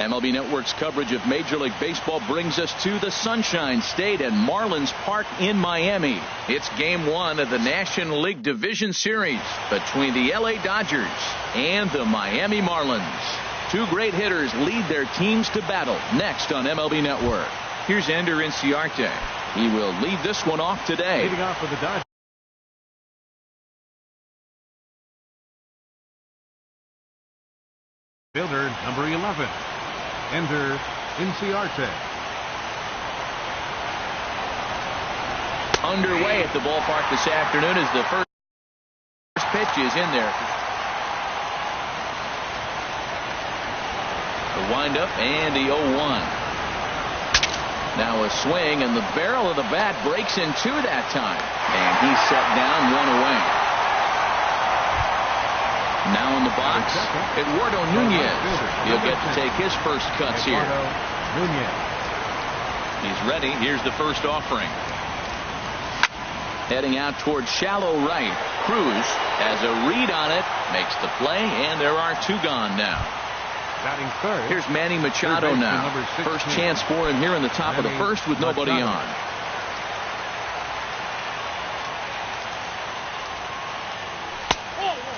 MLB Network's coverage of Major League Baseball brings us to the Sunshine State at Marlins Park in Miami. It's Game 1 of the National League Division Series between the LA Dodgers and the Miami Marlins. Two great hitters lead their teams to battle next on MLB Network. Here's Ender Inciarte. He will lead this one off today. Leading off for the Dodgers. Fielder number 11, Ender Inciarte. Underway at the ballpark this afternoon as the first pitch is in there. The windup and the 0-1. Now a swing, and the barrel of the bat breaks in two that time, and he's set down, one away. Now in the box, Eduardo Nunez. He'll get to take his first cuts here. He's ready. Here's the first offering. Heading out towards shallow right. Cruz has a read on it, makes the play, and there are two gone now. Here's Manny Machado now. First chance for him here in the top of the first with nobody on.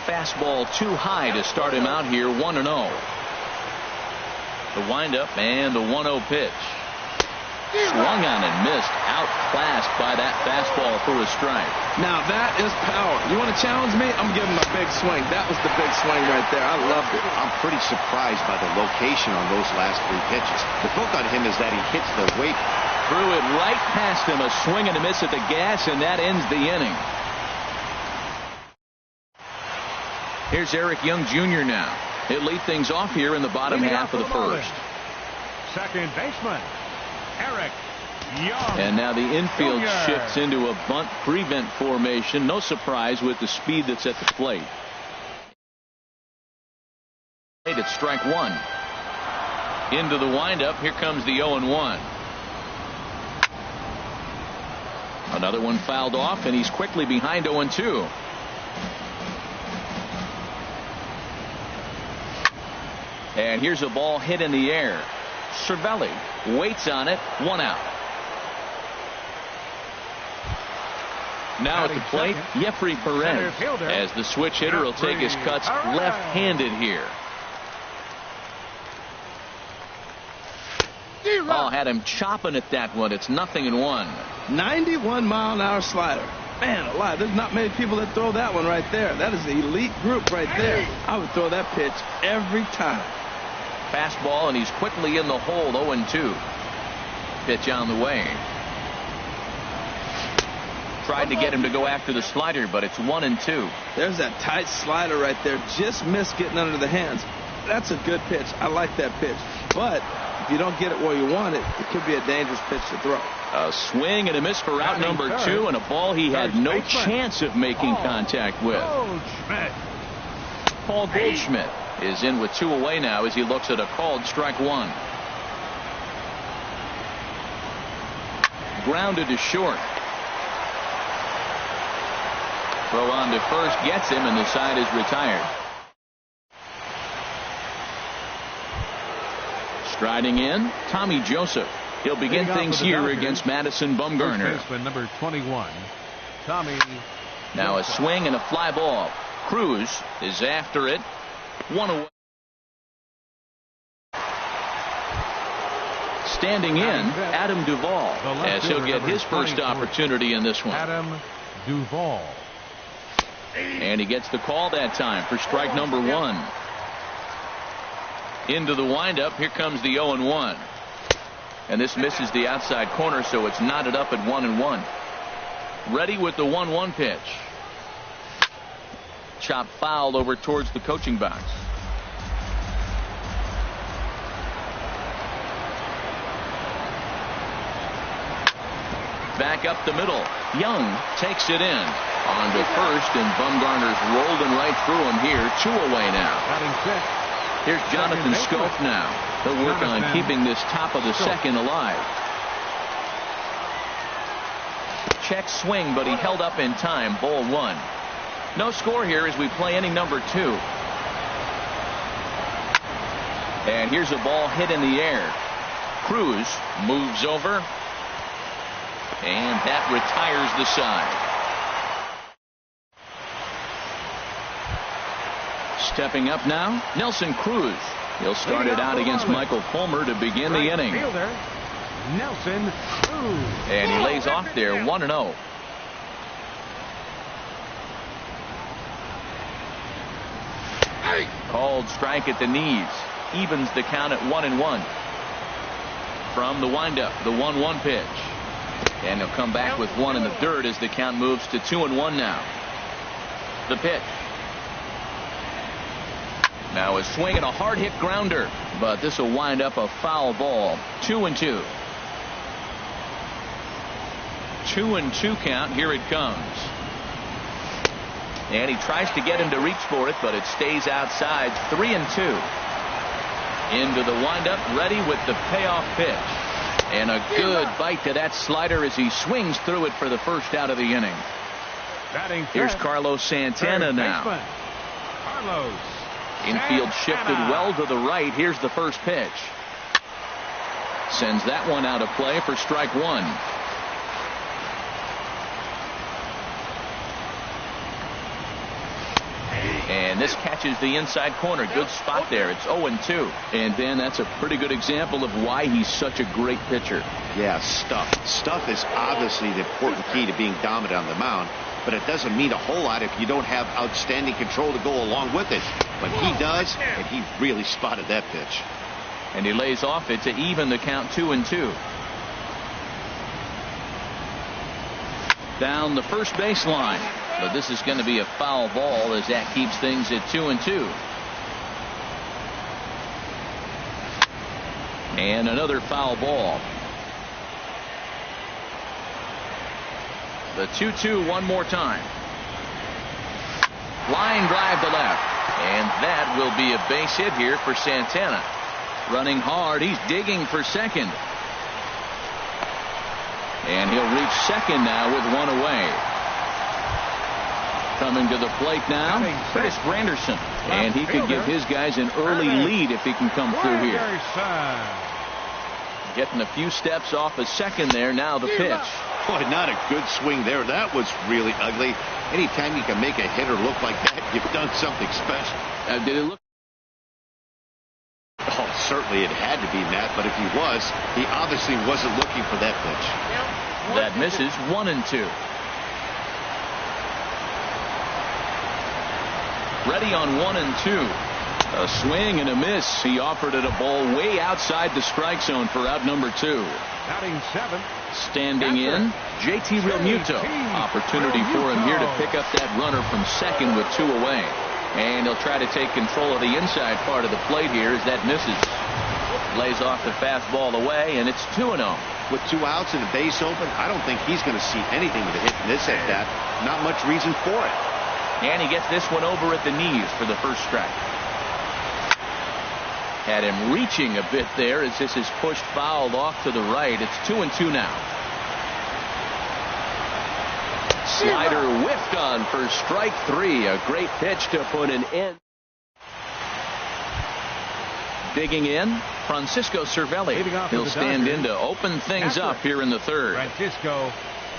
Fastball too high to start him out here, 1-0. The windup and the 1-0 pitch. Swung on and missed, outclassed by that fastball for a strike. Now that is power. You want to challenge me? I'm giving him a big swing. That was the big swing right there. I loved it. I'm pretty surprised by the location on those last three pitches. The book on him is that he hits the weight. Threw it right past him, a swing and a miss at the gas, and that ends the inning. Here's Eric Young Jr. now. He'll lead things off here in the bottom half of the first. Second baseman, Eric Young. And now the infield shifts into a bunt prevent formation. No surprise with the speed that's at the plate. It's strike one. Into the windup. Here comes the 0-1. Another one fouled off, and he's quickly behind 0-2. And here's a ball hit in the air. Cervelli waits on it. One out. Now at the plate, Jeffrey Perez, as the switch hitter will take his cuts left-handed here. Oh, had him chopping at that one. It's 0-1. 91-mile-an-hour slider. Man alive, there's not many people that throw that one right there. That is the elite group right there. I would throw that pitch every time. Fastball, and he's quickly in the hole. 0-2. Pitch on the way. Tried to get him to go after the slider, but it's 1-2. There's that tight slider right there. Just missed getting under the hands. That's a good pitch. I like that pitch. But if you don't get it where you want it, it could be a dangerous pitch to throw. A swing and a miss for out number 2, and a ball he had no chance of making contact with. Paul Goldschmidt is in with 2 away now as he looks at a called strike one. Grounded to short. Throw on to first gets him, and the side is retired. Striding in, Tommy Joseph. He'll begin things here against Madison Bumgarner. Number 21, Tommy. Now a swing and a fly ball. Cruz is after it. 1 away. Standing in, Adam Duvall, as he'll get his first opportunity in this one. Adam Duvall. And he gets the call that time for strike number 1. Into the windup. Here comes the 0-1. And this misses the outside corner, so it's knotted up at 1-1. Ready with the 1-1 pitch. Chop foul over towards the coaching box. Back up the middle. Young takes it in. On to first, and Bumgarner's rolled him right through him here. 2 away now. Here's Jonathan Scope now. He'll work on keeping this top of the second alive. Check swing, but he held up in time. Ball 1. No score here as we play inning number 2. And here's a ball hit in the air. Cruz moves over, and that retires the side. Stepping up now, Nelson Cruz. He'll start it out against Michael Fulmer to begin the inning. Nelson Cruz. And he lays off there, 1-0. Called strike at the knees. Evens the count at 1-1. From the windup, the 1-1 pitch. And he'll come back with one in the dirt as the count moves to 2-1 now. The pitch. Now a swing and a hard hit grounder, but this will wind up a foul ball. 2-2. 2-2 count. Here it comes. And he tries to get him to reach for it, but it stays outside. 3-2. Into the windup, ready with the payoff pitch. And a good bite to that slider as he swings through it for the first out of the inning. Here's Carlos Santana now. Carlos Infield shifted well to the right. Here's the first pitch. Sends that one out of play for strike one. And this catches the inside corner. Good spot there. It's 0-2. And Ben, that's a pretty good example of why he's such a great pitcher. Yeah, stuff. Stuff is obviously the important key to being dominant on the mound, but it doesn't mean a whole lot if you don't have outstanding control to go along with it. But he does, and he really spotted that pitch. And he lays off it to even the count 2-2. Down the first baseline. But this is going to be a foul ball as that keeps things at 2-2. And another foul ball. The 2-2 one more time. Line drive to left. And that will be a base hit here for Santana. Running hard. He's digging for second. And he'll reach second now with one away. Coming to the plate now, Chris Granderson. And he could give his guys an early lead if he can come through here. Getting a few steps off a second there. Now the pitch. Boy, not a good swing there. That was really ugly. Anytime you can make a hitter look like that, you've done something special. Did it look? Oh, certainly it had to be, Matt, but if he was, he obviously wasn't looking for that pitch. That misses. 1-2. Ready on 1-2. A swing and a miss. He offered it a ball way outside the strike zone for out number 2. Batting 7. Standing in, JT Realmuto. Opportunity for him here to pick up that runner from second with 2 away. And he'll try to take control of the inside part of the plate here as that misses. Lays off the fastball away, and it's 2-0. With 2 outs and a base open, I don't think he's going to see anything with a hit in this at bat. Not much reason for it. And he gets this one over at the knees for the first strike. Had him reaching a bit there as this is pushed fouled off to the right. It's 2-2 now. Slider whiffed on for strike 3. A great pitch to put an end. Digging in, Francisco Cervelli. He'll stand in to open things up here in the third. Francisco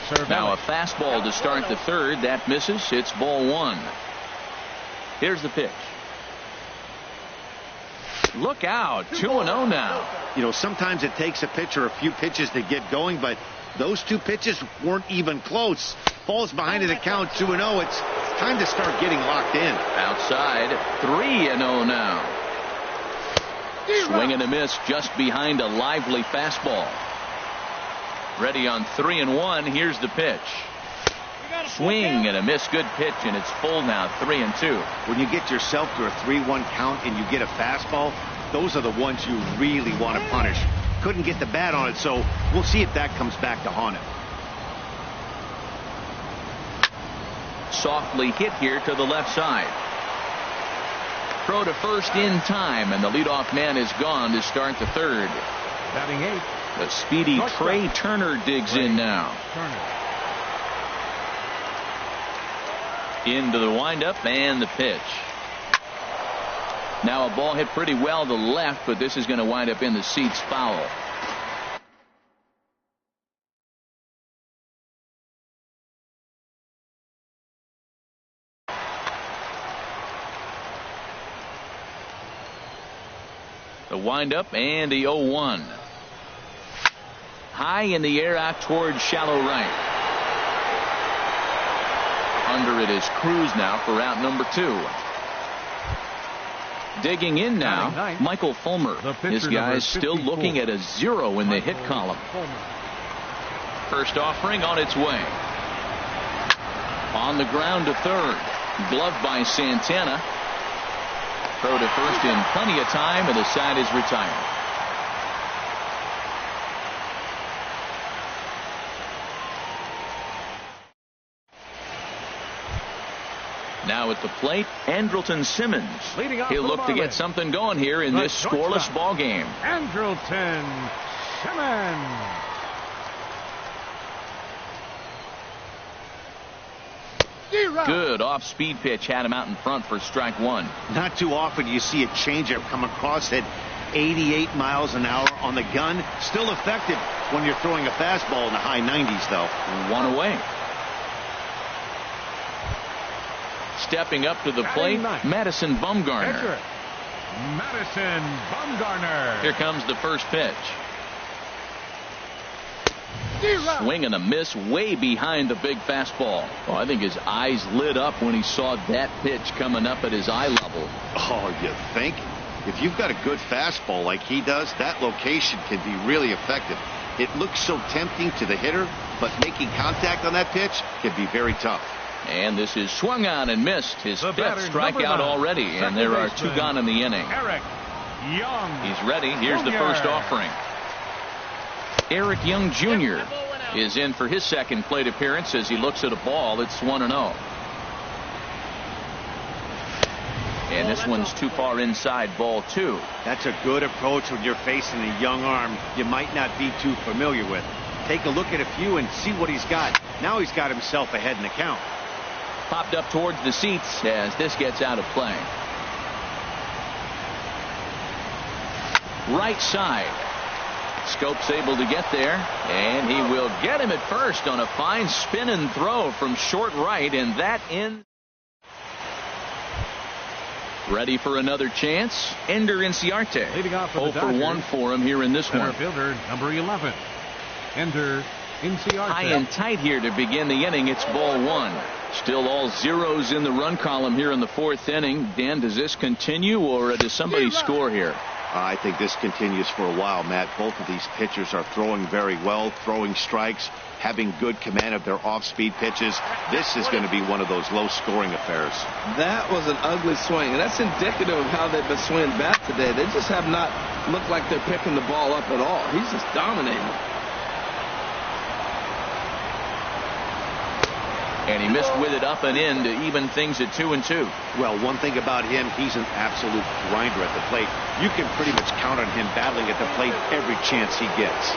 Cervelli. Now a fastball to start the third. That misses. It's ball 1. Here's the pitch. Look out. 2-0 now. You know, sometimes it takes a pitcher a few pitches to get going, but those 2 pitches weren't even close. Falls behind in the count 2-0. It's time to start getting locked in. Outside, 3-0 now. Swing and a miss just behind a lively fastball. Ready on 3-1. Here's the pitch. Swing and a miss. Good pitch, and it's full now. 3-2. When you get yourself to a 3-1 count and you get a fastball, those are the ones you really want to punish. Couldn't get the bat on it, so we'll see if that comes back to haunt him. Softly hit here to the left side. Throw to first in time, and the leadoff man is gone to start the third. Batting 8. The speedy Trey Turner digs in now. Into the windup and the pitch. Now a ball hit pretty well to the left, but this is going to wind up in the seats, foul. The windup and the 0-1. High in the air out towards shallow right. Under it is Cruz now for out number 2. Digging in now, Michael Fulmer. His guy's still looking at a 0 in the hit column. First offering on its way. On the ground to third. Gloved by Santana. Throw to first in plenty of time, and the side is retired. Now at the plate, Andrelton Simmons. He'll look to get something going here in this scoreless ball game. Andrelton Simmons. Good off-speed pitch had him out in front for strike 1. Not too often you see a changeup come across at 88 miles an hour on the gun. Still effective when you're throwing a fastball in the high 90s, though. 1 away. Stepping up to the plate, Madison Bumgarner. Madison Bumgarner. Here comes the first pitch. Swing and a miss way behind the big fastball. Oh, I think his eyes lit up when he saw that pitch coming up at his eye level. Oh, you think? If you've got a good fastball like he does, that location can be really effective. It looks so tempting to the hitter, but making contact on that pitch can be very tough. And this is swung on and missed. His fifth strikeout already, and there are 2 gone in the inning. Eric Young. He's ready. Here's the first offering. Eric Young Jr. is in for his second plate appearance as he looks at a ball. It's 1-0. And this one's too far inside, ball 2. That's a good approach when you're facing a young arm you might not be too familiar with. Take a look at a few and see what he's got. Now he's got himself ahead in the count. Popped up towards the seats as this gets out of play. Right side. Scope's able to get there, and he will get him at first on a fine spin and throw from short right, and that in. Ready for another chance. Ender Inciarte. Leading off for 0 for 1 for him here in this one. Fielder number 11. Ender Inciarte. High and tight here to begin the inning. It's ball 1. Still all zeros in the run column here in the 4th inning. Dan, does this continue, or does somebody score here? I think this continues for a while, Matt. Both of these pitchers are throwing very well, throwing strikes, having good command of their off-speed pitches. This is going to be one of those low-scoring affairs. That was an ugly swing, and that's indicative of how they've been swinging bat today. They just have not looked like they're picking the ball up at all. He's just dominating. And he missed with it up and in to even things at 2-2. Well, one thing about him, he's an absolute grinder at the plate. You can pretty much count on him battling at the plate every chance he gets.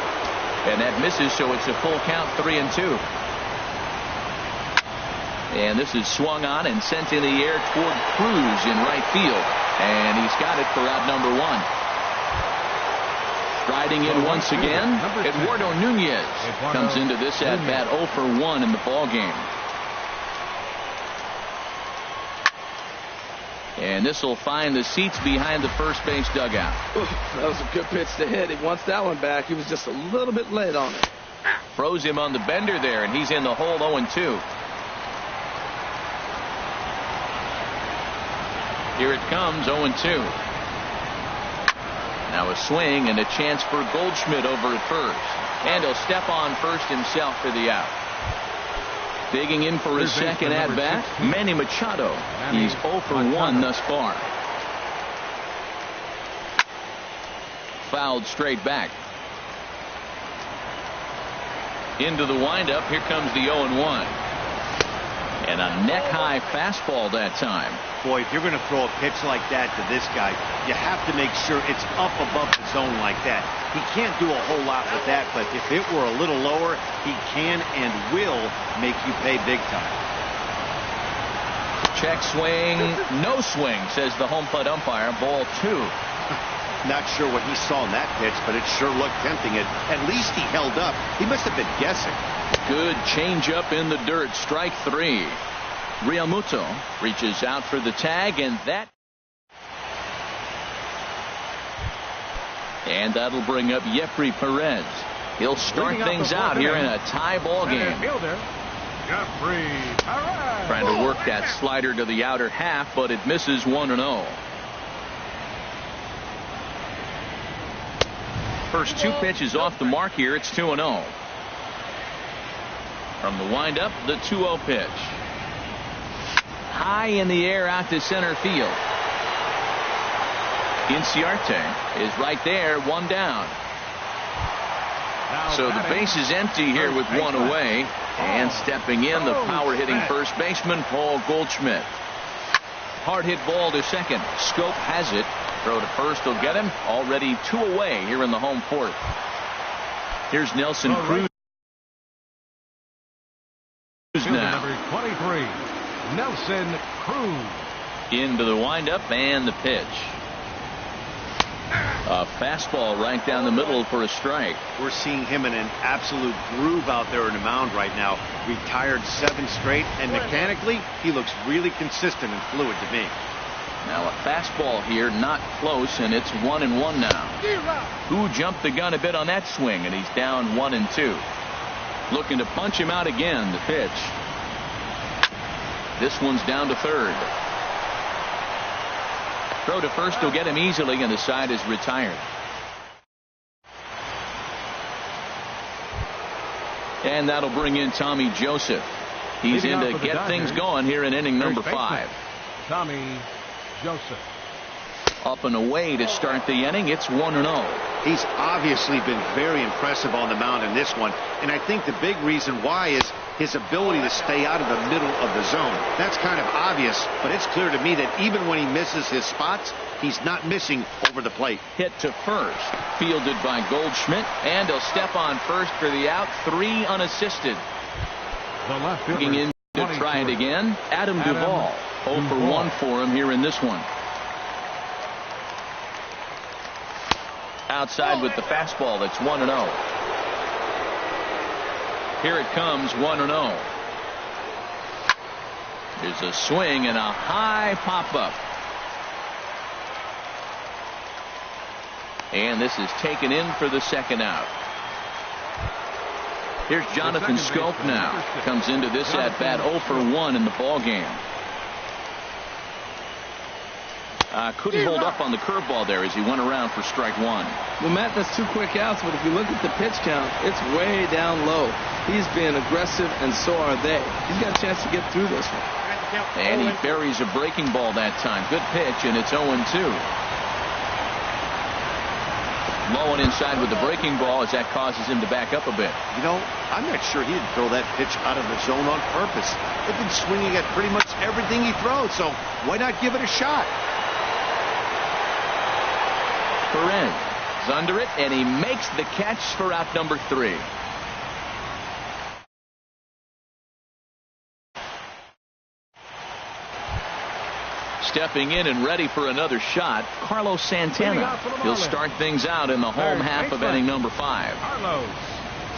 And that misses, so it's a full count, 3-2. And this is swung on and sent in the air toward Cruz in right field. And he's got it for out number 1. Striding in once again, Eduardo Nunez comes into this at bat 0 for 1 in the ball game. And this will find the seats behind the first base dugout. That was a good pitch to hit. He wants that one back. He was just a little bit late on it. Froze him on the bender there, and he's in the hole 0-2. Here it comes, 0-2. Now a swing and a chance for Goldschmidt over at first. And he'll step on first himself for the out. Digging in for his second at-bat, Manny Machado. He's 0 for 1 thus far. Fouled straight back. Into the windup. Here comes the 0-1. And a neck-high fastball that time. Boy, if you're going to throw a pitch like that to this guy, you have to make sure it's up above the zone like that. He can't do a whole lot with that, but if it were a little lower, he can and will make you pay big time. Check swing, no swing, says the home plate umpire. Ball 2. Not sure what he saw in that pitch, but it sure looked tempting. At least he held up. He must have been guessing. Good changeup in the dirt. Strike 3. Realmuto reaches out for the tag, and that'll bring up Jeffrey Perez. He'll start things out here in a tie ball game. Trying to work that slider to the outer half, but it misses 1-0. First 2 pitches off the mark here. It's 2-0. From the windup, the 2-0 pitch. High in the air out to center field. Inciarte is right there, 1 down. So the base is empty here with 1 away. And stepping in, the power-hitting first baseman, Paul Goldschmidt. Hard hit ball to second. Scope has it. Throw to first will get him. Already 2 away here in the home 4th. Here's Nelson Cruz now. Number 23, Nelson Cruz. Into the windup and the pitch. A fastball right down the middle for a strike. We're seeing him in an absolute groove out there in the mound right now. Retired 7 straight, and mechanically, he looks really consistent and fluid to me. Now a fastball here, not close, and it's 1-1 now. Who jumped the gun a bit on that swing, and he's down 1-2. Looking to punch him out again, the pitch. This one's down to third. Throw to first will get him easily, and the side is retired. And that'll bring in Tommy Joseph. He's in to get things going here in inning number 5. Tommy Joseph. Up and away to start the inning. It's 1-0. He's obviously been very impressive on the mound in this one, and I think the big reason why is his ability to stay out of the middle of the zone. That's kind of obvious, but it's clear to me that even when he misses his spots, he's not missing over the plate. Hit to first, fielded by Goldschmidt, and he'll step on first for the out. 3 unassisted. The left Looking in to try it again, Adam Duvall. 0 for 1 for him here in this one. Outside with the fastball. That's 1-0. Here it comes, 1-0. There's a swing and a high pop-up. And this is taken in for the second out. Here's Jonathan Scope now. Comes into this at-bat 0 for 1 in the ball game. Couldn't hold up on the curveball there as he went around for strike 1. Well, Matt, that's 2 quick outs, but if you look at the pitch count, it's way down low. He's being aggressive, and so are they. He's got a chance to get through this one. And he buries a breaking ball that time. Good pitch, and it's 0-2. Low and inside with the breaking ball as that causes him to back up a bit. You know, I'm not sure he didn't throw that pitch out of the zone on purpose. They've been swinging at pretty much everything he throws, so why not give it a shot? Perez is under it, and he makes the catch for out number 3. Stepping in and ready for another shot, Carlos Santana. He'll start things out in the home half of inning number 5. Carlos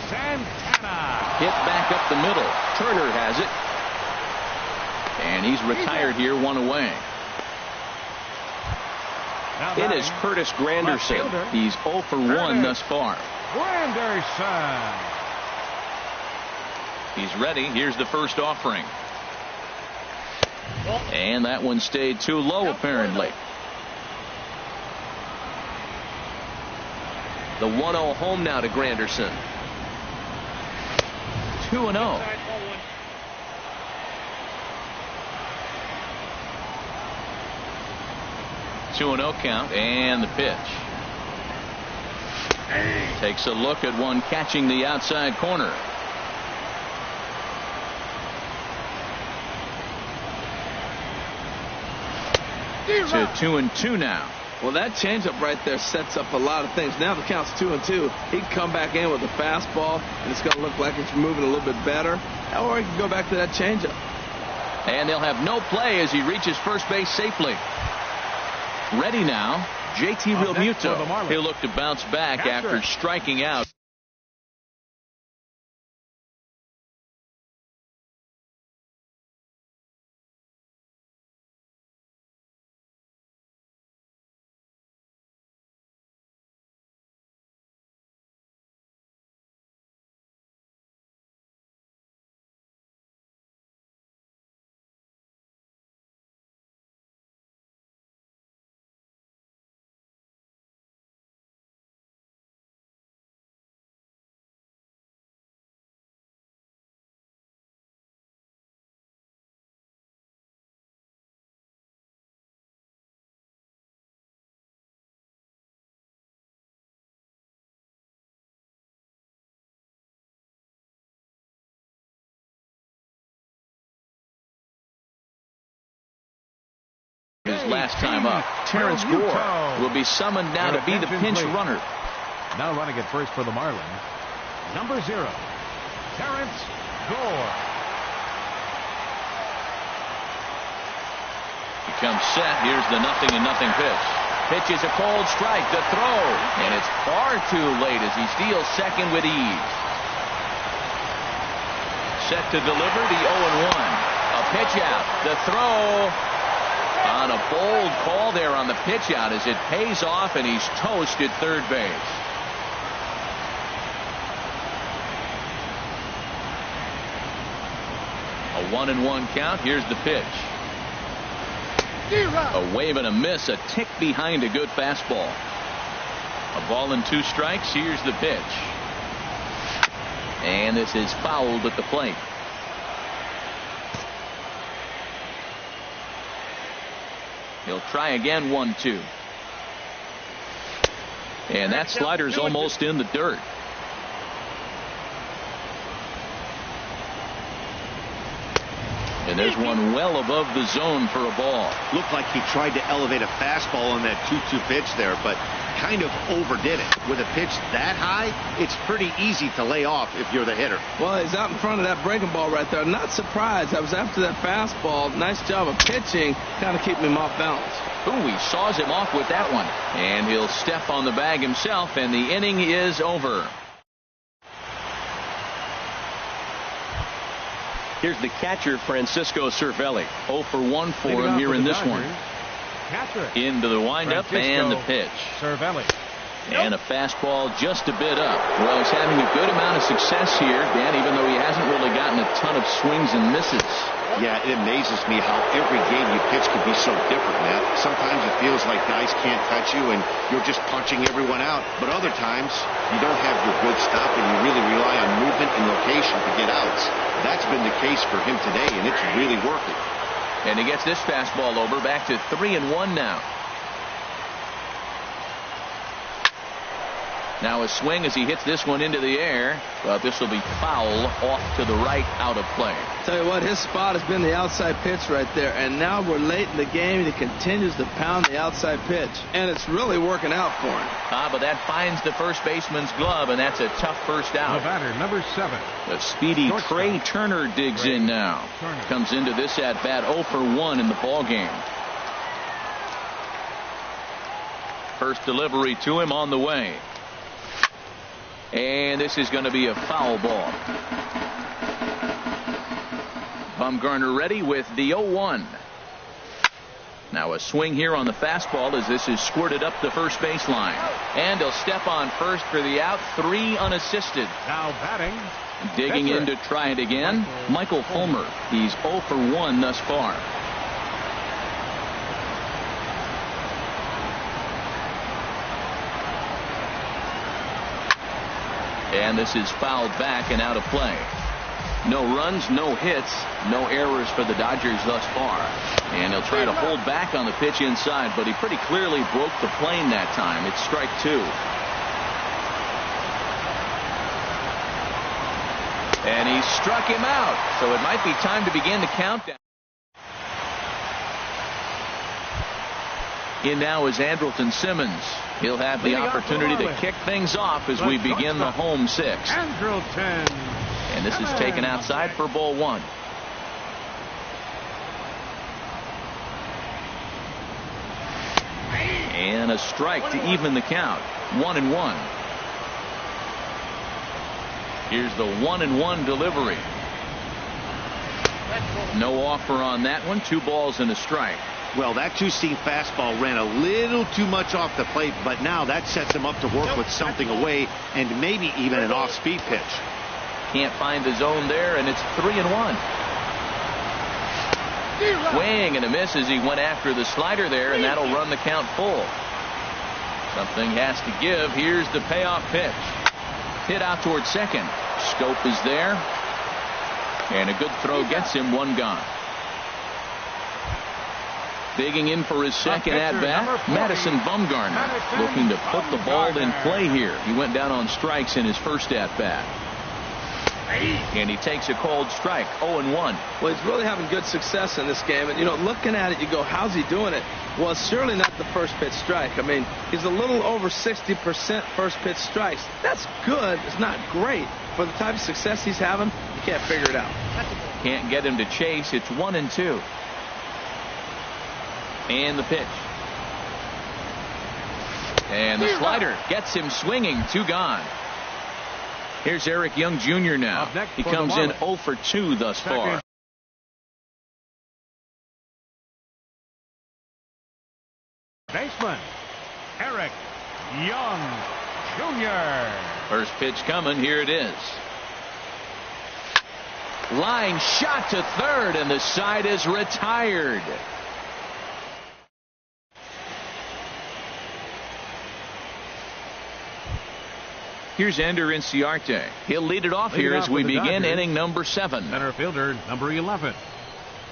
Santana. Hit back up the middle. Turner has it. And he's retired here, 1 away. It is Curtis Granderson. He's 0 for 1 thus far. Granderson. He's ready. Here's the first offering. And that one stayed too low, apparently. The 1-0 home now to Granderson. 2-0. Two-0 count, and the pitch. Takes a look at one catching the outside corner. To 2-2 now. Well, that changeup right there sets up a lot of things. Now the count's 2-2. He can come back in with a fastball, and it's going to look like it's moving a little bit better. Or he can go back to that changeup. And they'll have no play as he reaches first base safely. Ready now, JT Realmuto. He'll look to bounce back after striking out. His last time up, Terrence Gore will be summoned now to be the pinch runner. Now running at first for the Marlins, number 0, Terrence Gore. He comes set. Here's the 0-0 pitch. Pitch is a cold strike. The throw, and it's far too late as he steals second with ease. Set to deliver the 0-1. A pitch out. The throw. On a bold call there on the pitch out as it pays off, and he's toast at third base. A 1-1 count. Here's the pitch. A wave and a miss, a tick behind a good fastball. A ball and 2 strikes. Here's the pitch. And this is fouled at the plate. He'll try again, 1-2. And that slider's almost in the dirt. And there's one well above the zone for a ball. Looked like he tried to elevate a fastball on that 2-2 pitch there, but kind of overdid it. With a pitch that high, it's pretty easy to lay off if you're the hitter. Well, he's out in front of that breaking ball right there. Not surprised. I was after that fastball. Nice job of pitching, kind of keeping him off balance. Ooh, he saws him off with that one. And he'll step on the bag himself, and the inning is over. Here's the catcher, Francisco Cervelli. 0 for 1 for him here in this one. Into the windup and the pitch. Cervelli. And a fastball just a bit up. Well, he's having a good amount of success here, Dan, even though he hasn't really gotten a ton of swings and misses. Yeah, it amazes me how every game you pitch can be so different, Matt. Sometimes it feels like guys can't touch you and you're just punching everyone out. But other times, you don't have your good stuff and you really rely on movement and location to get outs. That's been the case for him today, and it's really working. And he gets this fastball over, back to 3-1 now. Now a swing as he hits this one into the air, but this will be foul off to the right, out of play. Tell you what, his spot has been the outside pitch right there, and now we're late in the game and he continues to pound the outside pitch, and it's really working out for him. But that finds the first baseman's glove, and that's a tough first out. The batter, number 7. The speedy Trey Turner digs in now. Comes into this at bat 0 for 1 in the ball game. First delivery to him on the way. And this is going to be a foul ball. Bumgarner ready with the 0-1. Now a swing here on the fastball as this is squirted up the first baseline. And he'll step on first for the out. 3 unassisted. Now batting. Digging in to try it again, Michael Fulmer. He's 0 for 1 thus far. And this is fouled back and out of play. No runs, no hits, no errors for the Dodgers thus far. And he'll try to hold back on the pitch inside, but he pretty clearly broke the plane that time. It's strike 2. And he struck him out, so it might be time to begin the countdown. In now is Andrelton Simmons. He'll have the opportunity to kick things off as we begin the home 6. Andrelton. And this is taken outside for ball 1. and a strike to even the count. 1-1. Here's the 1-1 delivery. No offer on that one. 2 balls and a strike. Well, that two-seam fastball ran a little too much off the plate, but now that sets him up to work with something away and maybe even an off-speed pitch. Can't find the zone there, and it's 3-1. Swing and a miss as he went after the slider there, and that'll run the count full. Something has to give. Here's the payoff pitch. Hit out towards second. Scope is there, and a good throw gets him 1 gone. Digging in for his second at-bat, Madison Bumgarner, looking to put the ball in play here. He went down on strikes in his first at-bat. And he takes a cold strike. 0-1. Well, he's really having good success in this game. And, you know, looking at it, you go, how's he doing it? Well, it's surely not the first pitch strike. I mean, he's a little over 60% first pitch strikes. That's good. It's not great. For the type of success he's having, you can't figure it out. Can't get him to chase. It's 1-2. And the pitch. And the slider gets him swinging. 2 gone. Here's Eric Young Jr. now. He comes in 0 for 2 thus far. Baseman, Eric Young Jr. First pitch coming. Here it is. Line shot to third, and the side is retired. Here's Ender Inciarte. He'll lead it off here as we begin inning number 7. Center fielder number 11.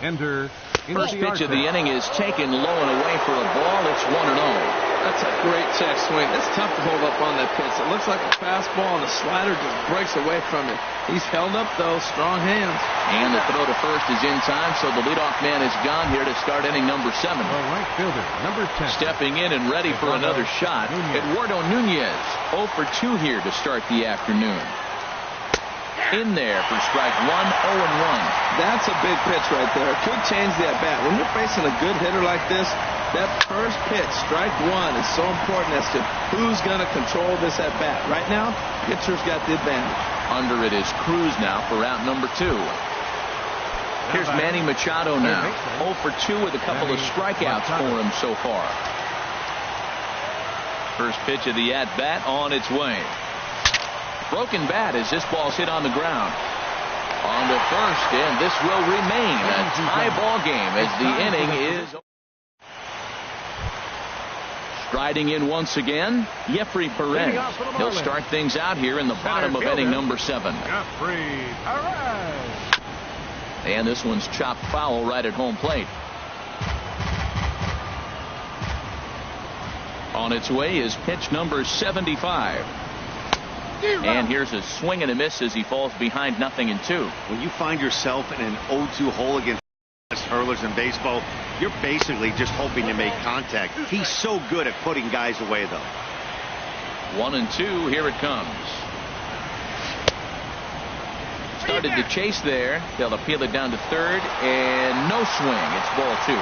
Ender Inciarte. First pitch of the inning is taken low and away for a ball. It's 1-0. That's a great check swing. It's tough to hold up on that pitch. It looks like a fastball, and the slider just breaks away from it. He's held up, though. Strong hands. And the throw to first is in time, so the leadoff man is gone here to start inning number 7. The right fielder, number 10. Stepping in and ready for another shot, Eduardo Nunez. 0 for 2 here to start the afternoon. In there for strike 1, 0-1. That's a big pitch right there. It could change the at-bat. When you're facing a good hitter like this, that first pitch, strike 1, is so important as to who's going to control this at-bat. Right now, pitcher's got the advantage. Under it is Cruz now for out number 2. Here's Manny Machado now. 0 for 2 with a couple of strikeouts for him so far. First pitch of the at-bat on its way. Broken bat as this ball's hit on the ground. On to first, and this will remain a tie ball game as the inning is. Striding in once again, Jeffrey Perez. He'll start things out here in the bottom of inning number 7. Jeffrey Perez. And this one's chopped foul right at home plate. On its way is pitch number 75. And here's a swing and a miss as he falls behind 0-2. When you find yourself in an 0-2 hole against best hurlers in baseball, you're basically just hoping to make contact. He's so good at putting guys away, though. 1-2. Here it comes. Started to chase there. They'll appeal it down to third, and no swing. It's ball 2.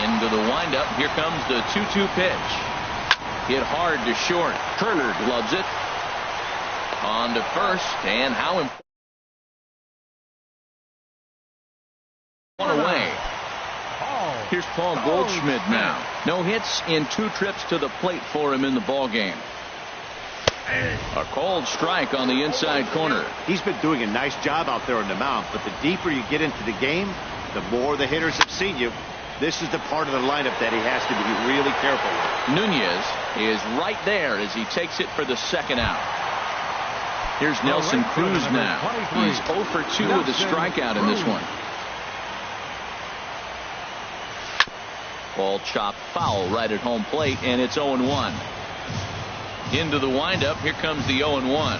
Into the windup. Here comes the 2-2 pitch. Hit hard to short. Turner gloves it. On to first, and how important. One away. Here's Paul Goldschmidt now. No hits in 2 trips to the plate for him in the ball game. A called strike on the inside corner. He's been doing a nice job out there on the mound, but the deeper you get into the game, the more the hitters have seen you. This is the part of the lineup that he has to be really careful with. Nunez is right there as he takes it for the second out. Here's Nelson Cruz now. He's 0 for 2 with a strikeout in this one. Ball chopped foul right at home plate, and it's 0-1. Into the windup. Here comes the 0-1.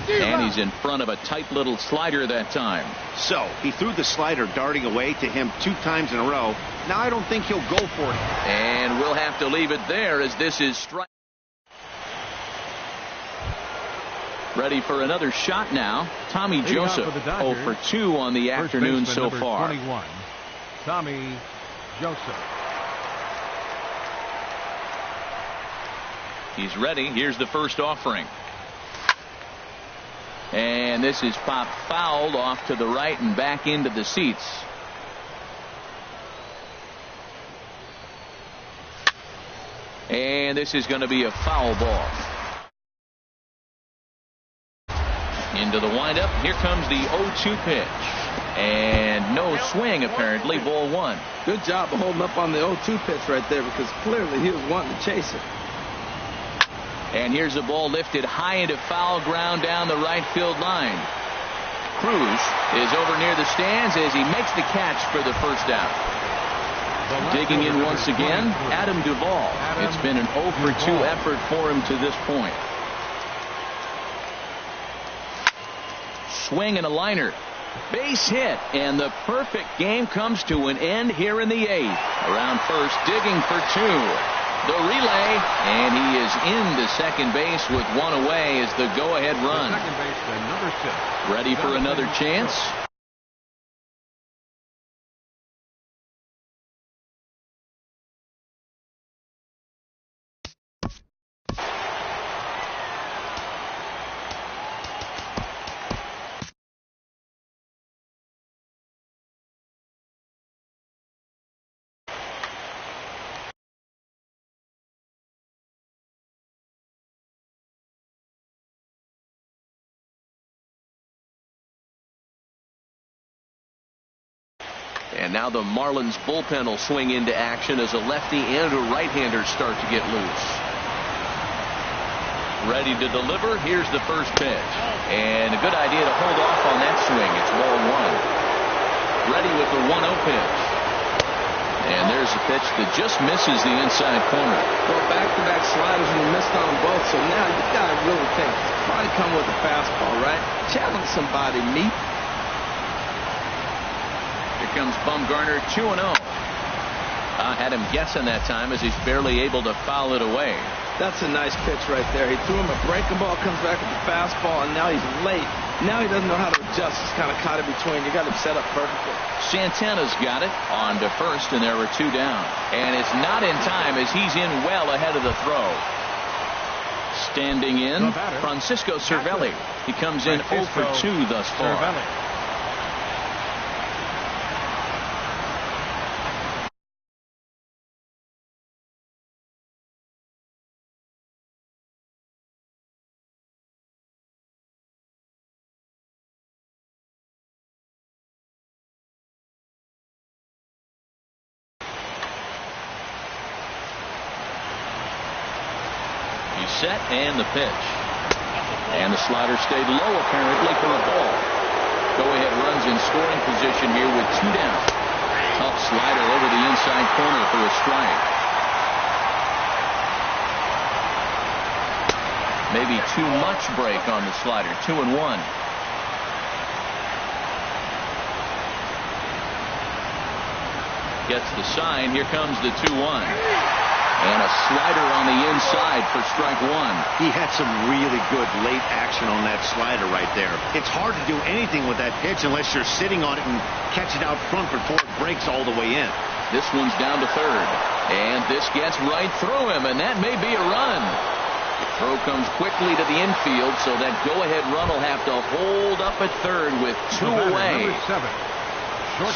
And he's in front of a tight little slider that time. So he threw the slider darting away to him 2 times in a row. Now I don't think he'll go for it. And we'll have to leave it there as this is strike. Ready for another shot now. Tommy Joseph 0 for 2 on the afternoon so far. 21. Tommy Joseph. He's ready. Here's the first offering. And this is popped fouled off to the right and back into the seats. And this is going to be a foul ball. Into the windup. Here comes the 0-2 pitch. And no swing, apparently. Ball one. Good job of holding up on the 0-2 pitch right there, because clearly he was wanting to chase it. And here's a ball lifted high into foul ground down the right field line. Cruz is over near the stands as he makes the catch for the first out. Digging in once again, Adam Duvall. It's been an 0 for 2 effort for him to this point. Swing and a liner. Base hit, and the perfect game comes to an end here in the 8th. Around first, digging for 2. The relay, and he is into second base with one away as the go-ahead run. Second baseman, number 6. Ready for another chance? And now the Marlins bullpen will swing into action as a lefty and a right-hander start to get loose. Ready to deliver. Here's the first pitch. And a good idea to hold off on that swing. It's ball one. Ready with the 1-0 pitch. And there's a pitch that just misses the inside corner. Well, back-to-back sliders, and he missed on them both. So now you've got to really think. Probably come with a fastball, right? Challenge somebody, meet. Here comes Bumgarner, 2-0. I had him guessing that time as he's barely able to foul it away. That's a nice pitch right there. He threw him a breaking ball, comes back with the fastball, and now he's late. Now he doesn't know how to adjust. He's kind of caught in between. You got him set up perfectly. Santana's got it on to first, and there were 2 down. And it's not in time as he's in well ahead of the throw. Standing in, Francisco Cervelli. He comes in 0 for 2 thus far. Set and the pitch. And the slider stayed low apparently for a ball. Go-ahead runs in scoring position here with 2 down. Tough slider over the inside corner for a strike. Maybe too much break on the slider. 2-1. Gets the sign. Here comes the 2-1. And a slider on the inside for strike 1. He had some really good late action on that slider right there. It's hard to do anything with that pitch unless you're sitting on it and catch it out front before it breaks all the way in. This one's down to third. And this gets right through him, and that may be a run. The throw comes quickly to the infield, so that go-ahead run will have to hold up at third with 2 away.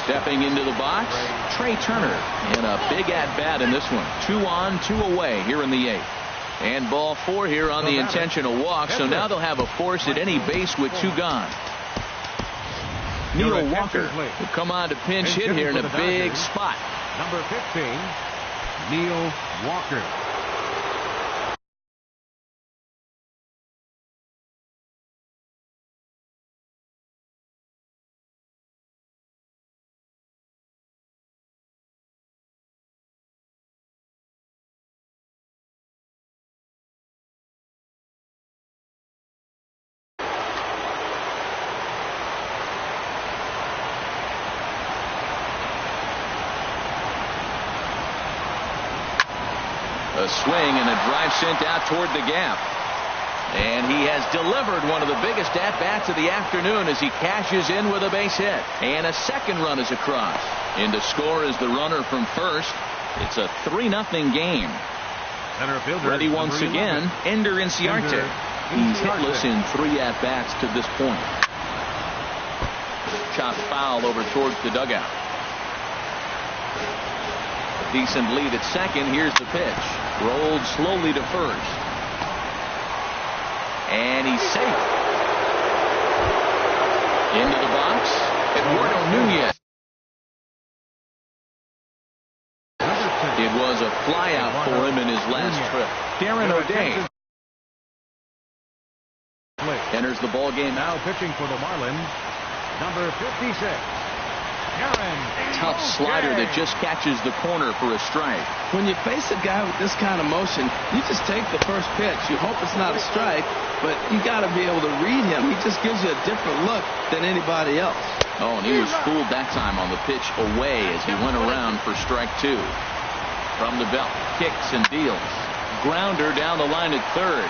Stepping into the box, Trey Turner in a big at-bat in this one. 2 on, 2 away here in the 8th. And ball 4 here on the intentional walk, so now they'll have a force at any base with 2 gone. Neil Walker will come on to pinch hit here in a big spot. Number 15, Neil Walker. A swing and a drive sent out toward the gap. And he has delivered one of the biggest at-bats of the afternoon as he cashes in with a base hit. And a second run is across. In to score is the runner from first. It's a 3-0 game. Center fielder, Ready once again, Ender Inciarte. He's hitless in 3 at-bats to this point. Chopped foul over towards the dugout. A decent lead at second. Here's the pitch. Rolled slowly to first. And he's safe. Into the box. Eduardo Nunez. It was a flyout for him in his last trip. Darren O'Day enters the ball game now out. pitching for the Marlins, number 56. Tough slider that just catches the corner for a strike. When you face a guy with this kind of motion, you just take the first pitch. You hope it's not a strike, but you got to be able to read him. He just gives you a different look than anybody else. Oh, and he was fooled that time on the pitch away as he went around for strike 2. From the belt, kicks and deals. Grounder down the line at third.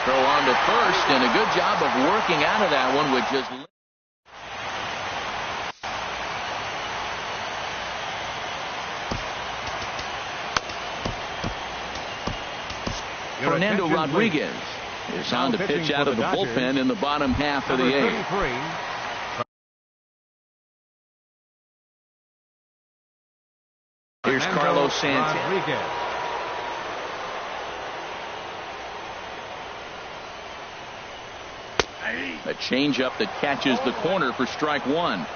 Throw on to first, and a good job of working out of that one with just... Fernando Rodriguez is on to pitch out of the bullpen in the bottom half of the 8th. Here's Carlos Santana. A changeup that catches the corner for strike 1.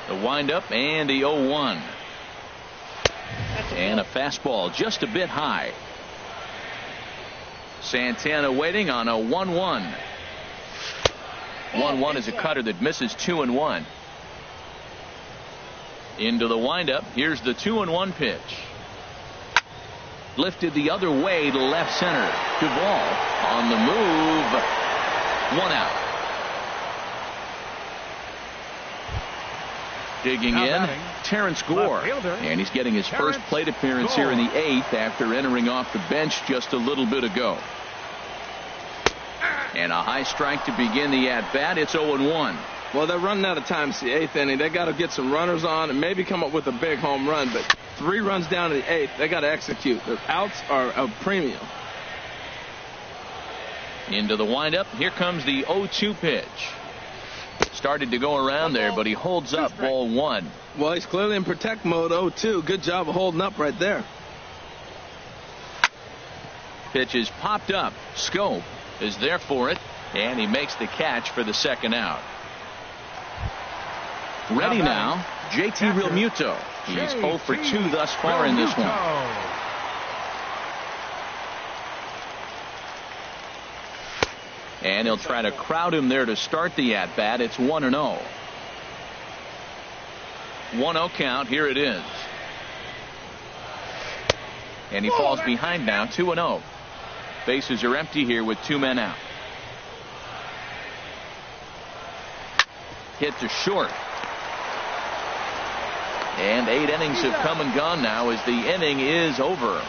The windup and the 0-1. And a fastball just a bit high. Santana waiting on a 1-1. 1-1 is a cutter that misses 2-1. Into the windup. Here's the 2-1 pitch. Lifted the other way to left center. Duvall on the move. 1 out. Digging in, Terrence Gore. And he's getting his first plate appearance here in the 8th after entering off the bench just a little bit ago. And a high strike to begin the at-bat. It's 0-1. Well, they're running out of time. It's the 8th inning. They got to get some runners on and maybe come up with a big home run. But 3 runs down to the 8th. They got to execute. The outs are a premium. Into the windup. Here comes the 0-2 pitch. Started to go around there, but he holds up. Ball 1. Well, he's clearly in protect mode. 0-2. Good job of holding up right there. Pitch is popped up. Scope is there for it, and he makes the catch for the 2nd out. Ready now, JT Realmuto. He's 0 for 2 thus far in this one. And he'll try to crowd him there to start the at-bat. It's 1-0. 1-0 count. Here it is. And he falls behind now, 2-0. Bases are empty here with 2 men out. Hit to short. And 8 innings have come and gone now as the inning is over.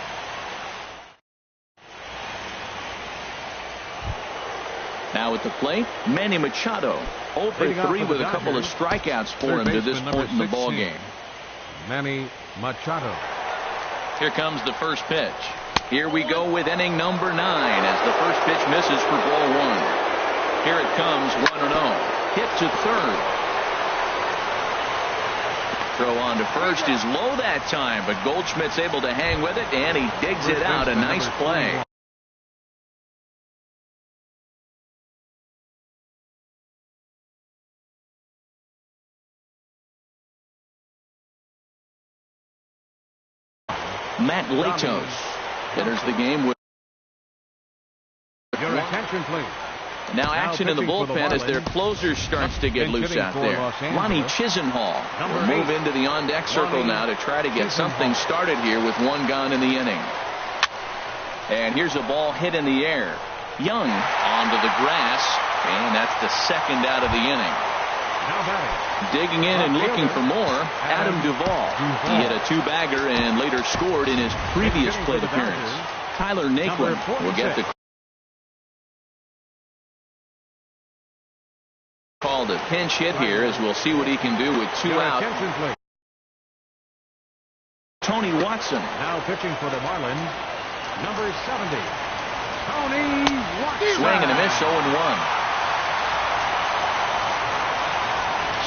Now at the plate, Manny Machado. 0 for 3 with a couple of strikeouts for him to this point in the ball game. Manny Machado. Here comes the first pitch. Here we go with inning number 9 as the first pitch misses for ball 1. Here it comes, 1-0. Hit to third. Throw on to first is low that time, but Goldschmidt's able to hang with it, and he digs it out. A nice play. Matt Latos enters the game with your attention, please. Now action in the bullpen as their closer starts to get loose out there. Ronnie Chisenhall will move into the on-deck circle now to try to get something started here with 1 gone in the inning. And here's a ball hit in the air. Young onto the grass, and that's the 2nd out of the inning. Digging in and looking for more, Adam Duvall. He hit a 2-bagger and later scored in his previous plate appearance. Tyler Naquin will get the called a pinch hit here as we'll see what he can do with 2 out. 2 Tony Watson. Now pitching for the Marlins, number 70, Tony Watson. Swing and a miss, 0-1.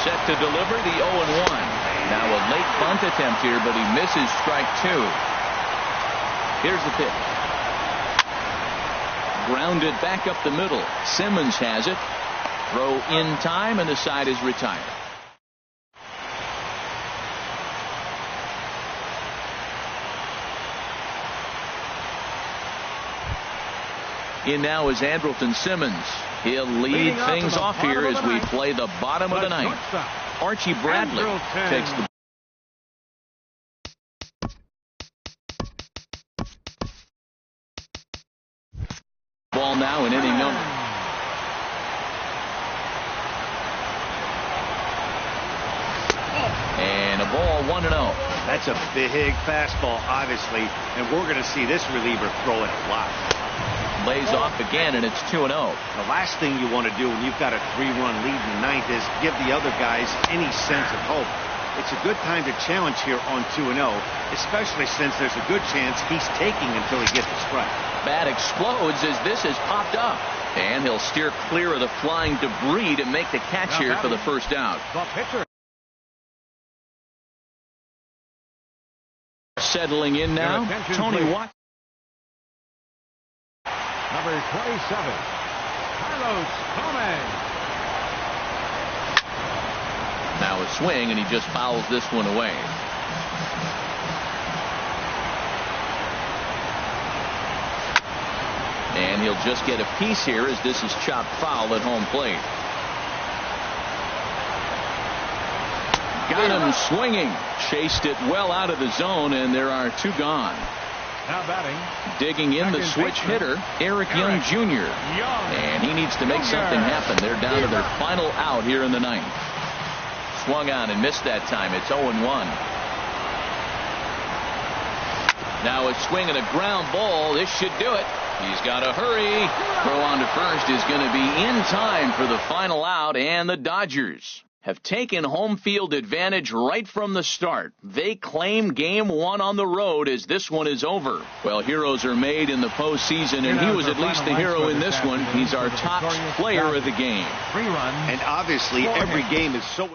Set to deliver the 0-1. Now a late bunt attempt here, but he misses strike 2. Here's the pitch. Grounded back up the middle. Simmons has it. Throw in time, and the side is retired. In now is Andrelton Simmons. He'll lead things off here as we play the bottom of the ninth. Archie Bradley takes the ball now in inning number. And a ball 1-0. That's a big fastball, obviously, and we're going to see this reliever throw it a lot. Lays off again, and it's 2-0. The last thing you want to do when you've got a 3-run lead in the ninth is give the other guys any sense of hope. It's a good time to challenge here on 2-0, especially since there's a good chance he's taking until he gets a strike. Bat explodes as this has popped up. And he'll steer clear of the flying debris to make the catch here for the first out. The pitcher. Settling in now, Tony Watson. Number 27, Carlos Gomez. Now a swing, and he just fouls this one away. And he'll just get a piece here as this is chopped foul at home plate. Got him swinging. Chased it well out of the zone, and there are 2 gone. Now batting. Digging in the switch hitter, Eric Young Jr. And he needs to make something happen. They're down to their final out here in the ninth. Swung on and missed that time. It's 0-1. Now a swing and a ground ball. This should do it. He's got to hurry. Throw on to first is going to be in time for the final out, and the Dodgers have taken home field advantage right from the start. They claim game 1 on the road as this one is over. Well, heroes are made in the postseason, and he was at least the hero in this one. He's our top player of the game. 3 runs. And obviously every game is so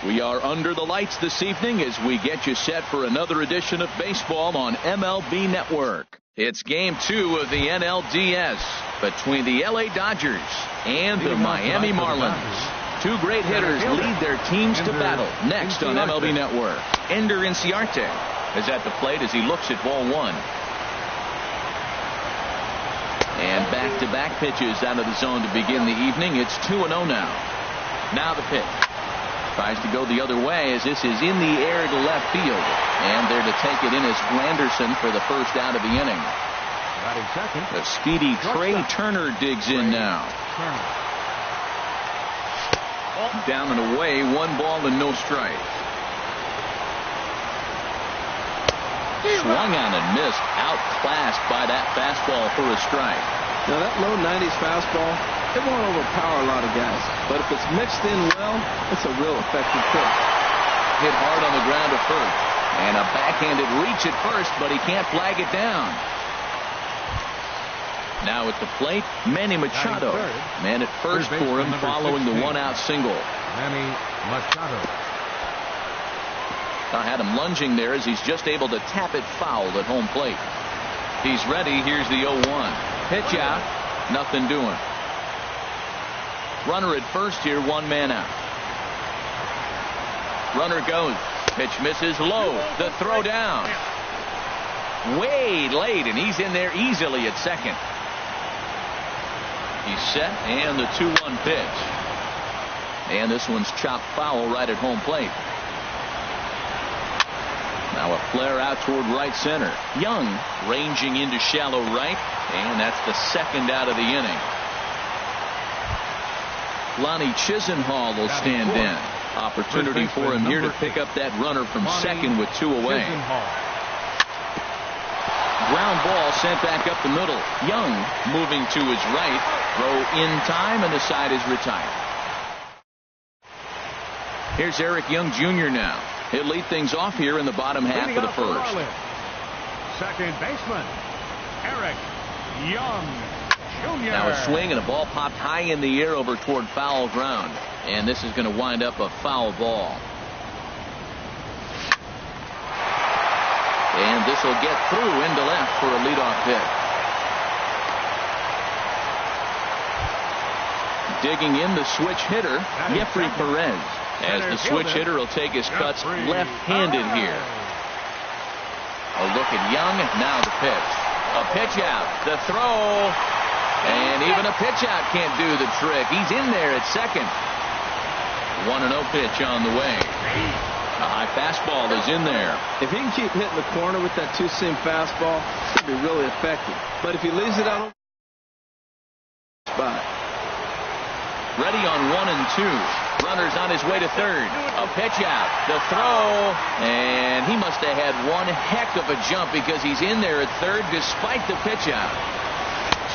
We are under the lights this evening as we get you set for another edition of baseball on MLB Network. It's game 2 of the NLDS between the LA Dodgers and the Miami Marlins. Two great hitters lead their teams to battle next on MLB Network. Ender Inciarte is at the plate as he looks at ball 1. And back-to-back pitches out of the zone to begin the evening. It's 2-0 now. Now the pitch. Tries to go the other way as this is in the air to left field. And there to take it in is Granderson for the first out of the inning. Second. The speedy Trey Turner digs in now. Down and away, 1 ball and no strikes. Swung on and missed, outclassed by that fastball for a strike. Now that low 90s fastball, it won't overpower a lot of guys, but if it's mixed in well, it's a real effective pitch. Hit hard on the ground to first, and a backhanded reach at first, but he can't flag it down. Now at the plate, Manny Machado. Man at first for him following the 1-out single. Manny Machado. I had him lunging there as he's just able to tap it foul at home plate. He's ready. Here's the 0-1. Pitch out. Nothing doing. Runner at first here, 1 man out. Runner goes. Pitch misses low. The throw down. Way late, and he's in there easily at second. He's set, and the 2-1 pitch. And this one's chopped foul right at home plate. Now a flare out toward right center. Young ranging into shallow right, and that's the second out of the inning. Lonnie Chisenhall will stand in. Opportunity for him here to pick up that runner from second with 2 away. Ground ball sent back up the middle. Young moving to his right. Throw in time, and the side is retired. Here's Eric Young Jr. now. He'll lead things off here in the bottom half of the first. Second baseman, Eric Young Jr. Now a swing and a ball popped high in the air over toward foul ground. And this is going to wind up a foul ball. And this will get through into left for a leadoff hit. Digging in the switch hitter, Jeffrey Perez. As the switch hitter will take his cuts left-handed here. A look at Young. Now the pitch. A pitch out. The throw. And even a pitch out can't do the trick. He's in there at second. 1-0 pitch on the way. A high fastball is in there. If he can keep hitting the corner with that 2-seam fastball, it's going to be really effective. But if he leaves it out, spot. Ready on 1 and 2. Runner's on his way to third. A pitch out. The throw. And he must have had one heck of a jump because he's in there at third despite the pitch out.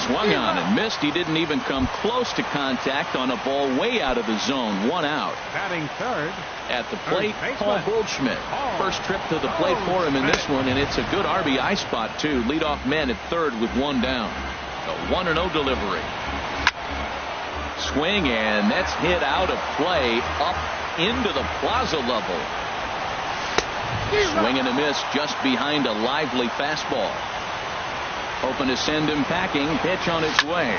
Swung on and missed. He didn't even come close to contact on a ball way out of the zone. 1 out. Batting third. At the plate, Paul Goldschmidt. First trip to the plate for him in this one, and it's a good RBI spot, too. Leadoff man at third with 1 down. A 1-0 delivery. Swing, and that's hit out of play up into the plaza level. Swing and a miss just behind a lively fastball. Hoping to send him packing. Pitch on its way.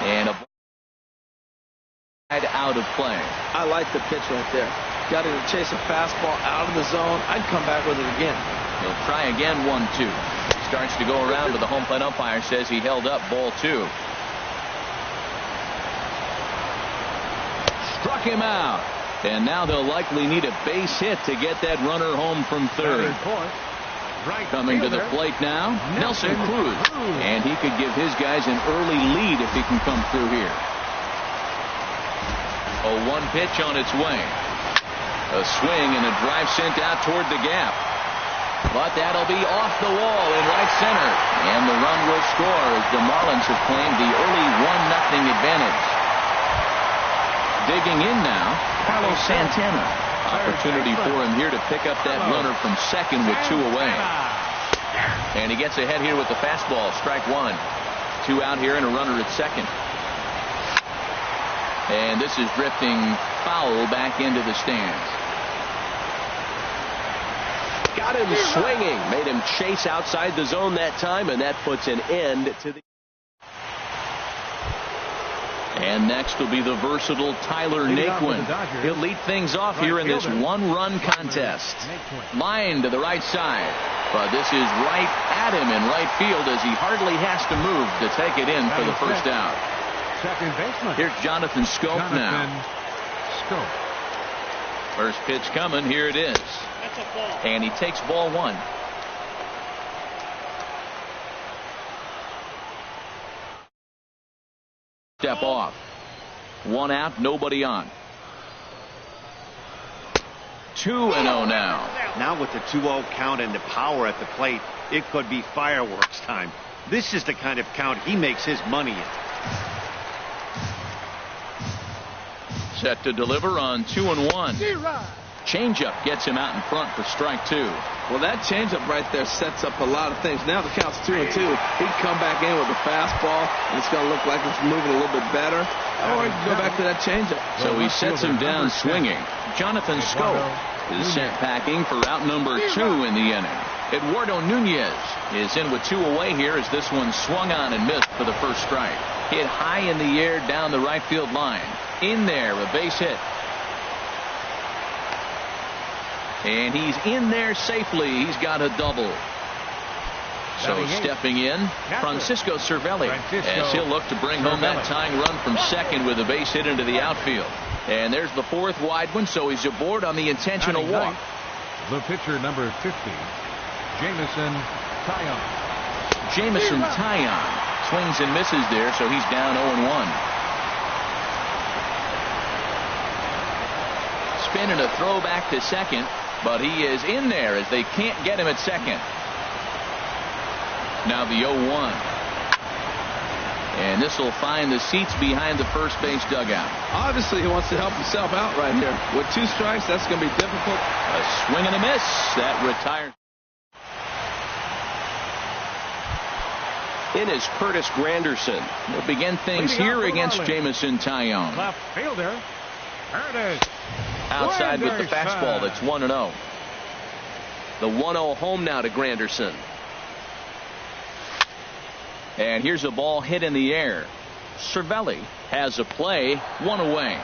And a out of play. I like the pitch right there. Got him to chase a fastball out of the zone. I'd come back with it again. He'll try again. 1-2. Starts to go around, but the home plate umpire says he held up ball 2. Struck him out. And now they'll likely need a base hit to get that runner home from third. Coming to the plate now, Nelson Cruz. And he could give his guys an early lead if he can come through here. A 1 pitch on its way. A swing and a drive sent out toward the gap. But that'll be off the wall in right center. And the run will score as the Marlins have claimed the early 1-0 advantage. Digging in now, Carlos Santana. Opportunity for him here to pick up that runner from second with 2 away. And he gets ahead here with the fastball. Strike 1. 2 out here and a runner at second. And this is drifting foul back into the stands. Got him swinging. Made him chase outside the zone that time, and that puts an end to the... And next will be the versatile Tyler Naquin. He'll lead things off here in this one-run contest. Line to the right side. But this is right at him in right field as he hardly has to move to take it in for the first out. Second baseman. Here's Jonathan Scope now. First pitch coming. Here it is. And he takes ball one. Step off. One out, nobody on. 2-0 now. Now with the 2-0 count and the power at the plate, it could be fireworks time. This is the kind of count he makes his money in. Set to deliver on 2-1. Changeup gets him out in front for strike two. Well, that changeup right there sets up a lot of things. Now the count's 2-2. He'd come back in with a fastball, and it's going to look like it's moving a little bit better. Or he can go back to that changeup. So he sets him down swinging. Jonathan Scope is sent packing for out number 2 in the inning. Eduardo Nunez is in with 2 away here as this one swung on and missed for the first strike. Hit high in the air down the right field line. In there, a base hit. And he's in there safely. He's got a double. So stepping in, Francisco Cervelli, as he'll look to bring home that tying run from second with a base hit into the outfield. And there's the fourth wide one, so he's aboard on the intentional walk. The pitcher, number 50, Jamison Taillon. Jamison Taillon swings and misses there, so he's down 0-1. Spin and a throw back to second, but he is in there as they can't get him at second. Now the 0-1. And this will find the seats behind the first base dugout. Obviously, he wants to help himself out right here. With 2 strikes, that's going to be difficult. A swing and a miss. That retires. In is Curtis Granderson. They'll begin things here against Jamison Taillon. Left fielder. There it is. Outside with the fastball. That's 1-0. The 1-0 home now to Granderson. And here's a ball hit in the air. Cervelli has a play, 1 away.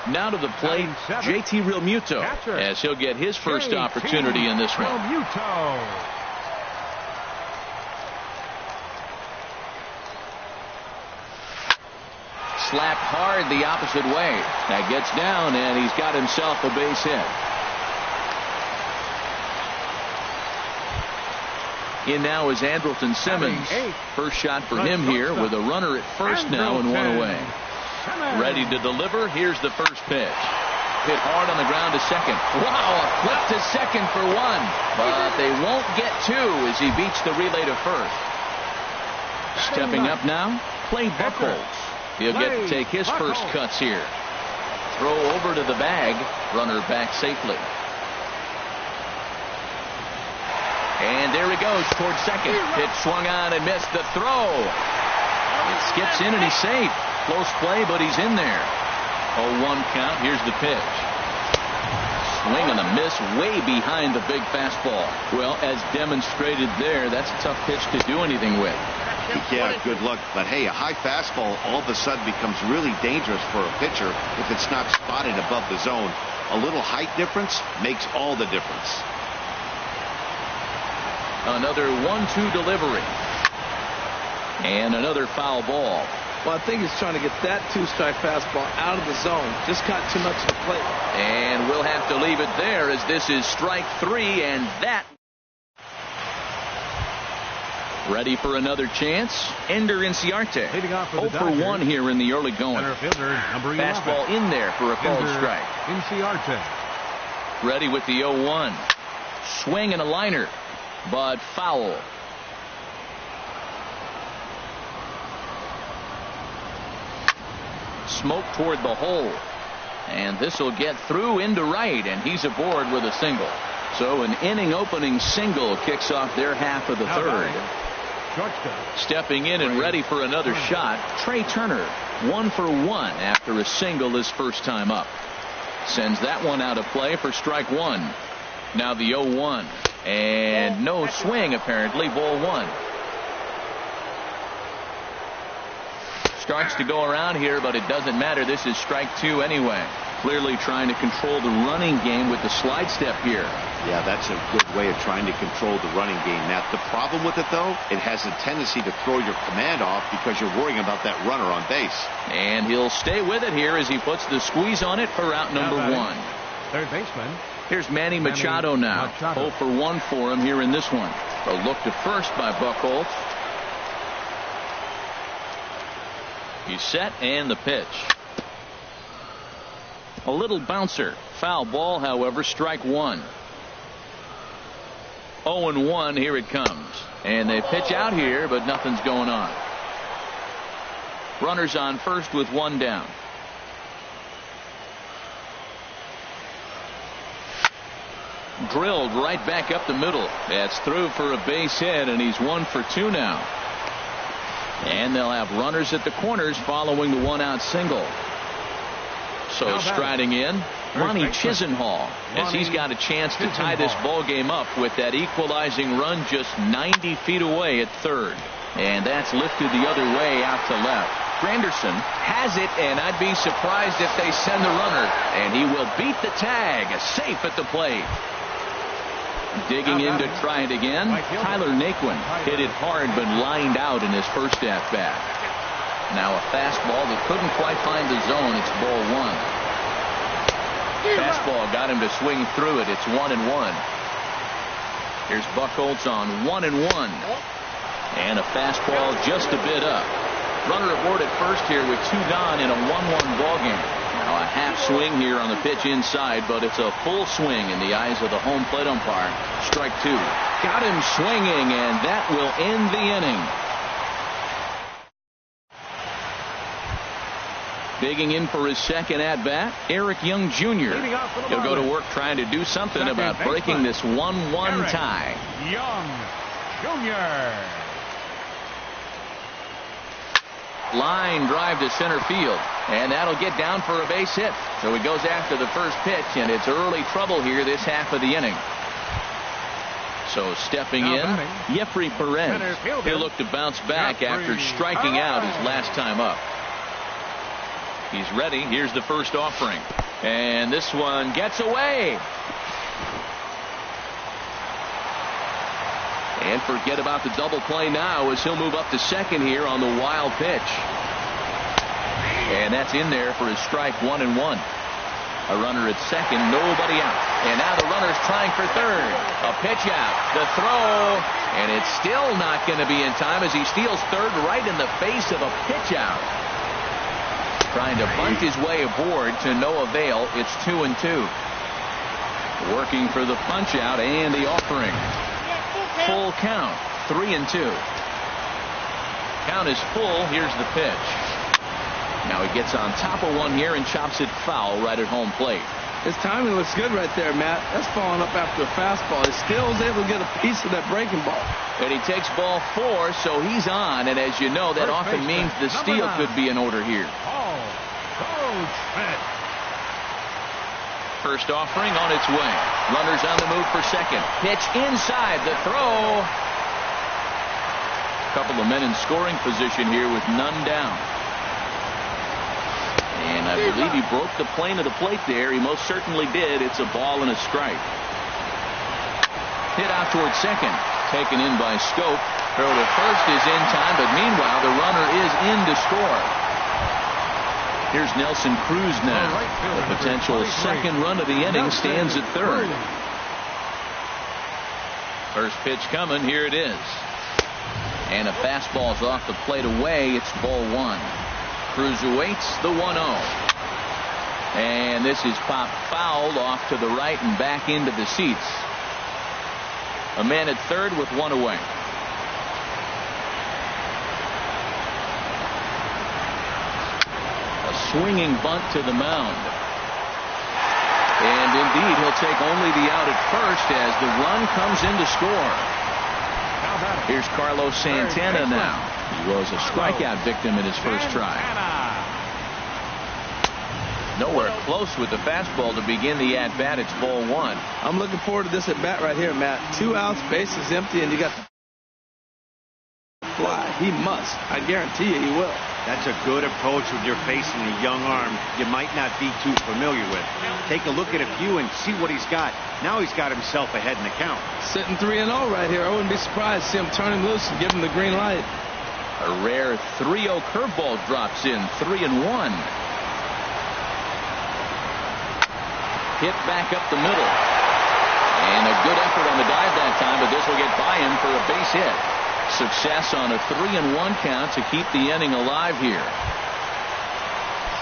Now to the plate, JT Realmuto, as he'll get his first opportunity in this one. Slapped hard the opposite way. That gets down, and he's got himself a base hit. In now is Andrelton Simmons. First shot for him here with a runner at first now and 1 away. Ready to deliver. Here's the first pitch. Hit hard on the ground to second. Wow, a flip to second for 1. But they won't get 2 as he beats the relay to first. Stepping up now, Clay Buchholz. He'll get to take his first cuts here. Throw over to the bag. Runner back safely. And there he goes towards second. Pitch swung on and missed the throw. It skips in and he's safe. Close play, but he's in there. 0-1 count. Here's the pitch. Swing and a miss way behind the big fastball. Well, as demonstrated there, that's a tough pitch to do anything with. Yeah, good luck. But hey, a high fastball all of a sudden becomes really dangerous for a pitcher if it's not spotted above the zone. A little height difference makes all the difference. Another 1-2 delivery. And another foul ball. Well, I think he's trying to get that 2-strike fastball out of the zone. Just caught too much of the plate. And we'll have to leave it there as this is strike 3, and that. Ready for another chance. Ender Inciarte. 0 for 1 here in the early going. Fastball in there for a called strike. Inciarte. Ready with the 0-1. Swing and a liner, but foul. Smoke toward the hole. And this will get through into right, and he's aboard with a single. So an inning opening single kicks off their half of the third. shortstop. Stepping in and ready for another shot, Trey Turner. 1 for 1 after a single his first time up. Sends that one out of play for strike one. Now the 0-1. And no swing apparently, ball one. Starts to go around here, but it doesn't matter. This is strike two anyway. Clearly trying to control the running game with the slide step here. Yeah, that's a good way of trying to control the running game. Now, the problem with it, though, it has a tendency to throw your command off because you're worrying about that runner on base. And he'll stay with it here as he puts the squeeze on it for out number one. Third baseman. Here's Manny Machado now. 0 for 1 for him here in this one. A look to first by Buchholz. He's set and the pitch. A little bouncer. Foul ball, however, strike one. 0-1, here it comes. And they pitch out here, but nothing's going on. Runners on first with one down. Drilled right back up the middle. That's through for a base hit, and he's 1 for 2 now. And they'll have runners at the corners following the one-out single. So striding in, Ronnie Chisenhall, as he's got a chance to tie this ball game up with that equalizing run just 90 feet away at third. And that's lifted the other way out to left. Granderson has it, and I'd be surprised if they send the runner. And he will beat the tag, safe at the plate. Digging in to try it again, Tyler Naquin hit it hard but lined out in his first at-bat. Now a fastball that couldn't quite find the zone. It's ball one. Fastball got him to swing through it. It's 1-1. Here's Buchholz on 1-1. And a fastball just a bit up. Runner aboard at first here with 2 gone in a 1-1 ball game. Now a half swing here on the pitch inside, but it's a full swing in the eyes of the home plate umpire. Strike two. Got him swinging, and that will end the inning. Digging in for his second at-bat, Eric Young Jr. He'll go to work trying to do something about breaking this 1-1 tie. Young Jr. Line drive to center field, and that'll get down for a base hit. So he goes after the first pitch, and it's early trouble here this half of the inning. So stepping in, Jeffrey Perez. He'll look to bounce back after striking out his last time up. He's ready. Here's the first offering. And this one gets away. And forget about the double play now as he'll move up to second here on the wild pitch. And that's in there for his strike 1-1. A runner at second, nobody out. And now the runner's trying for third. A pitch out. The throw. And it's still not going to be in time as he steals third right in the face of a pitch out. Trying to bunt his way aboard to no avail. It's 2-2. Working for the punch out and the offering. Full count. 3-2. Count is full. Here's the pitch. Now he gets on top of one here and chops it foul right at home plate. His timing looks good right there, Matt. That's falling up after a fastball. He still is able to get a piece of that breaking ball. And he takes ball 4, so he's on. And as you know, that often means the steal could be in order here. First offering on its way. Runners on the move for second. Pitch inside. The throw. A couple of men in scoring position here with none down. And I believe he broke the plane of the plate there. He most certainly did. It's a ball and a strike. Hit out towards second. Taken in by Scope. Throw to first is in time, but meanwhile the runner is in to score. Here's Nelson Cruz now. The potential second run of the inning stands at third. First pitch coming. Here it is. And a fastball's off the plate away. It's ball one. Cruz awaits the 1-0. And this is popped fouled off to the right and back into the seats. A man at third with one away. A swinging bunt to the mound. And indeed, he'll take only the out at first as the run comes in to score. Here's Carlos Santana now. He was a strikeout victim in his first try. Nowhere close with the fastball to begin the at-bat. It's ball one. I'm looking forward to this at-bat right here, Matt. 2 outs, bases empty, and you got the fly. He must. I guarantee you he will. That's a good approach when you're facing a young arm you might not be too familiar with. Take a look at a few and see what he's got. Now he's got himself ahead in the count. Sitting 3-0 right here. I wouldn't be surprised to see him turn him loose and give him the green light. A rare 3-0 curveball drops in. 3-1. Hit back up the middle. And a good effort on the dive that time, but this will get by him for a base hit. Success on a 3-1 count to keep the inning alive here.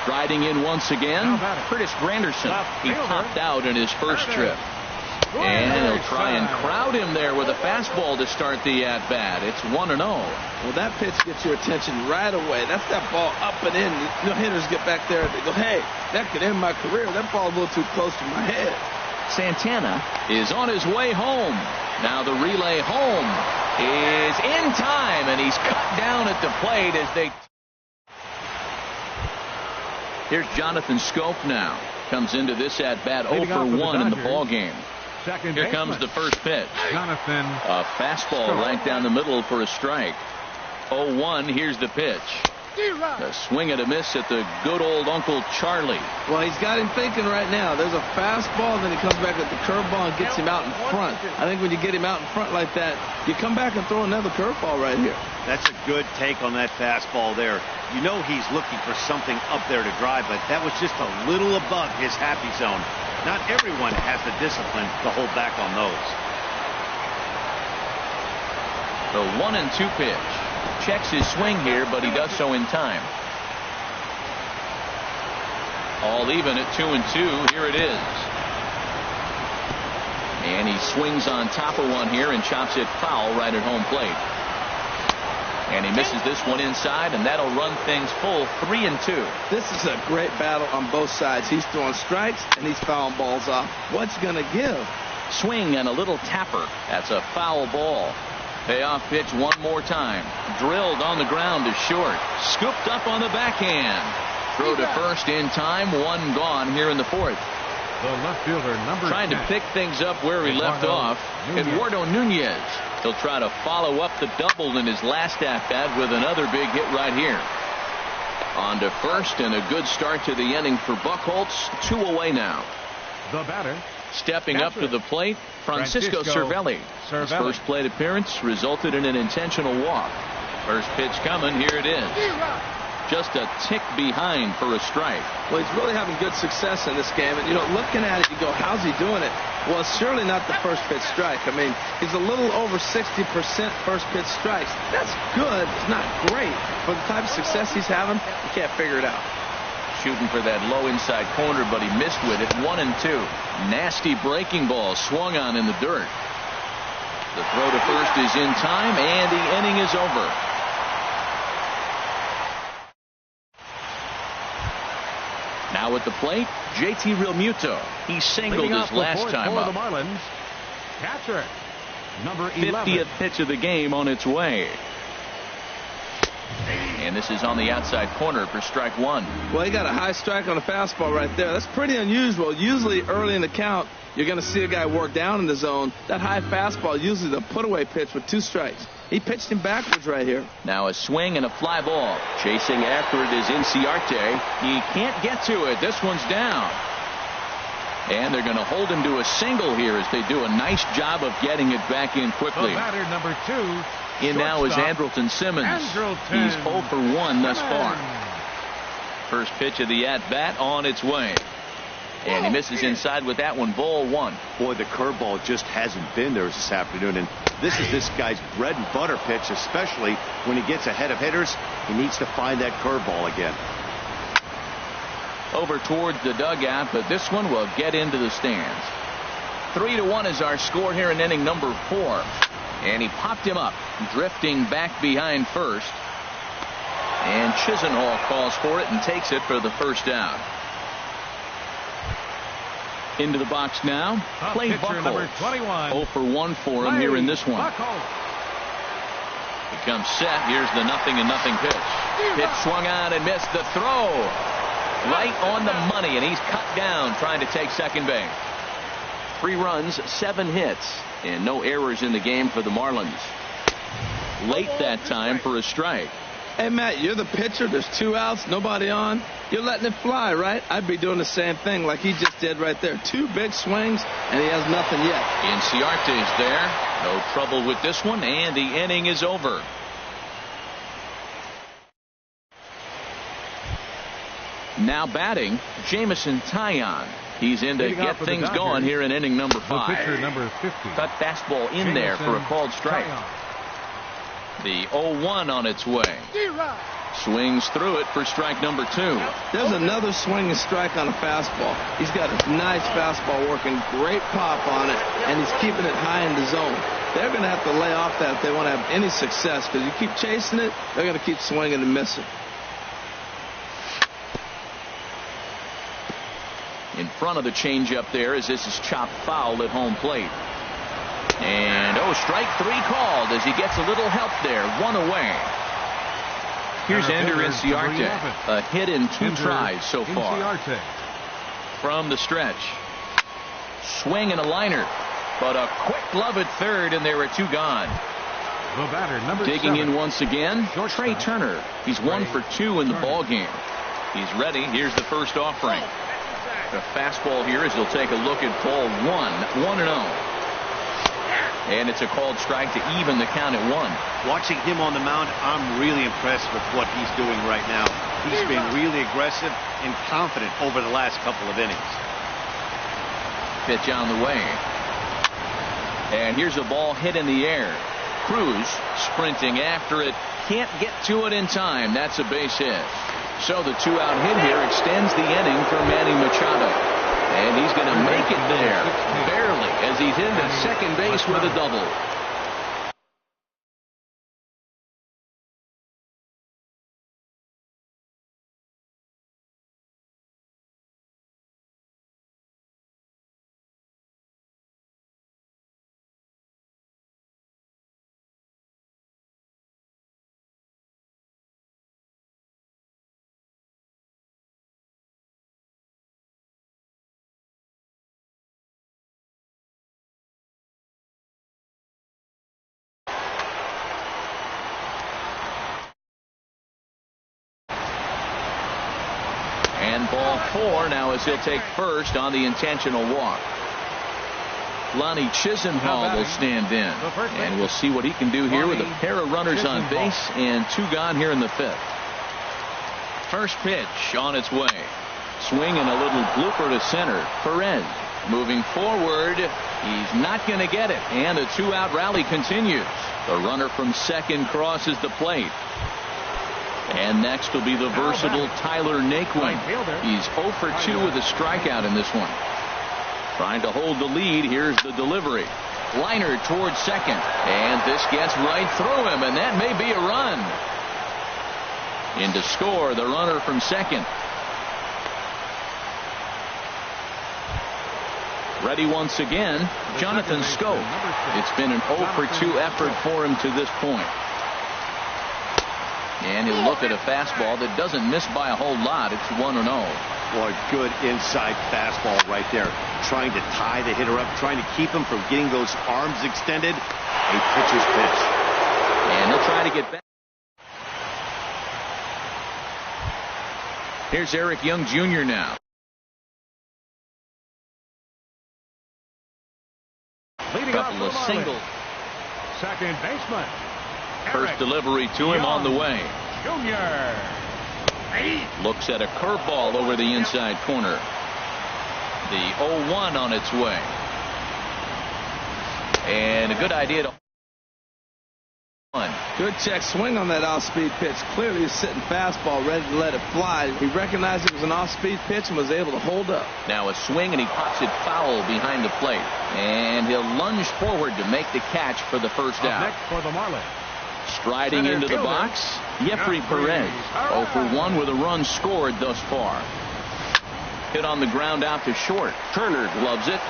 Striding in once again, Curtis Granderson. He popped out in his first trip. And he'll try and crowd him there with a fastball to start the at-bat. It's 1-0. Well, that pitch gets your attention right away. That's that ball up and in. You know, hitters get back there and they go, hey, that could end my career. That ball's a little too close to my head. Santana is on his way home. Now the relay home is in time, and he's cut down at the plate as they... Here's Jonathan Scope now. Comes into this at-bat 0 for 1 in the ball game. Here comes the first pitch. Jonathan. A fastball right down the middle for a strike. 0-1. Here's the pitch. A swing and a miss at the good old Uncle Charlie. Well, he's got him thinking right now. There's a fastball, then he comes back with the curveball and gets him out in front. I think when you get him out in front like that, you come back and throw another curveball right here. That's a good take on that fastball there. You know he's looking for something up there to drive, but that was just a little above his happy zone. Not everyone has the discipline to hold back on those. The 1-2 pitch. Checks his swing here, but he does so in time. All even at 2-2. Here it is. And he swings on top of one here and chops it foul right at home plate. And he misses this one inside, and that'll run things full 3-2. This is a great battle on both sides. He's throwing strikes, and he's fouling balls off. What's going to give? Swing and a little tapper. That's a foul ball. Payoff pitch one more time. Drilled on the ground to short. Scooped up on the backhand. Throw to first in time. One gone here in the fourth. The left fielder, number 10. Trying to pick things up where he left off. Eduardo Nunez. He'll try to follow up the double in his last at-bat with another big hit right here. On to first, and a good start to the inning for Buchholz. 2 away now. The batter. Stepping up to the plate, Francisco Cervelli. His first plate appearance resulted in an intentional walk. First pitch coming. Here it is. Just a tick behind for a strike. Well, he's really having good success in this game. And, you know, looking at it, you go, how's he doing it? Well, it's surely not the first pitch strike. I mean, he's a little over 60% first pitch strikes. That's good. It's not great. For the type of success he's having, you can't figure it out. Shooting for that low inside corner, but he missed with it. 1-2. Nasty breaking ball swung on in the dirt. The throw to first is in time, and the inning is over. Now at the plate, JT Realmuto. He singled his last time up. The Marlins, catcher, number 11. 50th pitch of the game on its way. And this is on the outside corner for strike one. Well, he got a high strike on a fastball right there. That's pretty unusual. Usually early in the count, you're going to see a guy work down in the zone. That high fastball, usually the put-away pitch with 2 strikes. He pitched him backwards right here. Now a swing and a fly ball. Chasing after it is Inciarte. He can't get to it. This one's down. And they're going to hold him to a single here as they do a nice job of getting it back in quickly. The batter, number 2. In now is Andrelton Simmons. He's 0 for 1 thus far. First pitch of the at-bat on its way. And he misses inside with that one. Ball 1. Boy, the curveball just hasn't been there this afternoon. And this is this guy's bread and butter pitch, especially when he gets ahead of hitters. He needs to find that curveball again. Over towards the dugout, but this one will get into the stands. 3-1 is our score here in inning number 4. And he popped him up, drifting back behind first. And Chisenhall calls for it and takes it for the first out. Into the box now. Clay Buchholz. 0 for 1 for him here in this one. comes set. Here's the 0-0 pitch. Pitch swung on and missed. The throw right on the money, and he's cut down trying to take second base. 3 runs, 7 hits, and no errors in the game for the Marlins. Late that time for a strike. Hey, Matt, you're the pitcher. There's 2 outs, nobody on. You're letting it fly, right? I'd be doing the same thing like he just did right there. 2 big swings, and he has nothing yet. Inciarte's there. No trouble with this one, and the inning is over. Now batting, Jameson Taillon. He's in to get things going here in inning number 5. Pitcher number 50. Cut fastball in there for a called strike. The 0-1 on its way. Swings through it for strike number 2. There's another swing and strike on a fastball. He's got a nice fastball working, great pop on it, and he's keeping it high in the zone. They're going to have to lay off that if they want to have any success, because you keep chasing it, they're going to keep swinging and missing. In front of the changeup there as this is chopped foul at home plate. And strike 3 called as he gets a little help there. 1 away. Here's Ender Inciarte. A hit in 2 tries so far. From the stretch. Swing and a liner. But a quick glove at third, and there are 2 gone. The batter, number Digging 7. in once again, Trey Turner. He's 1 for 2 in the ball game. He's ready. Here's the first offering. A fastball here as he'll take a look at ball 1-0. And it's a called strike to even the count at 1. Watching him on the mound, I'm really impressed with what he's doing right now. He's been really aggressive and confident over the last couple of innings. Pitch on the way. And here's a ball hit in the air. Cruz sprinting after it. Can't get to it in time. That's a base hit. So the 2-out hit here extends the inning for Manny Machado. And he's going to make it there, barely, as he's into second base with a double. And ball 4 now as he'll take first on the intentional walk. Lonnie Chisenhall will stand in. And we'll see what he can do here with a pair of runners on base and 2 gone here in the 5th. First pitch on its way. Swing and a little blooper to center. Perez moving forward. He's not going to get it. And the 2-out rally continues. The runner from second crosses the plate. And next will be the versatile Tyler Naquin. He's 0 for 2 with a strikeout in this one. Trying to hold the lead. Here's the delivery. Liner towards second. And this gets right through him. And that may be a run. In to score the runner from second. Ready once again, Jonathan Schoop. It's been an 0 for 2 effort for him to this point. And he'll look at a fastball that doesn't miss by a whole lot. It's 1-0. Boy, good inside fastball right there. Trying to tie the hitter up, trying to keep him from getting those arms extended. A pitcher's pitch. And he'll try to get back. Here's Eric Young Jr. now. Couple of singles. Second baseman. First delivery to him on the way. Junior. Looks at a curveball over the inside corner. The 0-1 on its way. And a good idea to Good check swing on that off-speed pitch. Clearly he's sitting fastball ready to let it fly. He recognized it was an off-speed pitch and was able to hold up. Now a swing and he pops it foul behind the plate. And he'll lunge forward to make the catch for the first out. Next for the Marlins. Striding into the box, Jeffrey Perez. 0 for 1 with a run scored thus far. Hit on the ground out to short. Turner gloves it.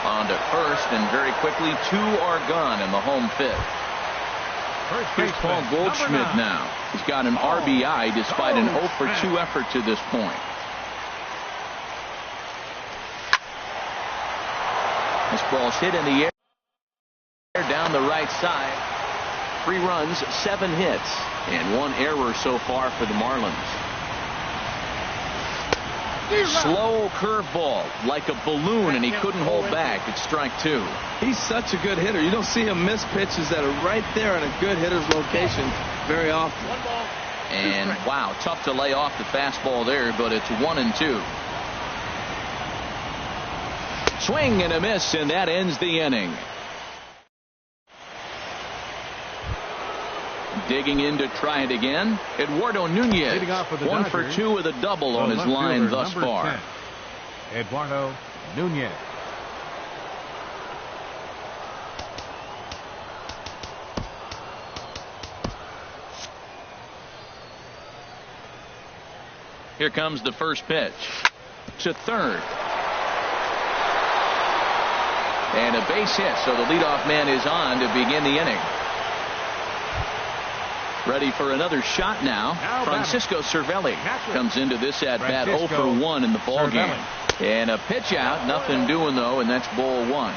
On to first, and very quickly 2 are gone in the home 5th. Here's Paul Goldschmidt now. He's got an RBI despite an 0 for 2 effort to this point. This ball's hit in the air down the right side. 3 runs, 7 hits, and 1 error so far for the Marlins. Slow curveball, like a balloon, and he couldn't hold back. It's strike 2. He's such a good hitter. You don't see him miss pitches that are right there in a good hitter's location very often. And wow, tough to lay off the fastball there, but it's 1-2. Swing and a miss, and that ends the inning. Digging in to try it again, Eduardo Nunez. 1 for 2 with a double on his line thus far. 10, Eduardo Nunez. Here comes the first pitch. To third. And a base hit, so the leadoff man is on to begin the inning. Ready for another shot now. Francisco Cervelli comes into this at bat 0 for 1 in the ball game. And a pitch out, nothing doing though, and that's ball 1.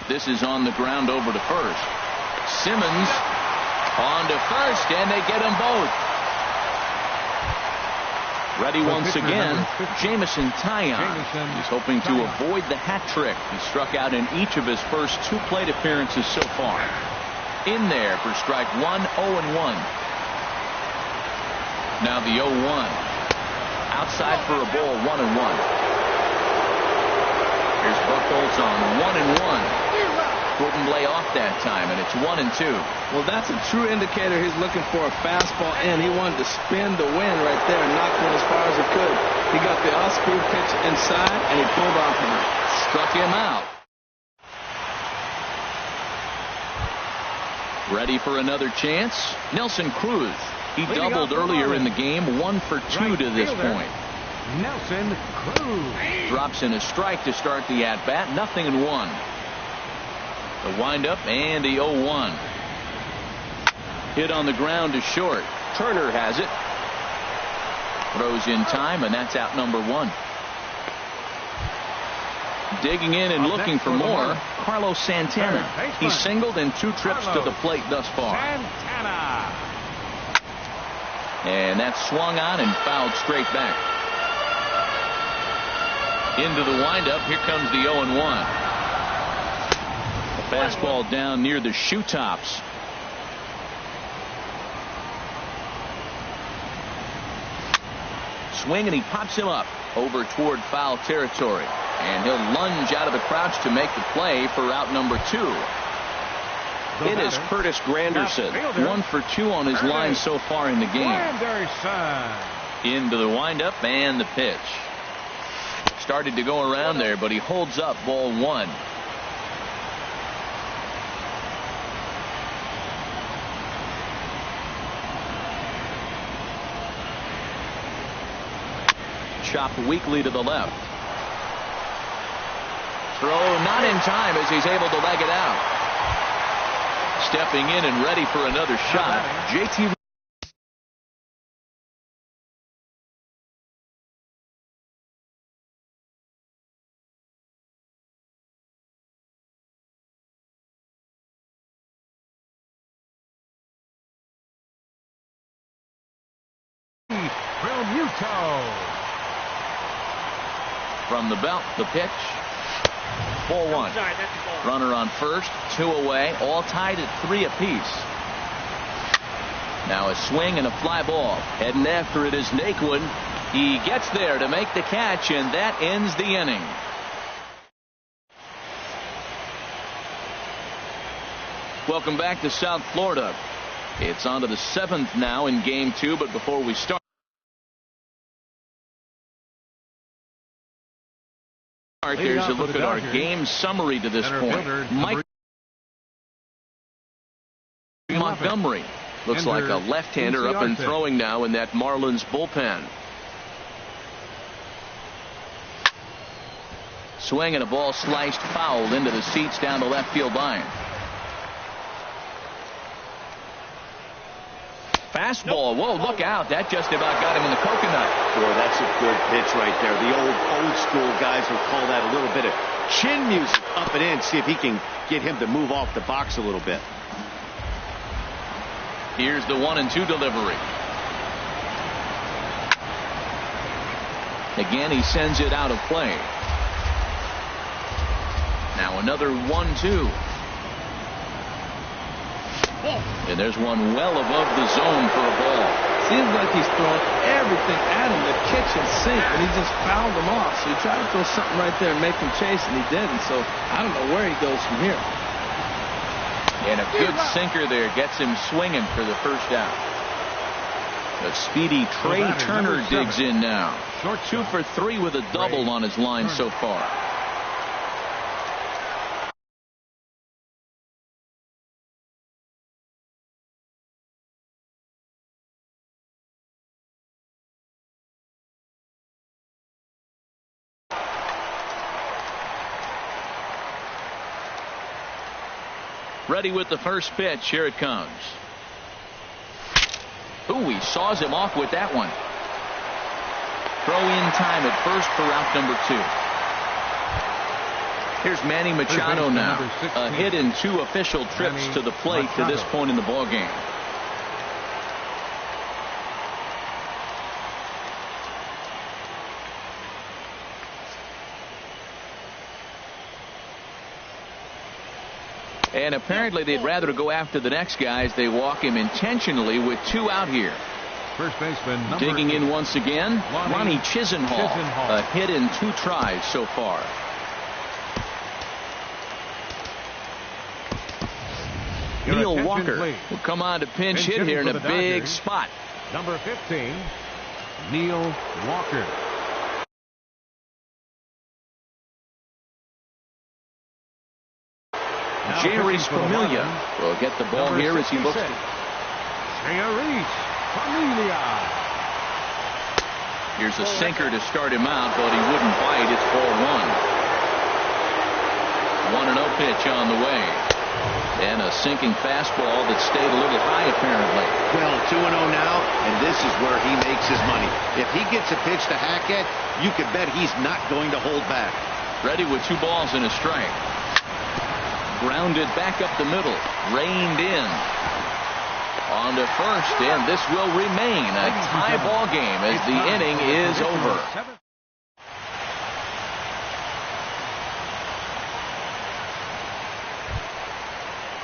This is on the ground over to first. Simmons on to first, and they get them both. Ready once again, Jameson Taillon. He's hoping to avoid the hat trick. He struck out in each of his first 2 plate appearances so far. In there for strike 1, 0-1. Now the 0-1. Outside for a ball, 1-1. Here's Buchholz on 1-1. Couldn't lay off that time, and it's 1-2. Well, that's a true indicator he's looking for a fastball in. He wanted to spin the wind right there and knock one as far as he could. He got the off-speed pitch inside, and he pulled off of it. Struck him out. Ready for another chance? Nelson Cruz. He doubled earlier in the game, 1 for 2 to this point. Nelson Cruz drops in a strike to start the at-bat, 0-1. The windup and the 0-1. Hit on the ground to short. Turner has it. Throws in time, and that's out number 1. Digging in and looking for more, Carlos Santana. He's singled in 2 trips to the plate thus far. Santana. And that's swung on and fouled straight back. Into the windup. Here comes the 0-1. Fastball down near the shoe tops. Swing, and he pops him up over toward foul territory. And he'll lunge out of the crouch to make the play for out number 2. It is Curtis Granderson. 1 for 2 on his line so far in the game. Into the windup and the pitch. Started to go around there, but he holds up ball 1. Chopped weakly to the left. Throw not in time as he's able to leg it out. Stepping in and ready for another shot, JT. From the belt, the pitch. Ball 1. Runner on first, 2 away, all tied at 3 apiece. Now a swing and a fly ball. Heading after it is Naquin. He gets there to make the catch, and that ends the inning. Welcome back to South Florida. It's on to the 7th now in game 2, but before we start, there's a look at our game summary to this point. Mike Montgomery looks like a left-hander up and throwing now in that Marlins bullpen. Swing and a ball sliced foul into the seats down the left field line. Fastball. Whoa, look out. That just about got him in the coconut. Boy, that's a good pitch right there. The old school guys will call that a little bit of chin music up and in. See if he can get him to move off the box a little bit. Here's the 1-2 delivery. Again, he sends it out of play. Now another 1-2. And there's one well above the zone for a ball. Seems like he's throwing everything at him, the kitchen sink, and he just fouled him off. So he tried to throw something right there and make him chase, and he didn't. So I don't know where he goes from here. And a good sinker there gets him swinging for the first out. The speedy Trey Turner digs in now. 2 for 3 with a double on his line so far. Ready with the first pitch. Here it comes. Ooh, he saws him off with that one. Throw in time at first for out number 2. Here's Manny Machado now. A hit in 2 official trips to the plate to this point in the ballgame. And apparently they'd rather go after the next guy as they walk him intentionally with 2 out here. First baseman digging in once again, Ronnie Chisenhall. A hit in 2 tries so far. Neil Walker will come on to pinch hit here in a big spot. Number 15, Neil Walker. Jerry Familia will get the ball here as he looks. Here's a sinker to start him out, but he wouldn't bite. It's ball 1. 1-0 pitch on the way. And a sinking fastball that stayed a little high apparently. Well, 2-0 now, and this is where he makes his money. If he gets a pitch to hack at, you can bet he's not going to hold back. Ready with 2 balls and a strike. Grounded back up the middle. Reined in. On to first, and this will remain a tie ball game as the inning is over.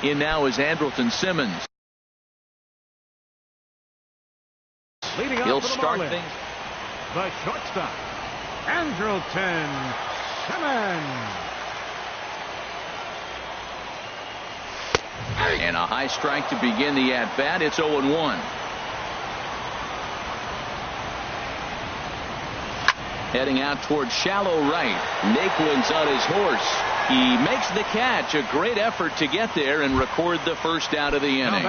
In now is Andrelton Simmons. He'll start things. The shortstop, Andrelton Simmons. And a high strike to begin the at-bat. It's 0-1. Heading out towards shallow right. Naquin's on his horse. He makes the catch. A great effort to get there and record the first out of the inning.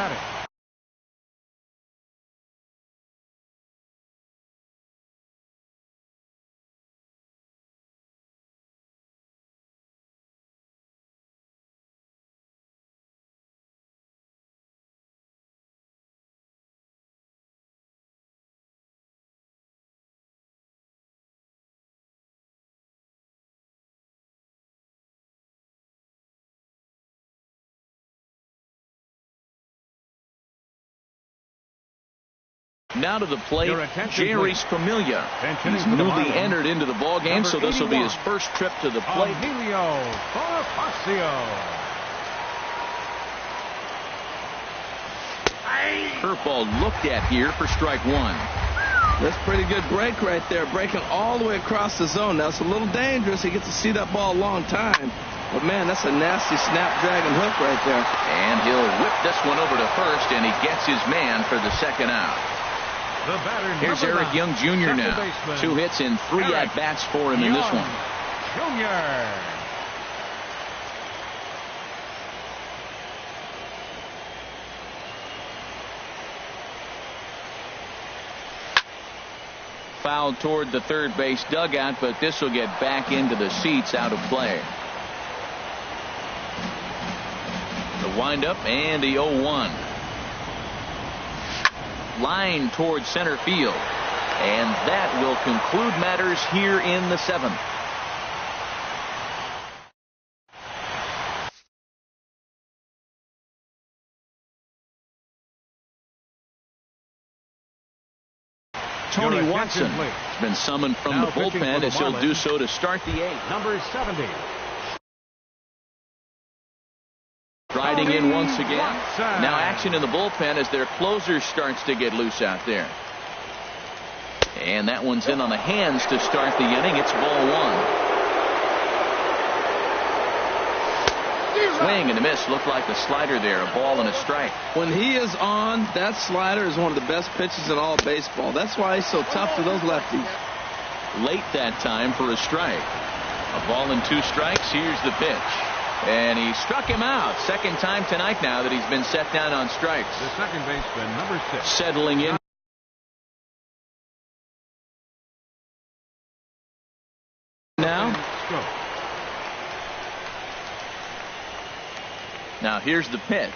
Now to the plate, Jerry Familia. He's newly entered into the ball game, so this will be his first trip to the plate. Curveball looked at here for strike 1. That's pretty good break right there, breaking all the way across the zone. Now it's a little dangerous. He gets to see that ball a long time. But man, that's a nasty snapdragon hook right there. And he'll whip this one over to first, and he gets his man for the second out. Here's Eric Young Jr. now. 2 hits and 3 at-bats for him in this one. Jr. foul toward the third base dugout, but this will get back into the seats, out of play. The windup and the 0-1. Line toward center field. And that will conclude matters here in the 7th. Tony Watson has been summoned from the bullpen as he'll do so to start the 8th. Number 70. Riding in once again. Now action in the bullpen as their closer starts to get loose out there. And that one's in on the hands to start the inning. It's ball 1. Swing and a miss. Looked like the slider there. A ball and a strike. When he is on, that slider is one of the best pitches in all baseball. That's why he's so tough to those lefties. Late that time for a strike. A ball and 2 strikes. Here's the pitch. And he struck him out. Second time tonight now that he's been set down on strikes. The second baseman, number 6. Settling in. Now here's the pitch.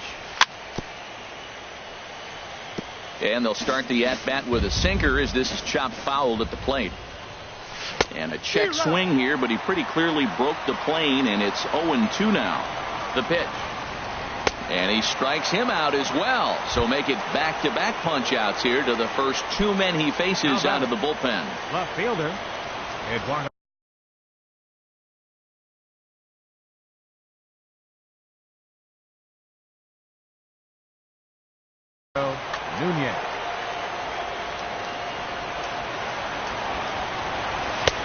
And they'll start the at-bat with a sinker as this is chopped foul at the plate. And a check swing here, but he pretty clearly broke the plane, and it's 0-2 now. The pitch. And he strikes him out as well. So make it back-to-back punch-outs here to the first 2 men he faces out of the bullpen. Left fielder, Eduardo Nunez.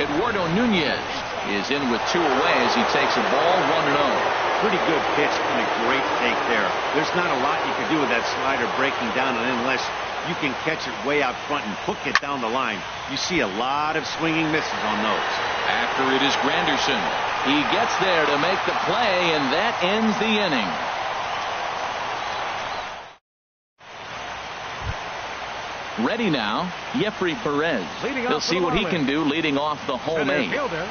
Eduardo Nunez is in with 2 away as he takes a ball 1-0. Pretty good pitch and a great take there. There's not a lot you can do with that slider breaking down, and unless you can catch it way out front and hook it down the line, you see a lot of swinging misses on those. After it is Granderson. He gets there to make the play, and that ends the inning. Ready now, Jeffrey Perez. He'll see what he can do leading off the home 8. Fielder,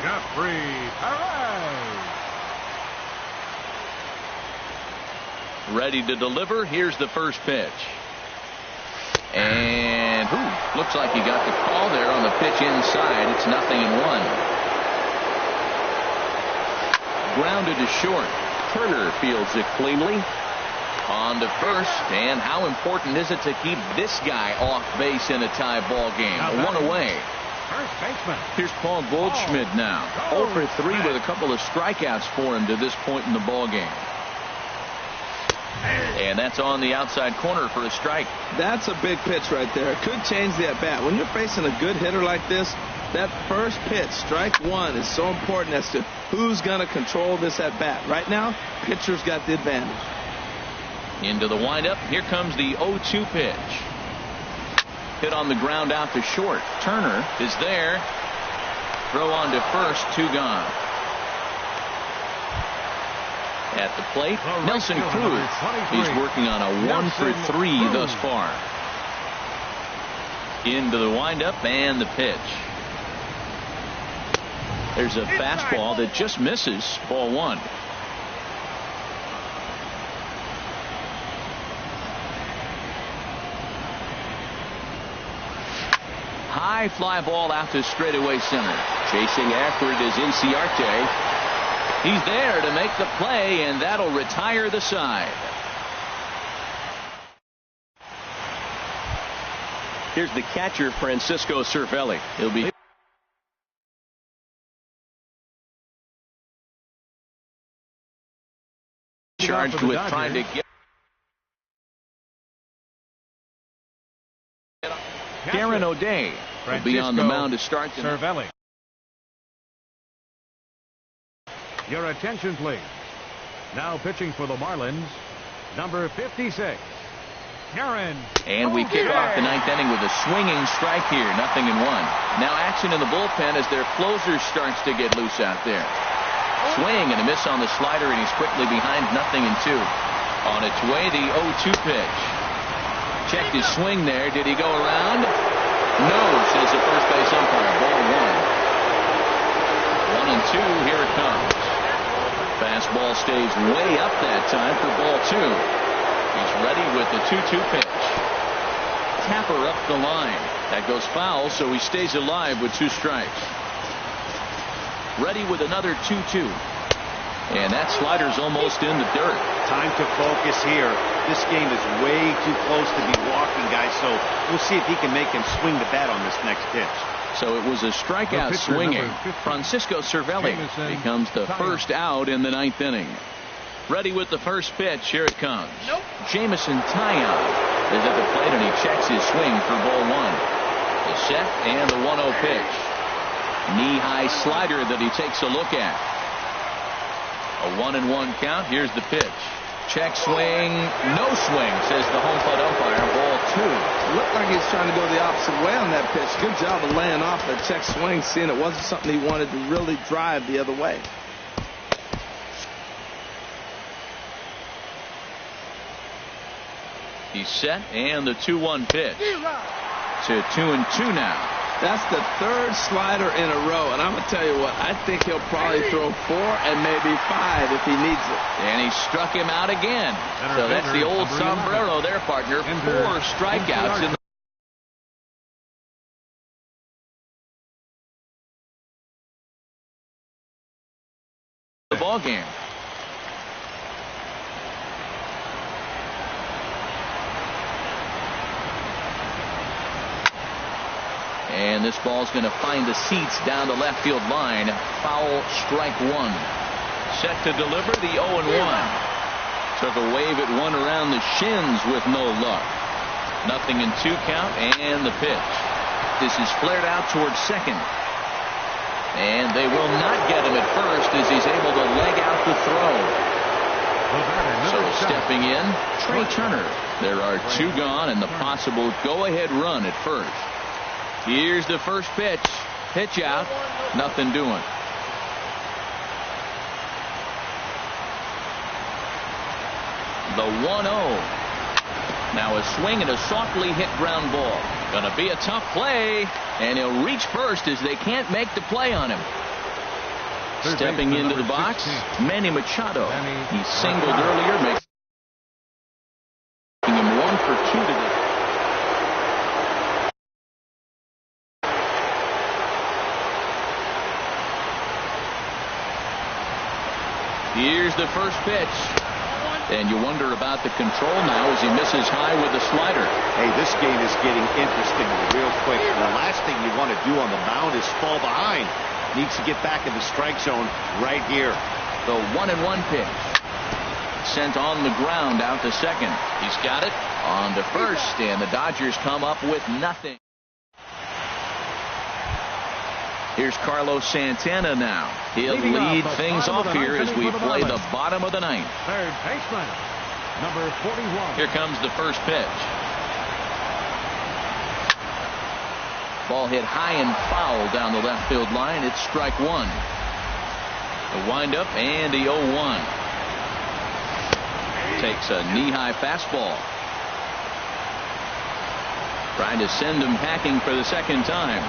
Jeffrey Perez. Ready to deliver. Here's the first pitch. And looks like he got the call there on the pitch inside. It's 0-1. Grounded to short. Turner fields it cleanly. On to first, and how important is it to keep this guy off base in a tie ball game? 1 away. First baseman. Here's Paul Goldschmidt now. 0 for 3 with a couple of strikeouts for him to this point in the ball game. And that's on the outside corner for a strike. That's a big pitch right there. It could change the at-bat. When you're facing a good hitter like this, that first pitch, strike 1, is so important as to who's going to control this at-bat. Right now, pitcher's got the advantage. Into the windup. Here comes the 0-2 pitch. Hit on the ground out to short. Turner is there. Throw on to first. 2 gone. At the plate, Nelson Cruz. He's working on a 1 for 3 thus far. Into the windup and the pitch. There's a fastball that just misses. Ball 1. High fly ball out to straightaway center. Chasing after it is Inciarte. He's there to make the play, and that'll retire the side. Here's the catcher, Francisco Cervelli. He'll be charged with trying to get Darren O'Day will be on the mound to start Cervelli. Your attention, please. Now pitching for the Marlins, number 56, Darren. And we kick off the 9th inning with a swinging strike here. 0-1. Now action in the bullpen as their closer starts to get loose out there. Swing and a miss on the slider, and he's quickly behind. 0-2. On its way, the 0-2 pitch. Checked his swing there. Did he go around? No, says the first base umpire. Ball 1. 1-2. Here it comes. Fastball stays way up that time for ball 2. He's ready with the 2-2 pitch. Tapper up the line. That goes foul, so he stays alive with 2 strikes. Ready with another 2-2. And that slider's almost in the dirt. Time to focus here. This game is way too close to be walking, guys, so we'll see if he can make him swing the bat on this next pitch. So it was a strikeout swinging. Francisco Cervelli becomes the first out in the 9th inning. Ready with the first pitch. Here it comes. Jamison Taillon is at the plate, and he checks his swing for ball 1. The set and the 1-0 pitch. Knee-high slider that he takes a look at. A 1-1 count. Here's the pitch. Check swing. No swing, says the home plate umpire. Ball 2. Looked like he was trying to go the opposite way on that pitch. Good job of laying off that check swing, seeing it wasn't something he wanted to really drive the other way. He's set, and the 2-1 pitch. To 2-2 now. That's the 3rd slider in a row, and I'm going to tell you what, I think he'll probably throw 4 and maybe 5 if he needs it. And he struck him out again. So that's the old sombrero there, partner. 4 strikeouts in the ball game. And this ball's going to find the seats down the left field line. Foul, strike 1. Set to deliver the 0-1. Took a wave at one around the shins with no luck. 0-2 count and the pitch. This is flared out towards second. And they will not get him at first as he's able to leg out the throw. So stepping in, Trey Turner. There are 2 gone and the possible go-ahead run at first. Here's the first pitch. Pitch out. Nothing doing. The 1-0. Now a swing and a softly hit ground ball. Gonna be a tough play. And he'll reach first as they can't make the play on him. Stepping into the box, Manny Machado. He singled earlier, making him 1 for 2 today. Here's the first pitch. And you wonder about the control now as he misses high with the slider. Hey, this game is getting interesting real quick. The last thing you want to do on the mound is fall behind. Needs to get back in the strike zone right here. The 1-1 pitch. Sent on the ground out to second. He's got it on to first, and the Dodgers come up with nothing. Here's Carlos Santana now. He'll lead things off here as we play the bottom of the 9th. Third baseman, number 41. Here comes the first pitch. Ball hit high and foul down the left field line. It's strike 1. The windup and the 0-1. Takes a knee-high fastball. Trying to send him packing for the second time.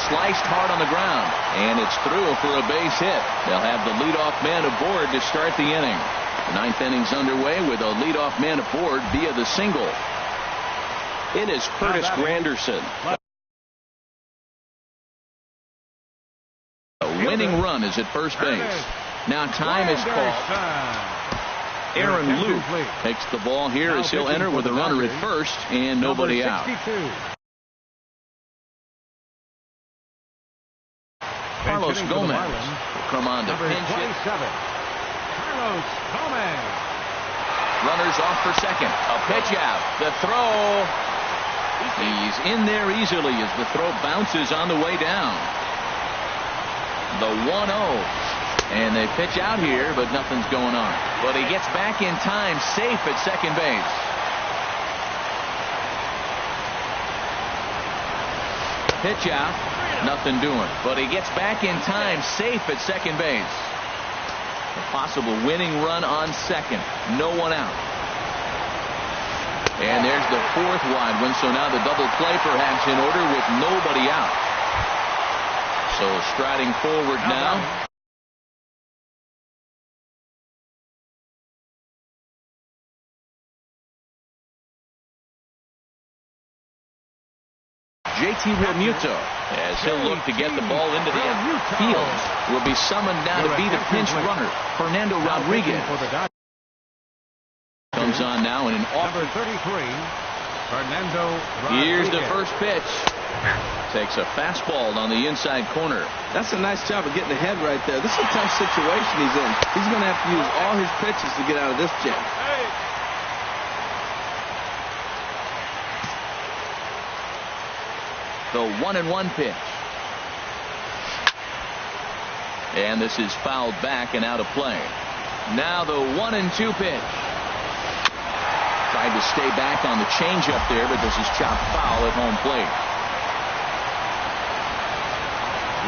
Sliced hard on the ground, and it's through for a base hit. They'll have the leadoff man aboard to start the inning. The 9th inning's underway with a leadoff man aboard via the single. In is Curtis Granderson. A winning run is at first base. Now time is called. Aaron Luke takes the ball here as he'll enter with a runner at first and nobody out. Carlos Gomez will come on to pinch it. Carlos Gomez. Runners off for second. A pitch out. The throw. He's in there easily as the throw bounces on the way down. The 1-0. And they pitch out here, but nothing's going on. But he gets back in time, safe at second base. Pitch out. Nothing doing. But he gets back in time, safe at second base. A possible winning run on second. No one out. And there's the fourth wide one, so now the double play perhaps in order with nobody out. So striding forward now. JT Realmuto, as he'll look to get the ball into the field, will be summoned now to be the pinch runner. Fernando Rodriguez comes on now in an offer. 33, Fernando Rodriguez. Here's the first pitch. Takes a fastball on the inside corner. That's a nice job of getting ahead right there. This is a tough situation he's in. He's going to have to use all his pitches to get out of this jam. The 1-1 pitch. And this is fouled back and out of play. Now the 1-2 pitch. Tried to stay back on the changeup there, but this is chopped foul at home plate.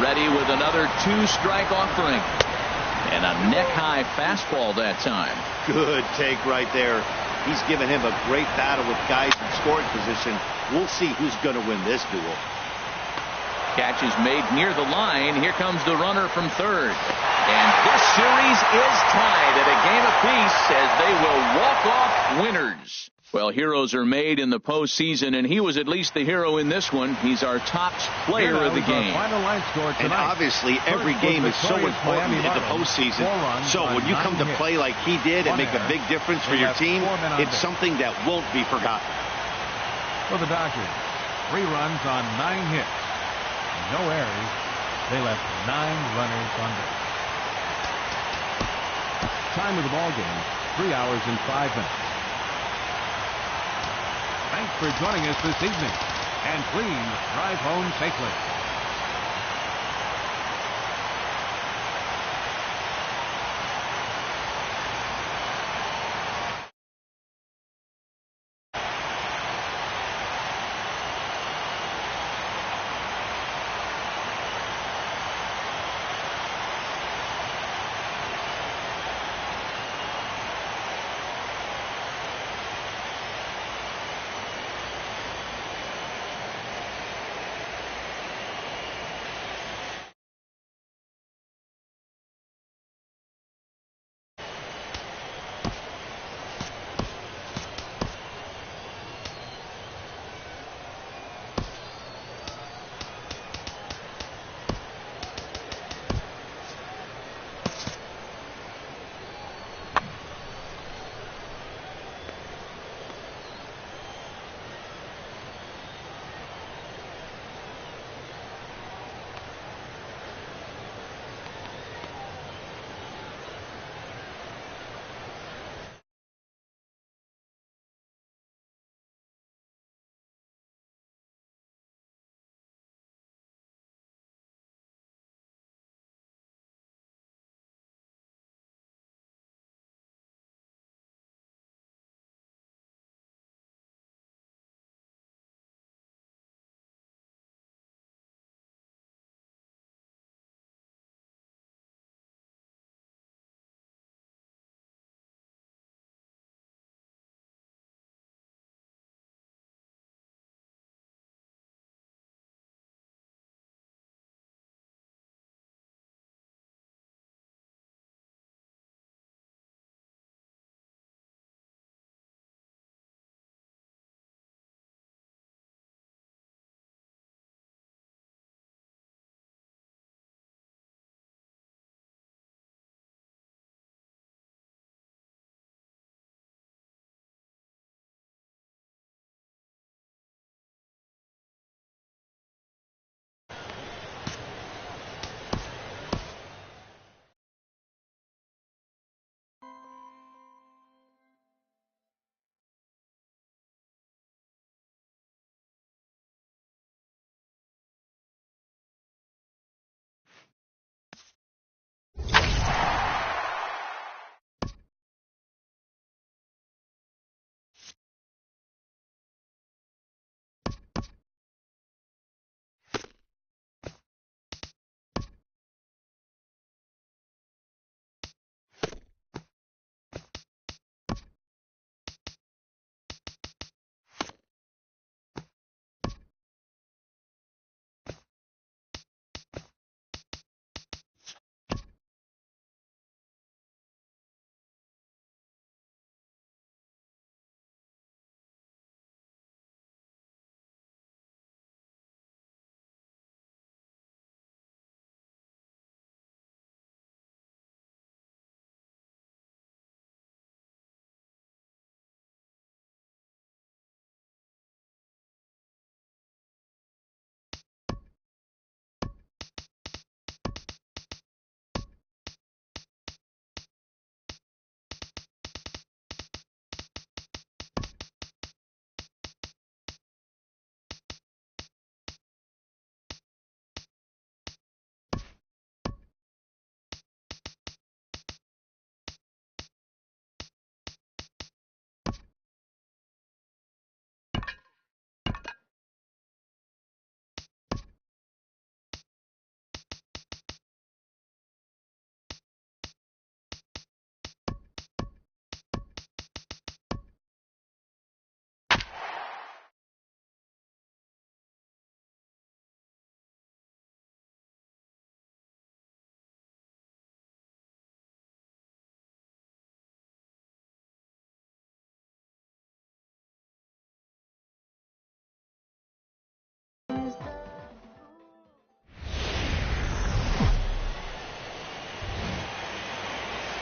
Ready with another 2-strike offering. And a neck-high fastball that time. Good take right there. He's given him a great battle with guys in scoring position. We'll see who's going to win this duel. Catch is made near the line. Here comes the runner from third. And this series is tied at a game apiece as they will walk off winners. Well, heroes are made in the postseason, and he was at least the hero in this one. He's our top player of the game. And obviously, every game is so important in the postseason. So when you come to play like he did and make a big difference for your team, it's something that won't be forgotten. For the Dodgers, 3 runs on 9 hits. No errors. They left 9 runners on base. Time of the ball game, 3 hours and 5 minutes. Thanks for joining us this evening, and please drive home safely.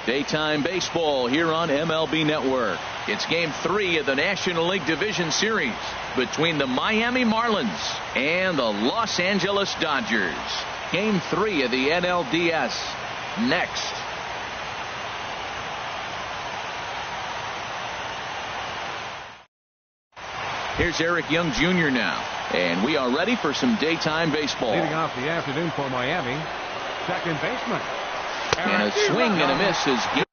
Daytime baseball here on MLB Network. It's Game 3 of the National League Division Series between the Miami Marlins and the Los Angeles Dodgers. Game 3 of the NLDS next. Here's Eric Young Jr. now, and we are ready for some daytime baseball. Leading off the afternoon for Miami, second baseman. And a swing and a miss is again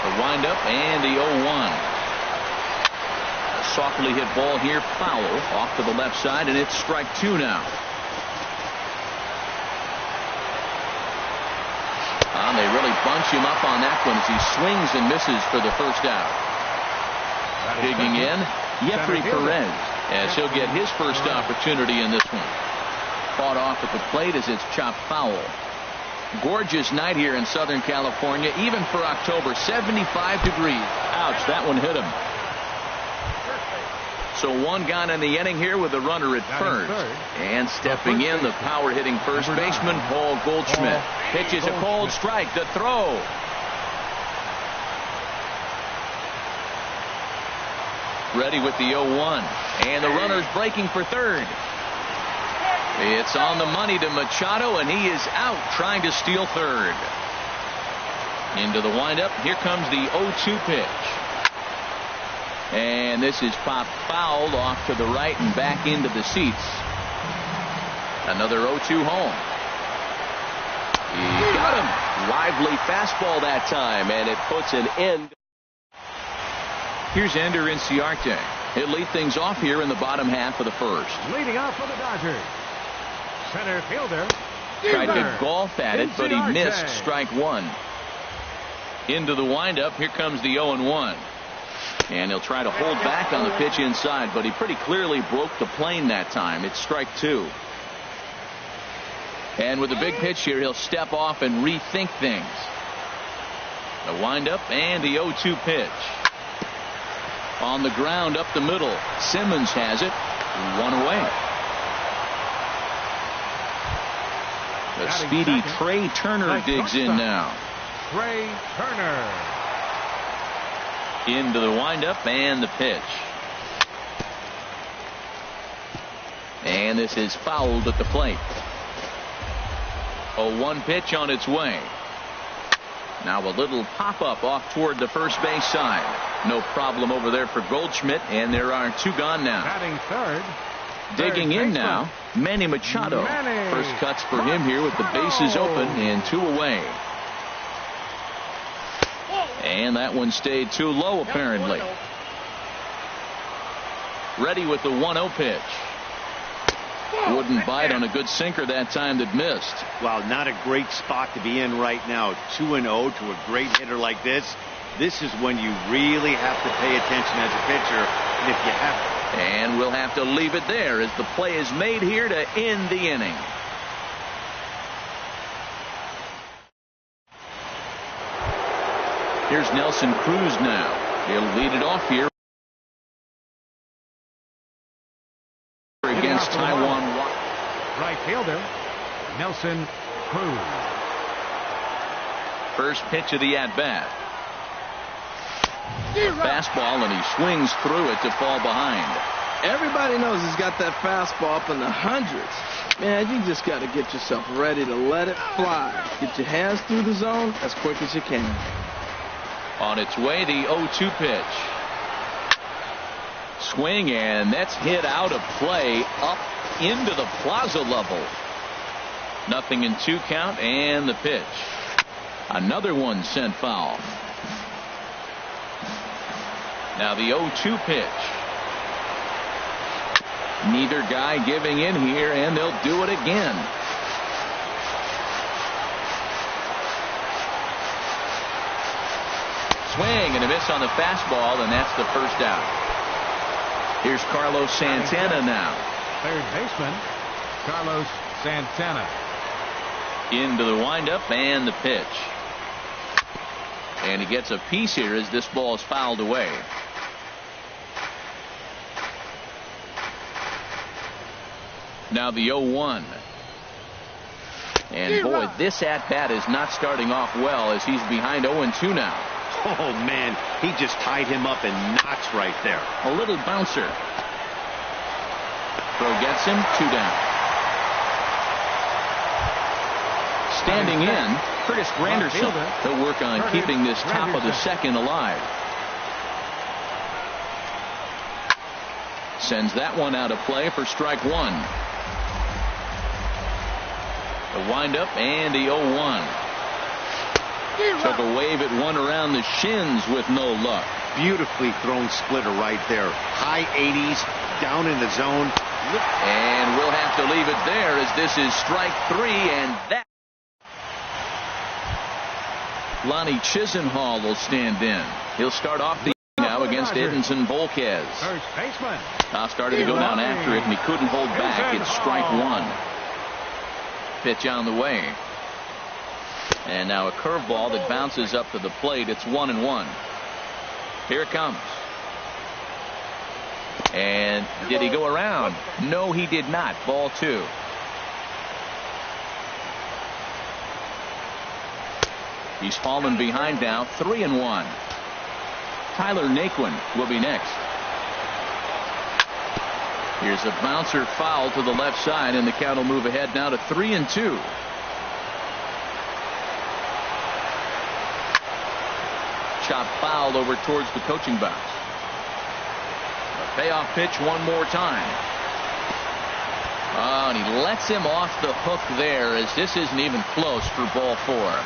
the windup and the 0-1. A softly hit ball here, foul off to the left side, and it's strike 2 now. And they really bunch him up on that one as he swings and misses for the first out. Digging in, Jeffrey Perez, as he'll get his first opportunity in this one. Fought off at the plate as it's chopped foul. Gorgeous night here in Southern California, even for October, 75 degrees. Ouch, that one hit him. So one gone in the inning here with a runner at first. And stepping in, the power-hitting first baseman, Paul Goldschmidt. Pitches a cold strike, the throw. Ready with the 0-1. And the runner's breaking for third. It's on the money to Machado, and he is out trying to steal third. Into the windup. Here comes the 0-2 pitch. And this is popped fouled off to the right and back into the seats. Another 0-2 home. He got him. Lively fastball that time, and it puts an end. Here's Ender Inciarte. He'll lead things off here in the bottom half of the first. Leading off for the Dodgers, center fielder. Tried to golf at it, but he missed strike 1. Into the windup. Here comes the 0-1. And he'll try to hold back on the pitch inside, but he pretty clearly broke the plane that time. It's strike 2. And with the big pitch here, he'll step off and rethink things. The windup and the 0-2 pitch. On the ground up the middle. Simmons has it. 1 away. The speedy Trey Turner digs in now. Trey Turner. Into the windup and the pitch. And this is fouled at the plate. 0-1 pitch on its way. Now a little pop-up off toward the first base side. No problem over there for Goldschmidt, and there are 2 gone now. Batting third. Digging in now, Manny Machado. First cuts for him here with the bases open and 2 away. And that one stayed too low apparently. Ready with the 1-0 pitch. Wouldn't bite on a good sinker that time that missed. Well, not a great spot to be in right now. 2-0 to a great hitter like this. This is when you really have to pay attention as a pitcher. And if you have to. And we'll have to leave it there as the play is made here to end the inning. Here's Nelson Cruz now. He'll lead it off here against Taiwan. Right fielder, Nelson Cruz. First pitch of the at-bat. Fastball, and he swings through it to fall behind. Everybody knows he's got that fastball up in the hundreds. Man, you just got to get yourself ready to let it fly. Get your hands through the zone as quick as you can. On its way, the 0-2 pitch. Swing, and that's hit out of play up into the plaza level. 0-2 count, and the pitch. Another one sent foul. Now the 0-2 pitch. Neither guy giving in here, and they'll do it again. Swing and a miss on the fastball, and that's the first out. Here's Carlos Santana now. Third baseman, Carlos Santana. Into the windup and the pitch. And he gets a piece here as this ball is fouled away. Now the 0-1. And boy, this at-bat is not starting off well as he's behind 0-2 now. Oh, man, he just tied him up in knots right there. A little bouncer. Throw gets him, 2 down. Standing in, Curtis Granderson. He'll work on keeping this top of the second alive. Sends that one out of play for strike 1. The windup and the 0-1. Took a wave at one around the shins with no luck. Beautifully thrown splitter right there. High 80s, down in the zone. And we'll have to leave it there as this is strike 3, and that. Lonnie Chisenhall will stand in. He'll start off the now against Edinson Volquez. First baseman. Started to go down after it, and he couldn't hold back. It's strike 1. Pitch on the way. And now a curveball that bounces up to the plate. It's 1-1. Here it comes. And did he go around? No, he did not. Ball 2. He's fallen behind now. 3-1. Tyler Naquin will be next. Here's a bouncer foul to the left side, and the count will move ahead now to 3-2. Chop foul over towards the coaching box. A payoff pitch one more time. Oh, and he lets him off the hook there as this isn't even close for ball 4.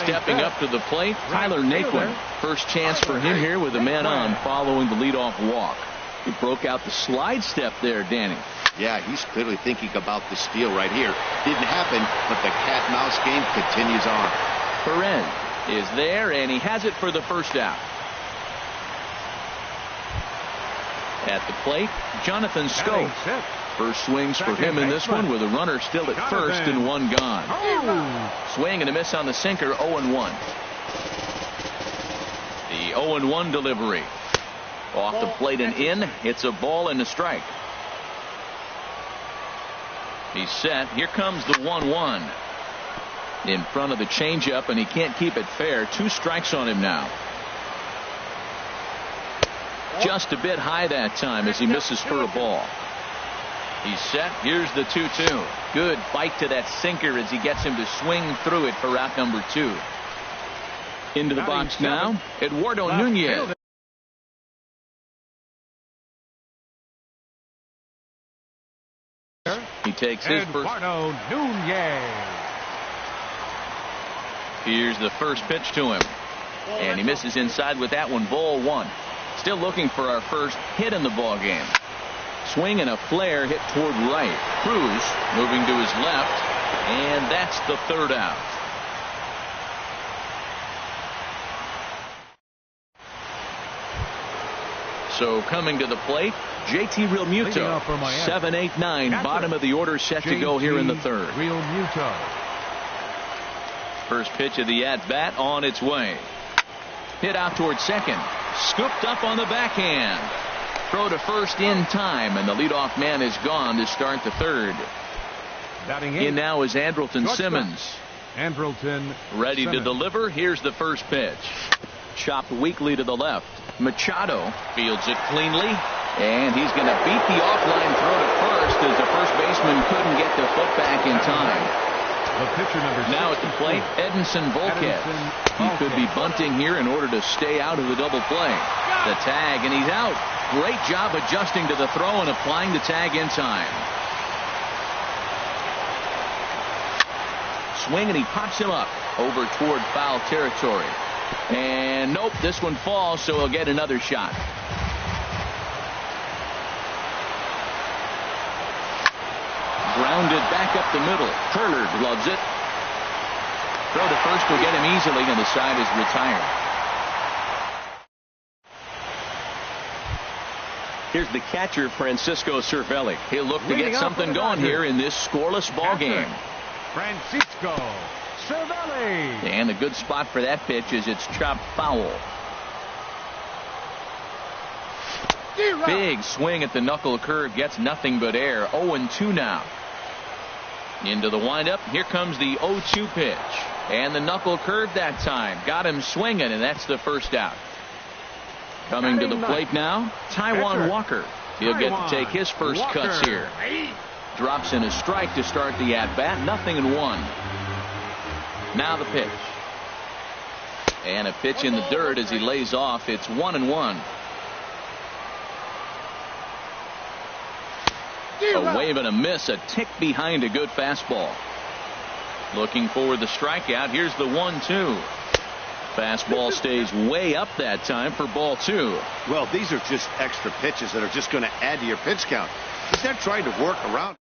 Stepping up to the plate, Tyler Naquin. First chance for him here with a man on following the leadoff walk. He broke out the slide step there, Danny. Yeah, he's clearly thinking about the steal right here. Didn't happen, but the cat-mouse game continues on. Perez is there, and he has it for the first out. At the plate, Jonathan Schoop. First swings for him in this one with a runner still at first and one gone. Swing and a miss on the sinker, 0-1. The 0-1 delivery. Off the plate and in. It's a ball and a strike. He's set. Here comes the 1-1. In front of the changeup, and he can't keep it fair. 2 strikes on him now. Just a bit high that time as he misses for a ball. He's set. Here's the 2-2. Good bite to that sinker as he gets him to swing through it for out number 2. Into the box now, Eduardo Nunez. He takes his first. Eduardo Nunez. Here's the first pitch to him. And he misses inside with that one. Ball 1. Still looking for our first hit in the ball game. Swing and a flare hit toward right. Cruz moving to his left. And that's the 3rd out. So coming to the plate, JT Realmuto. 7-8-9. Bottom of the order set to go here in the 3rd. Realmuto. First pitch of the at-bat on its way. Hit out toward second. Scooped up on the backhand. Throw to first in time, and the leadoff man is gone to start the 3rd. In now is Andrelton Simmons. Andrelton ready Simmons. To deliver. Here's the first pitch. Chopped weakly to the left. Machado fields it cleanly, and he's going to beat the offline throw to first as the first baseman couldn't get the foot back in time. The pitcher number 6. Now at the plate, Edinson Volquez. He could be bunting here in order to stay out of the double play. The tag, and he's out. Great job adjusting to the throw and applying the tag in time. Swing, and he pops him up over toward foul territory. And nope, this one falls, so he'll get another shot. Grounded back up the middle. Turner gloves it. Throw to first will get him easily, and the side is retired. Here's the catcher, Francisco Cervelli. He'll look to get something going here in this scoreless ball game. Francisco Cervelli. And a good spot for that pitch is it's chopped foul. Big swing at the knuckle curve, gets nothing but air. 0-2 now. Into the windup. Here comes the 0-2 pitch. And the knuckle curve that time. Got him swinging, and that's the first out. Coming to the plate now, Taijuan Walker. He'll get to take his first cuts here. Drops in a strike to start the at-bat. 0-1. Now the pitch. And a pitch in the dirt as he lays off. It's 1-1. A wave and a miss, a tick behind a good fastball. Looking for the strikeout. Here's the 1-2. Fastball stays way up that time for ball 2. Well, these are just extra pitches that are just going to add to your pitch count. He's not trying to work around.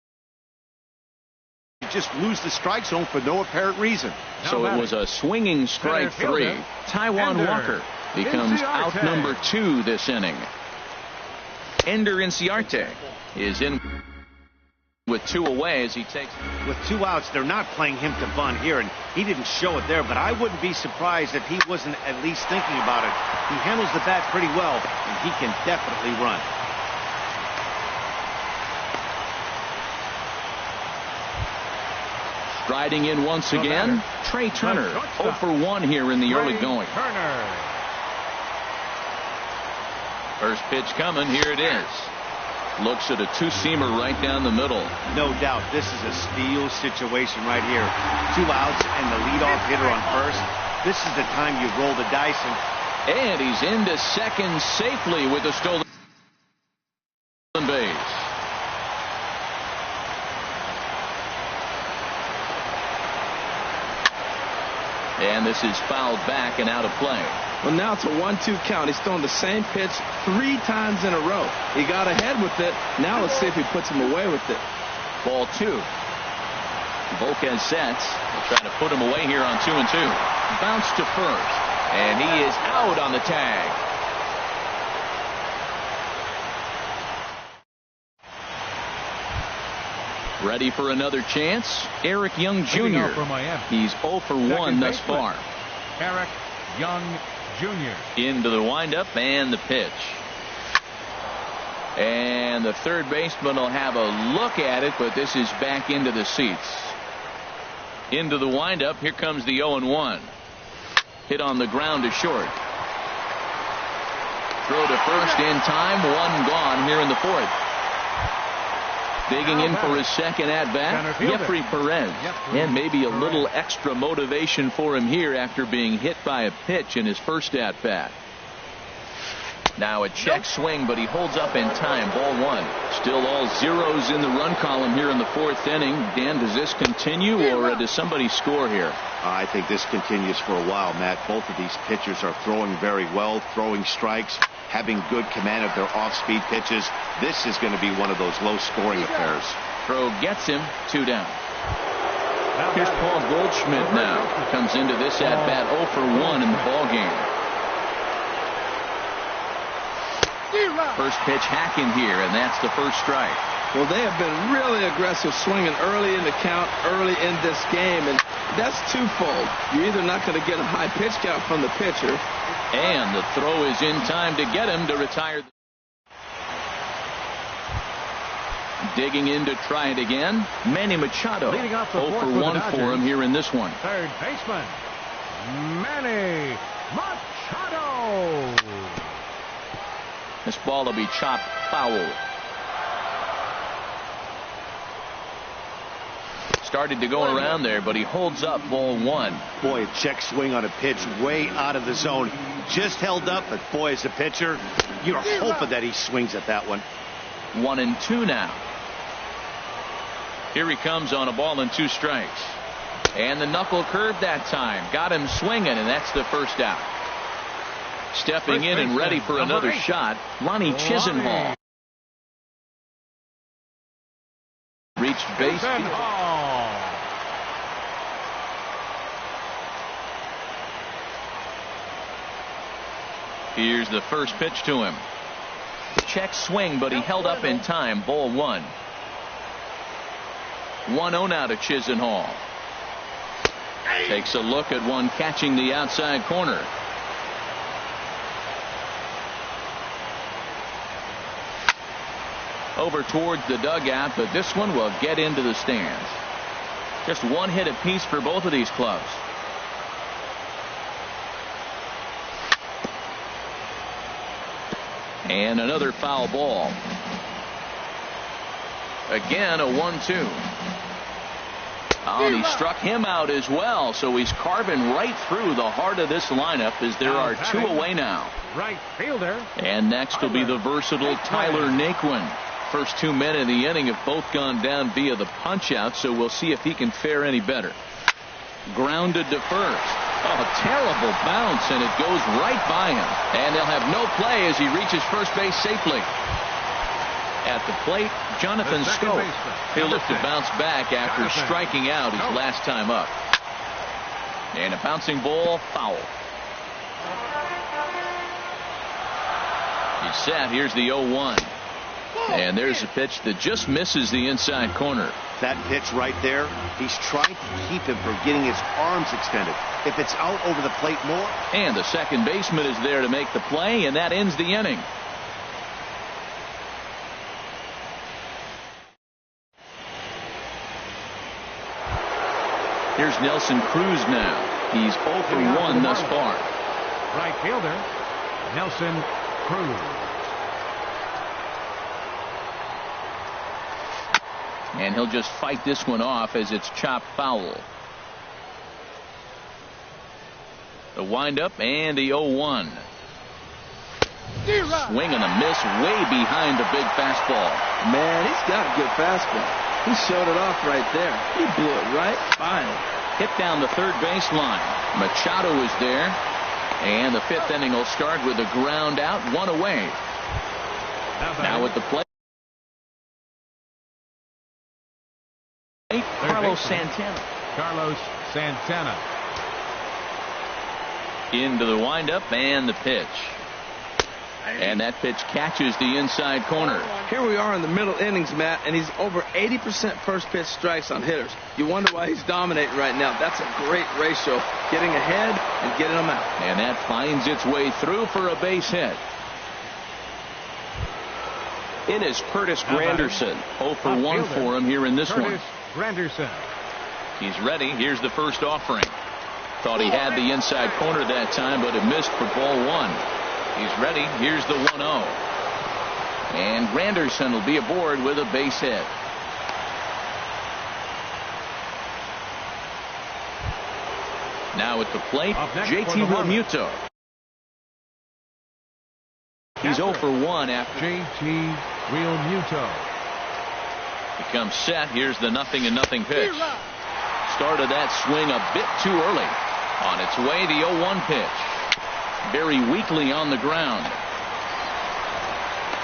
You just lose the strike zone for no apparent reason. So it was a swinging strike 3. Taijuan Walker becomes out number 2 this inning. Ender Inciarte is in with 2 away as he takes. With 2 outs, they're not playing him to bunt here, and he didn't show it there, but I wouldn't be surprised if he wasn't at least thinking about it. He handles the bat pretty well, and he can definitely run. Striding in once again, Trey Turner. 0 for 1 here in the early going. First pitch coming. Here it is. Looks at a 2-seamer right down the middle. No doubt, this is a steal situation right here. 2 outs and the leadoff hitter on first. This is the time you roll the dice. And he's into second safely with a stolen base. And this is fouled back and out of play. Well, now it's a 1-2 count. He's thrown the same pitch 3 times in a row. He got ahead with it. Now let's see if he puts him away with it. Ball 2. Volquez sets. They'll try to put him away here on 2-2. Bounce to first. And he is out on the tag. Ready for another chance? Eric Young Jr. He's 0 for 1 thus far. Eric Young Jr. Into the windup and the pitch. And the third baseman will have a look at it, but this is back into the seats. Into the windup. Here comes the 0-1. Hit on the ground to short. Throw to first in time. 1 gone here in the 4th. Digging in for his second at-bat, Jeffrey Perez. And maybe a little extra motivation for him here after being hit by a pitch in his first at-bat. Now a check swing, but he holds up in time. Ball 1. Still all zeros in the run column here in the 4th inning. Dan, does this continue, or does somebody score here? I think this continues for a while, Matt. Both of these pitchers are throwing very well, throwing strikes, having good command of their off-speed pitches. This is going to be one of those low-scoring affairs. Throw gets him. 2 down. Here's Paul Goldschmidt now. Comes into this at-bat 0 for 1 in the ballgame. First pitch hacking here, and that's the first strike. Well, they have been really aggressive swinging early in the count, early in this game, and that's twofold. You're either not going to get a high pitch count from the pitcher, and the throw is in time to get him to retire. Digging in to try it again, Manny Machado. 0 for 1 for him here in this one. Third baseman, Manny Machado. This ball will be chopped foul. Started to go around there, but he holds up. Ball 1. Boy, a check swing on a pitch way out of the zone. Just held up, but boy, as a pitcher, you're hoping that he swings at that one. 1-2 now. Here he comes on a ball and 2 strikes. And the knuckle curve that time. Got him swinging, and that's the first out. Stepping in and ready for another shot, Lonnie Chisenhall. Reached base. Here's the first pitch to him. Check swing, but he held up in time. Ball 1. 1-0 now to Chisenhall. Takes a look at one catching the outside corner. Over towards the dugout, but this one will get into the stands. Just one hit apiece for both of these clubs. And another foul ball. Again, a 1-2. Oh, and he struck him out as well, so he's carving right through the heart of this lineup as there are two away now. Right fielder. And next will be the versatile Tyler Naquin. First 2 men in the inning have both gone down via the punch-out, so we'll see if he can fare any better. Grounded to first. Oh, terrible bounce, and it goes right by him. And they'll have no play as he reaches first base safely. At the plate, Jonathan Scope. He'll look to bounce back after striking out his last time up. And a bouncing ball, foul. He's set. Here's the 0-1. And there's a pitch that just misses the inside corner. That pitch right there, he's trying to keep him from getting his arms extended. If it's out over the plate more. And the second baseman is there to make the play, and that ends the inning. Here's Nelson Cruz now. He's 0 for 1 thus far. Right fielder, Nelson Cruz. And he'll just fight this one off as it's chopped foul. The windup and the 0-1. Swing and a miss way behind the big fastball. Man, he's got a good fastball. He showed it off right there. He blew it right by him. Hit down the third baseline. Machado is there. And the fifth inning will start with a ground out, one away. Now at the plate. Carlos Santana. Carlos Santana. Into the windup and the pitch. And that pitch catches the inside corner. Here we are in the middle innings, Matt, and he's over 80% first pitch strikes on hitters. You wonder why he's dominating right now. That's a great ratio, getting ahead and getting them out. And that finds its way through for a base hit. In is Curtis Granderson. 0 for 1 for him here in this one. Granderson. He's ready. Here's the first offering. Thought he had the inside corner that time, but it missed for ball one. He's ready. Here's the 1-0. And Granderson will be aboard with a base hit. Now at the plate, JT Realmuto. He's 0 for 1 after. JT Realmuto. He comes set. Here's the 0-0 pitch. Started that swing a bit too early. On its way, the 0-1 pitch. Very weakly on the ground.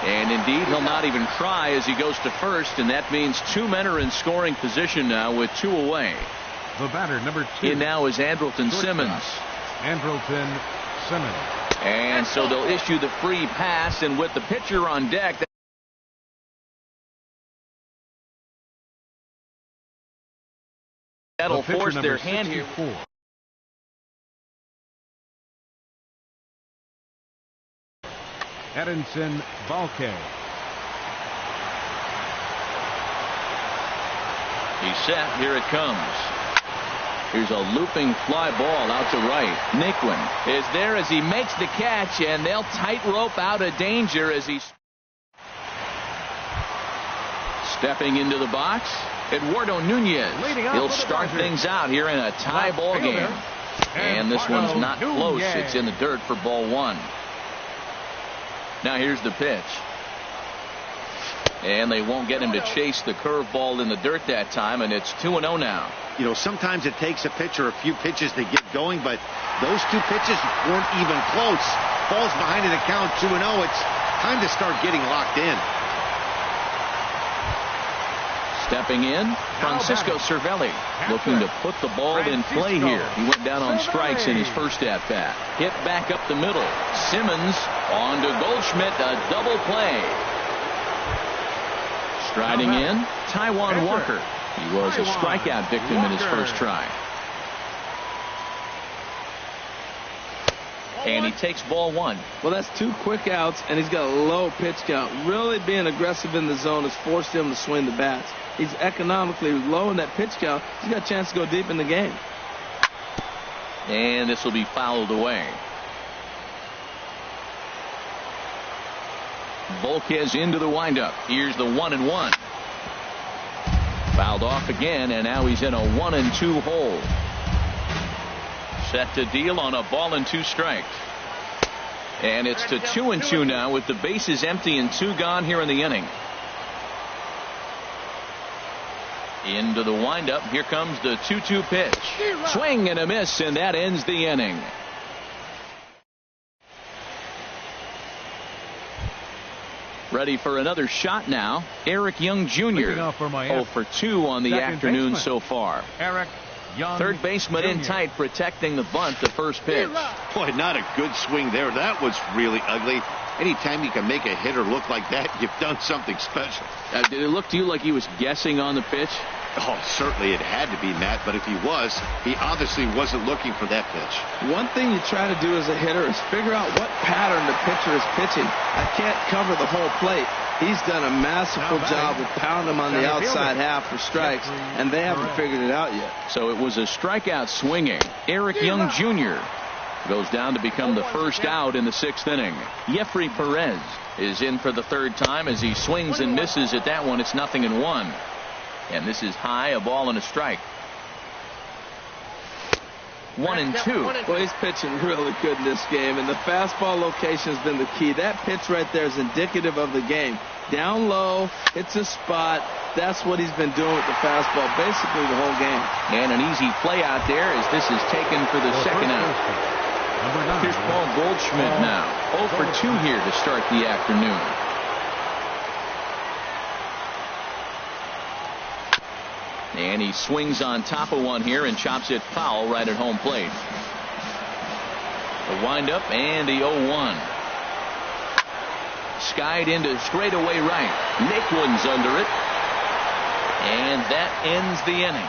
And indeed, he'll not even try as he goes to first, and that means two men are in scoring position now with two away. The batter, number 2. In now is Andrelton Simmons. Andrelton Simmons. And so they'll issue the free pass, and with the pitcher on deck, that'll force their hand here. Edinson Balke. He's set. Here it comes. Here's a looping fly ball out to right. Naquin is there as he makes the catch, and they'll tightrope out of danger as he's stepping into the box. Eduardo Nunez. He'll start things out here in a tie ball game. And this one's not close. It's in the dirt for ball one. Now here's the pitch. And they won't get him to chase the curveball in the dirt that time, and it's 2-0 now. You know, sometimes it takes a pitcher a few pitches to get going, but those two pitches weren't even close. Falls behind in the count, 2-0. It's time to start getting locked in. Stepping in, Francisco Cervelli, looking to put the ball in play here. He went down on strikes in his first at-bat. Hit back up the middle. Simmons on to Goldschmidt, a double play. Striding in, Taijuan Walker. He was a strikeout victim in his first try. And he takes ball 1. Well, that's 2 quick outs, and he's got a low pitch count. Really being aggressive in the zone has forced him to swing the bats. He's economically low in that pitch count. He's got a chance to go deep in the game. And this will be fouled away. Volquez into the windup. Here's the 1-1. Fouled off again, and now he's in a 1-2 hole. Set to deal on a ball and 2 strikes. And it's to 2-2 now with the bases empty and 2 gone here in the inning. Into the windup. Here comes the 2-2 pitch. Swing and a miss, and that ends the inning. Ready for another shot now. Eric Young Jr. 0 for 2 on the afternoon so far. Eric Young, third baseman in tight, protecting the bunt, the first pitch. Boy, not a good swing there. That was really ugly. Anytime you can make a hitter look like that, you've done something special. Did it look to you like he was guessing on the pitch? Oh, certainly it had to be, Matt, but if he was, he obviously wasn't looking for that pitch. One thing you try to do as a hitter is figure out what pattern the pitcher is pitching. I can't cover the whole plate. He's done a masterful job of pounding him on the outside half for strikes, and they haven't figured it out yet. So it was a strikeout swinging. Eric Young Jr. goes down to become the first out in the 6th inning. Jeffrey Perez is in for the 3rd time as he swings and misses at that one. It's 0-1. And this is high, a ball and a strike. 1-2. Well, he's pitching really good in this game, and the fastball location has been the key. That pitch right there is indicative of the game. Down low, hits a spot. That's what he's been doing with the fastball basically the whole game. And an easy play out there as this is taken for the 2nd out. Here's Paul Goldschmidt now. 0 for 2 here to start the afternoon. And he swings on top of one here and chops it foul right at home plate. The windup and the 0-1. Skied into straightaway right. Naquin's under it. And that ends the inning.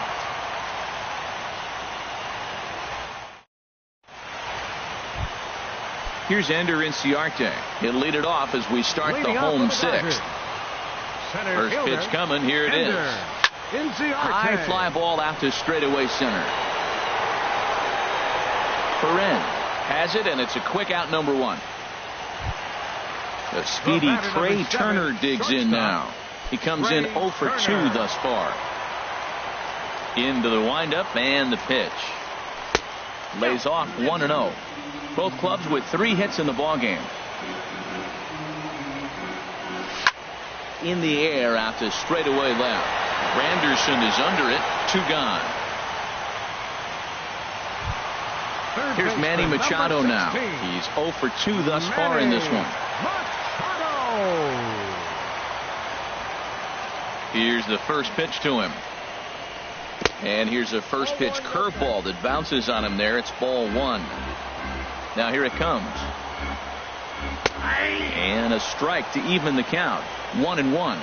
Here's Ender Inciarte. He'll lead it off as we start the home 6th. First pitch coming. Here it is. High fly ball out to straightaway center. Perez has it, and it's a quick out, number 1. The speedy Trey Turner digs in now. He comes in 0 for 2 thus far. Into the windup and the pitch. Lays off 1-0. Both clubs with 3 hits in the ballgame. In the air out to straightaway left. Granderson is under it. 2 gone. Here's Manny Machado now. He's 0 for 2 thus far in this one. Here's the first pitch to him. And here's a first pitch curveball that bounces on him there. It's ball 1. Now here it comes. And a strike to even the count. 1-1.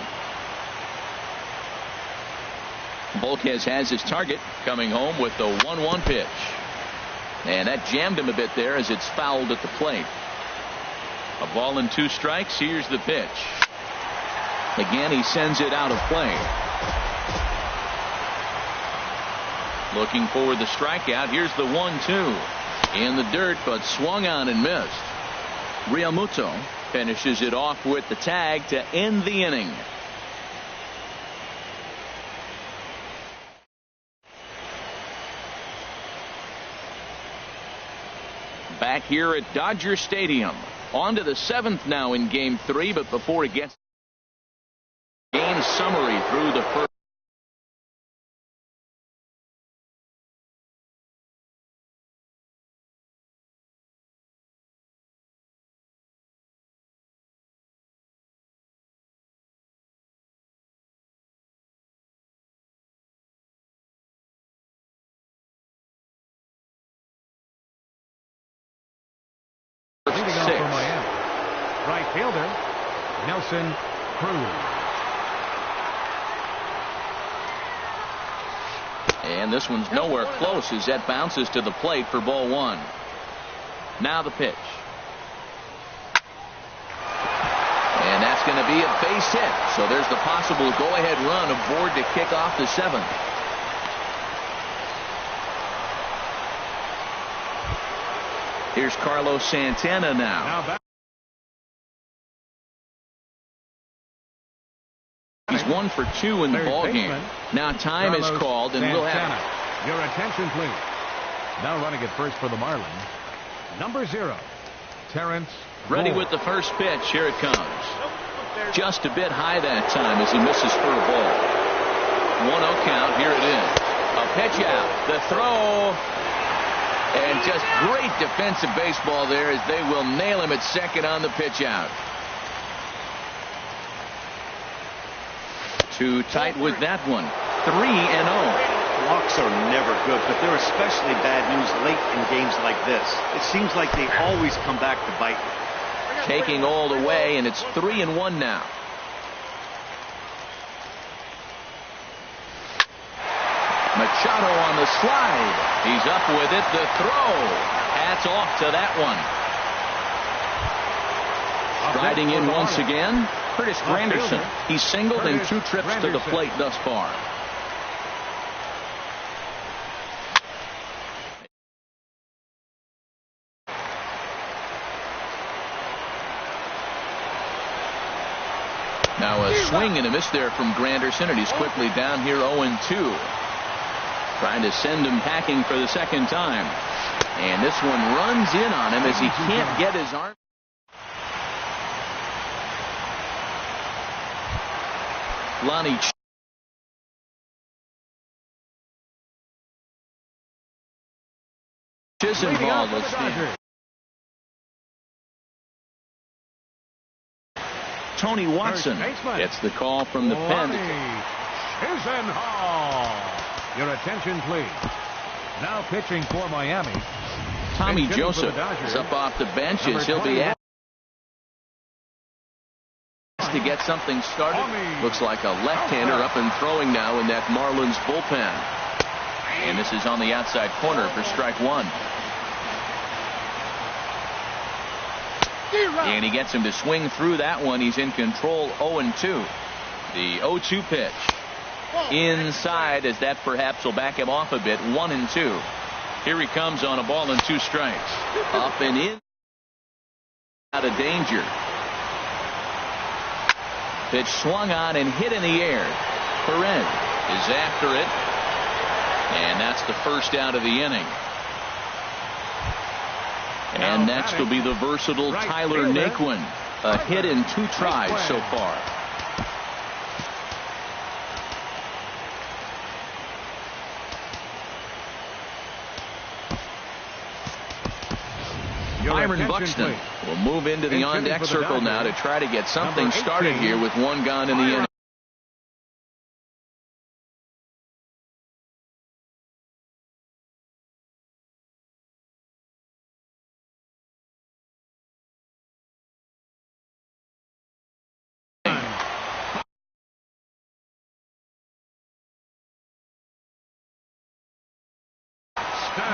Volquez has his target, coming home with the 1-1 pitch. And that jammed him a bit there as it's fouled at the plate. A ball and 2 strikes. Here's the pitch. Again, he sends it out of play. Looking for the strikeout. Here's the 1-2. In the dirt, but swung on and missed. Realmuto finishes it off with the tag to end the inning. Back here at Dodger Stadium. On to the 7th now in Game 3, but before it gets game summary through the first. Right fielder, Nelson Cruz. And this one's nowhere close as that bounces to the plate for ball 1. Now the pitch. And that's going to be a base hit. So there's the possible go-ahead run aboard to kick off the 7th. Here's Carlos Santana now. He's 1 for 2 in the ball game. Now time is called, and we'll have your attention, please. Now running at first for the Marlins, number 0, Terrence. Ready with the first pitch. Here it comes. Just a bit high that time as he misses for a ball. 1-0 count. Here it is. A pitch out. The throw. And just great defensive baseball there as they will nail him at second on the pitch out. Too tight with that one. 3-0. Walks are never good, but they're especially bad news late in games like this. It seems like they always come back to bite you. Taking all the way, and it's 3-1 now. Machado on the slide. He's up with it. The throw. Hats off to that one. Striding in once again, Curtis Granderson. He's singled in 2 trips to the plate thus far. Now a swing and a miss there from Granderson, and he's quickly down here 0-2. Trying to send him packing for the second time. And this one runs in on him as he can't get his arm. Lonnie Chisenhall, let's see. Tony Watson gets the call from the pen. Chisenhall. Your attention, please. Now pitching for Miami, Tommy Joseph is up off the bench as he'll be asked to get something started. Looks like a left-hander up and throwing now in that Marlins bullpen. And this is on the outside corner for strike 1. And he gets him to swing through that one. He's in control. 0-2. The 0-2 pitch. Inside, as that perhaps will back him off a bit. 1-2. Here he comes on a ball and 2 strikes. Up and in. Out of danger. Pitch swung on and hit in the air. Perez is after it. And that's the first out of the inning. And next will be the versatile Tyler Naquin. A hit in 2 tries so far. Byron Buxton will move into the on-deck circle now to try to get something started here with 1 gone in the inning.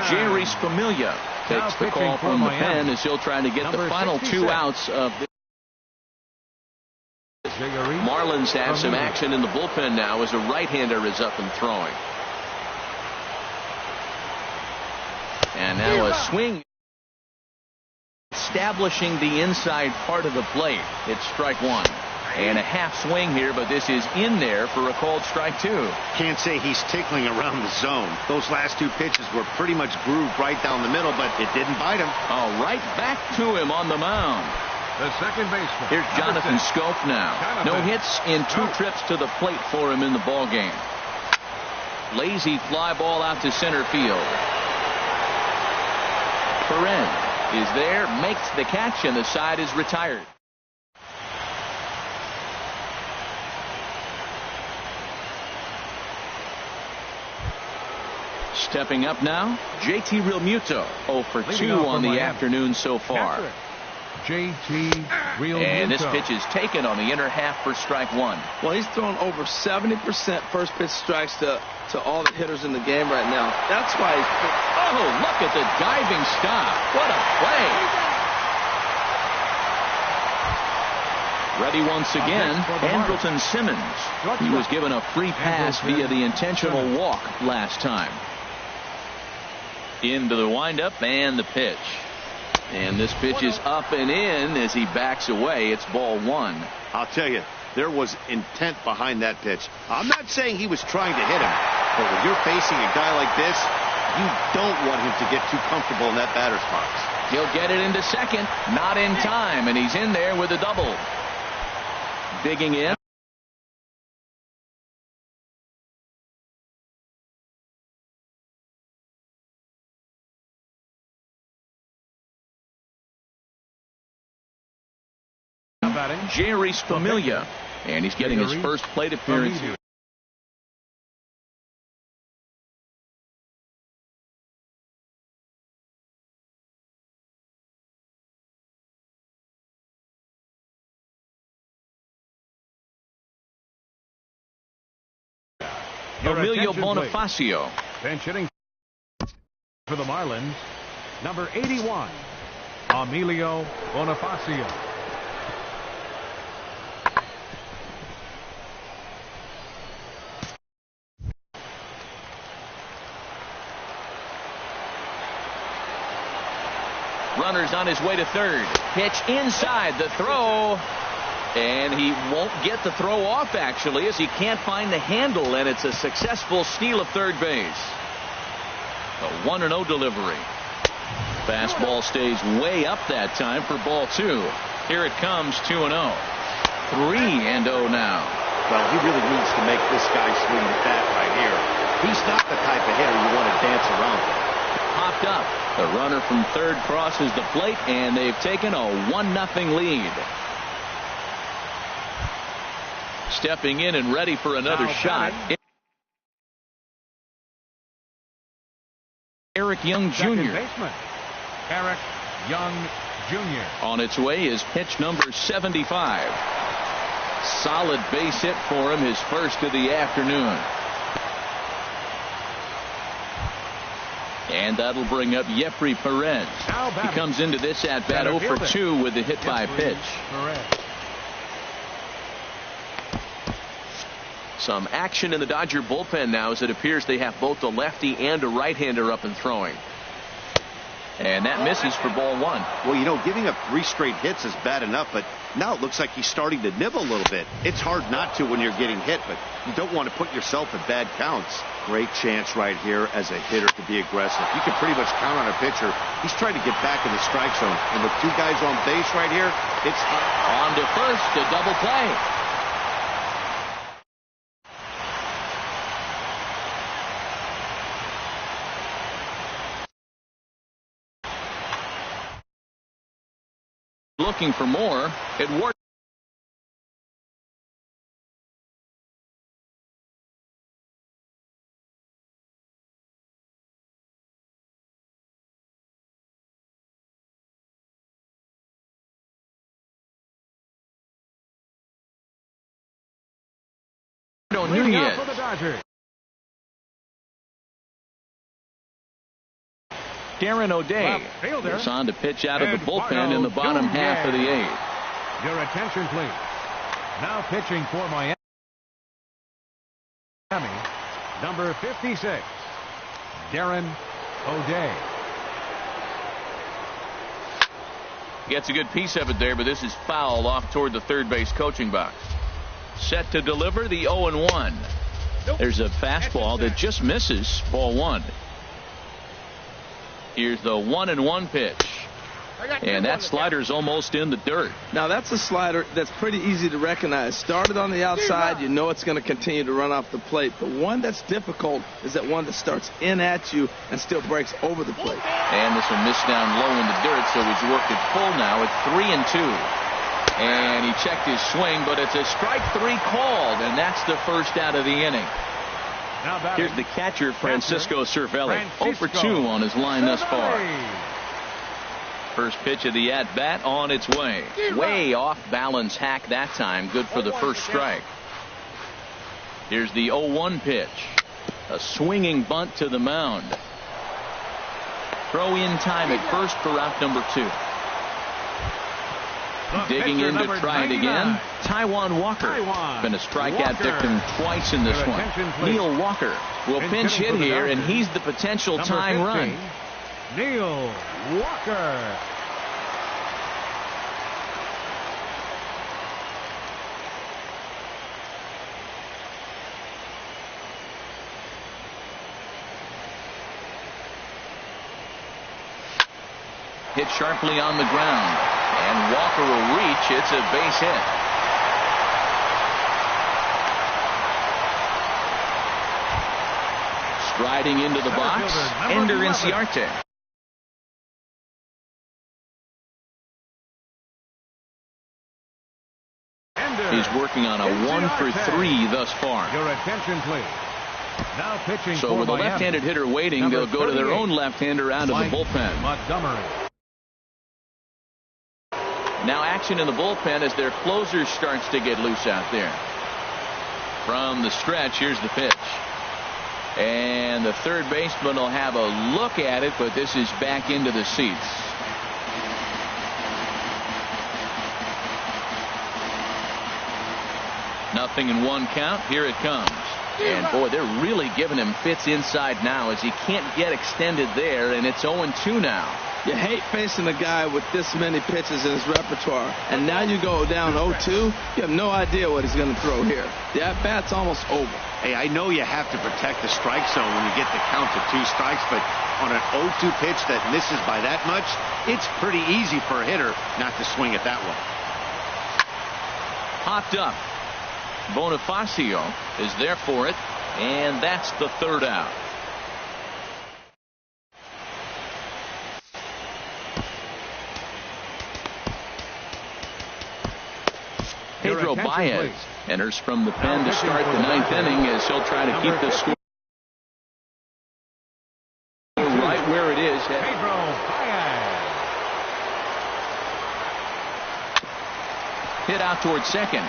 Jerry Spamiglia takes the call from the pen as he'll try to get the final 2 outs of this. Marlins have some action in the bullpen now as a right-hander is up and throwing. And now a swing. Establishing the inside part of the plate. It's strike 1. And a half swing here, but this is in there for a called strike 2. Can't say he's tickling around the zone. Those last 2 pitches were pretty much grooved right down the middle, but it didn't bite him. Oh, right back to him on the mound. The second baseman. Here's Jonathan Schoop now. No hits in 2 trips to the plate for him in the ball game. Lazy fly ball out to center field. Perez is there, makes the catch, and the side is retired. Stepping up now, JT Realmuto, 0 for 2 on the afternoon so far. And this pitch is taken on the inner half for strike one. Well, he's thrown over 70% first pitch strikes to all the hitters in the game right now. That's why he's... Oh, look at the diving stop. What a play. Ready once again, Andrelton Simmons. He was given a free pass via the intentional walk last time. Into the windup and the pitch. And this pitch is up and in as he backs away. It's ball one. I'll tell you, there was intent behind that pitch. I'm not saying he was trying to hit him, but when you're facing a guy like this, you don't want him to get too comfortable in that batter's box. He'll get it into second. Not in time, and he's in there with a double. Digging in. Jerry Familia, and he's getting his first plate appearance here. Emilio Bonifacio. Bench hitting for the Marlins, number 81, Emilio Bonifacio. Runner's on his way to third. Pitch inside the throw. And he won't get the throw off, actually, as he can't find the handle, and it's a successful steal of third base. A 1-0 delivery. Fastball stays way up that time for ball two. Here it comes, 2-0. 3-0 now. Well, he really needs to make this guy swing the bat right here. He's not the type of hitter you want to dance around with. Popped up. The runner from third crosses the plate, and they've taken a 1-0 lead. Stepping in and ready for another shot, Eric Young Jr. Eric Young Jr. On its way is pitch number 75. Solid base hit for him, his first of the afternoon. And that'll bring up Yepri Perez. He comes into this at bat 0 for 2 with the hit by pitch. Some action in the Dodger bullpen now, as it appears they have both a lefty and a right-hander up and throwing. And that misses for ball one. Well, you know, giving up 3 straight hits is bad enough, but now it looks like he's starting to nibble a little bit. It's hard not to when you're getting hit, but you don't want to put yourself in bad counts. Great chance right here as a hitter to be aggressive. You can pretty much count on a pitcher. He's trying to get back in the strike zone. And with 2 guys on base right here, it's on to first, a double play. Looking for more. It worked. Nunez. Darren O'Day is on to pitch out of the bullpen in the bottom half of the 8th. Your attention, please. Now pitching for Miami, number 56, Darren O'Day. Gets a good piece of it there, but this is foul off toward the third base coaching box. Set to deliver the 0-1. There's a fastball that just misses ball one. Here's the 1-1 pitch. And that slider's almost in the dirt. Now that's a slider that's pretty easy to recognize. Started on the outside, you know it's going to continue to run off the plate. The one that's difficult is that one that starts in at you and still breaks over the plate. And this will miss down low in the dirt, so he's worked it full now at 3-2. And he checked his swing, but it's a strike 3 called, and that's the first out of the inning. Here's the catcher, Francisco Cervelli. 0 for 2 on his line thus far. First pitch of the at-bat on its way. Way off balance hack that time. Good for the first strike. Here's the 0-1 pitch. A swinging bunt to the mound. Throw in time at first for out number 2. Digging in to try it again. Taijuan Walker. Been a strikeout victim twice in this one. Neil Walker will pinch hit here, and he's the potential tying run. Neil Walker. Hit sharply on the ground, and Walker will reach. It's a base hit. Striding into the box, Ender Inciarte. He's working on a 1-for-3 thus far. Your attention, please. Now pitching. So with a left-handed hitter waiting, they'll go to their own left-hander out of the bullpen. Montgomery. Now action in the bullpen as their closer starts to get loose out there. From the stretch, here's the pitch. And the third baseman will have a look at it, but this is back into the seats. Nothing in 1 count. Here it comes. And boy, they're really giving him fits inside now as he can't get extended there, and it's 0-2 now. You hate facing a guy with this many pitches in his repertoire, and now you go down 0-2. You have no idea what he's going to throw here. The at-bat's almost over. Hey, I know you have to protect the strike zone when you get the count to 2 strikes, but on an 0-2 pitch that misses by that much, it's pretty easy for a hitter not to swing at that one. Popped up. Bonifacio is there for it, and that's the third out. Pedro Baez enters from the pen to start the 9th inning as he'll try to keep the score right where it is. Pedro Baez. Hit out towards second.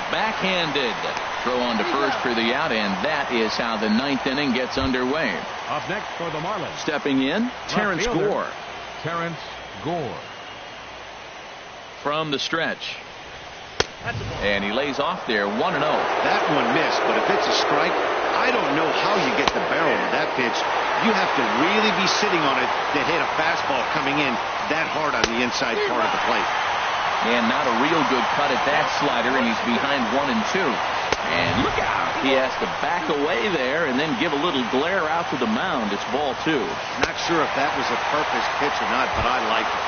Backhanded. Throw on to first for the out, and that is how the 9th inning gets underway. Up next for the Marlins. Stepping in, Terrence Gore. Terrence Gore. From the stretch. And he lays off there, 1-0. That one missed, but if it's a strike, I don't know how you get the barrel of that pitch. You have to really be sitting on it to hit a fastball coming in that hard on the inside part of the plate. And not a real good cut at that slider, and he's behind 1-2. And look out. He has to back away there and then give a little glare out to the mound. It's ball 2. Not sure if that was a purpose pitch or not, but I like it.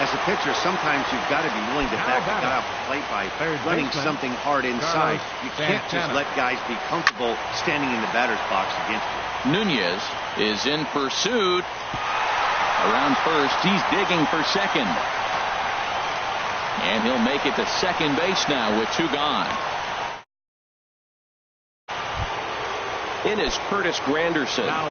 As a pitcher, sometimes you've got to be willing to back the guy off the plate by running something hard inside. You can't just let guys be comfortable standing in the batter's box against you. Nunez is in pursuit. Around first, he's digging for second. And he'll make it to second base now with 2 gone. In is Curtis Granderson. Now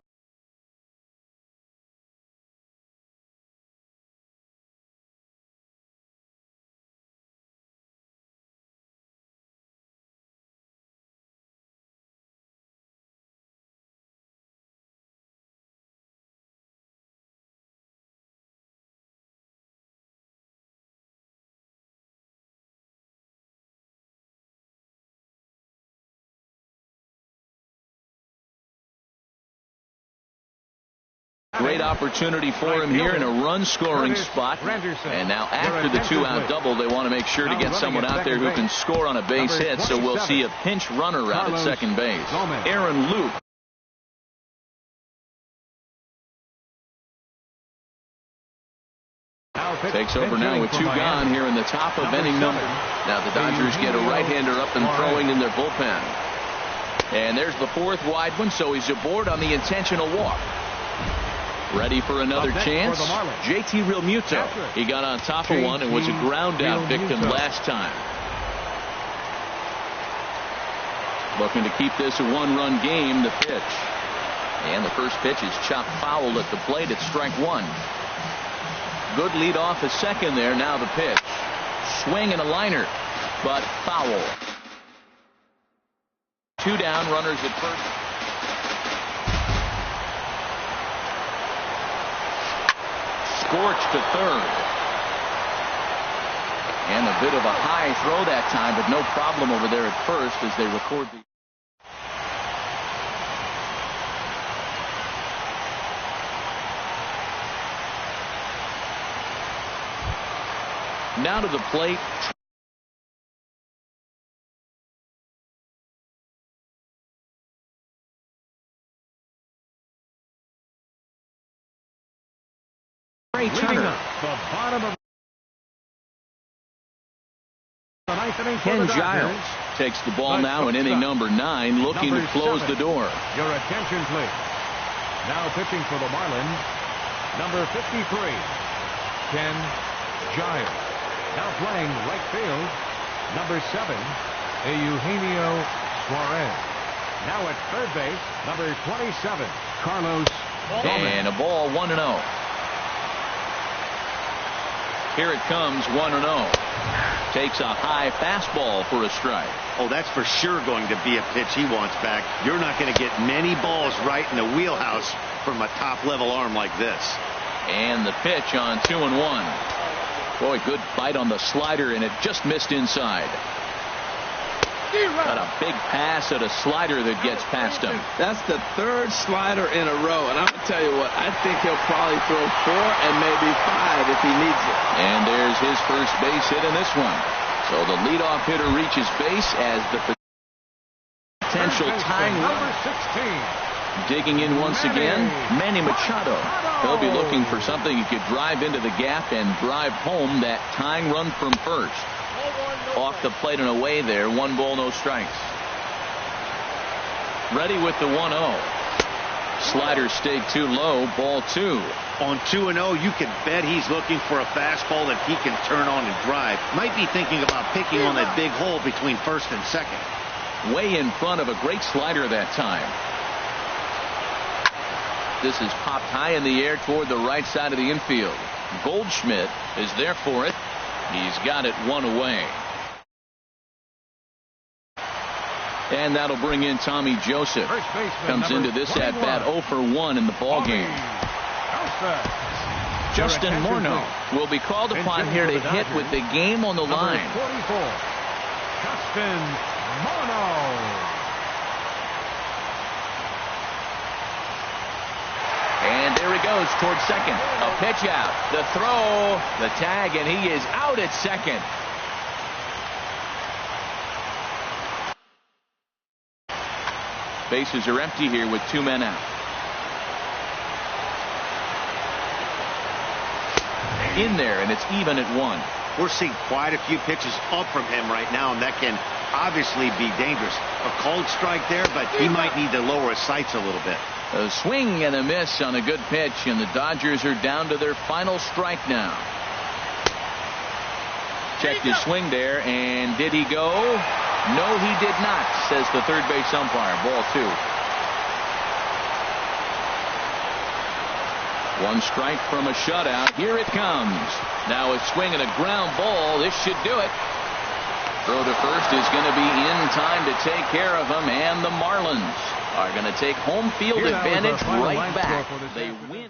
Great opportunity for him here in a run-scoring spot. And now after the 2-out double, they want to make sure to get someone out there who can score on a base hit. So we'll see a pinch runner out at second base. Aaron Luke. Takes over now with 2 gone here in the top of inning number. Now the Dodgers get a right-hander up and throwing in their bullpen. And there's the 4th wide one, so he's aboard on the intentional walk. Ready for another chance? JT Realmuto. He got on top of one and was a ground-out victim last time. Looking to keep this a 1-run game, the pitch. And the first pitch is chopped foul at the plate at strike 1. Good lead off at second there. Now the pitch. Swing and a liner, but foul. 2 down, runners at first. Scorched to third. And a bit of a high throw that time, but no problem over there at first as they record the. Now to the plate. Turner. The bottom of the ninth inning. Ken Giles takes the ball now in inning number 9, looking to close the door. Your attention, please. Now pitching for the Marlins, number 53, Ken Giles. Now playing right field, number 7, Eugenio Suarez. Now at third base, number 27, Carlos Gomez. And a ball, 1-0. Here it comes, 1-0. Takes a high fastball for a strike. Oh, that's for sure going to be a pitch he wants back. You're not going to get many balls right in the wheelhouse from a top-level arm like this. And the pitch on 2-1. Boy, good bite on the slider, and it just missed inside. Got a big pass at a slider that gets past him. That's the third slider in a row, and I'm going to tell you what, I think he'll probably throw 4 and maybe 5 if he needs it. And there's his first base hit in this one. So the leadoff hitter reaches base as the potential tying run. Digging in once again, Manny Machado. He'll be looking for something he could drive into the gap and drive home that tying run from first. Off the plate and away there. 1 ball, no strikes. Ready with the 1-0. Slider stayed too low. Ball 2. On 2-0, you can bet he's looking for a fastball that he can turn on and drive. Might be thinking about picking on that big hole between first and second. Way in front of a great slider that time. This is popped high in the air toward the right side of the infield. Goldschmidt is there for it. He's got it 1 away. And that'll bring in Tommy Joseph. Comes into this at-bat 0 for 1 in the ballgame. Justin Morneau will be called upon here to hit with the game on the line. 44, Justin Morneau. And there he goes towards second. A pitch out. The throw. The tag, and he is out at second. Bases are empty here with 2 men out. In there, and it's even at 1. We're seeing quite a few pitches up from him right now, and that can obviously be dangerous. A called strike there, but he might need to lower his sights a little bit. A swing and a miss on a good pitch, and the Dodgers are down to their final strike now. Checked his swing there, and did he go? No, he did not, says the third base umpire. Ball 2. 1 strike from a shutout. Here it comes. Now a swing and a ground ball. This should do it. Throw to first is going to be in time to take care of him, and the Marlins are going to take home field advantage right back. They win.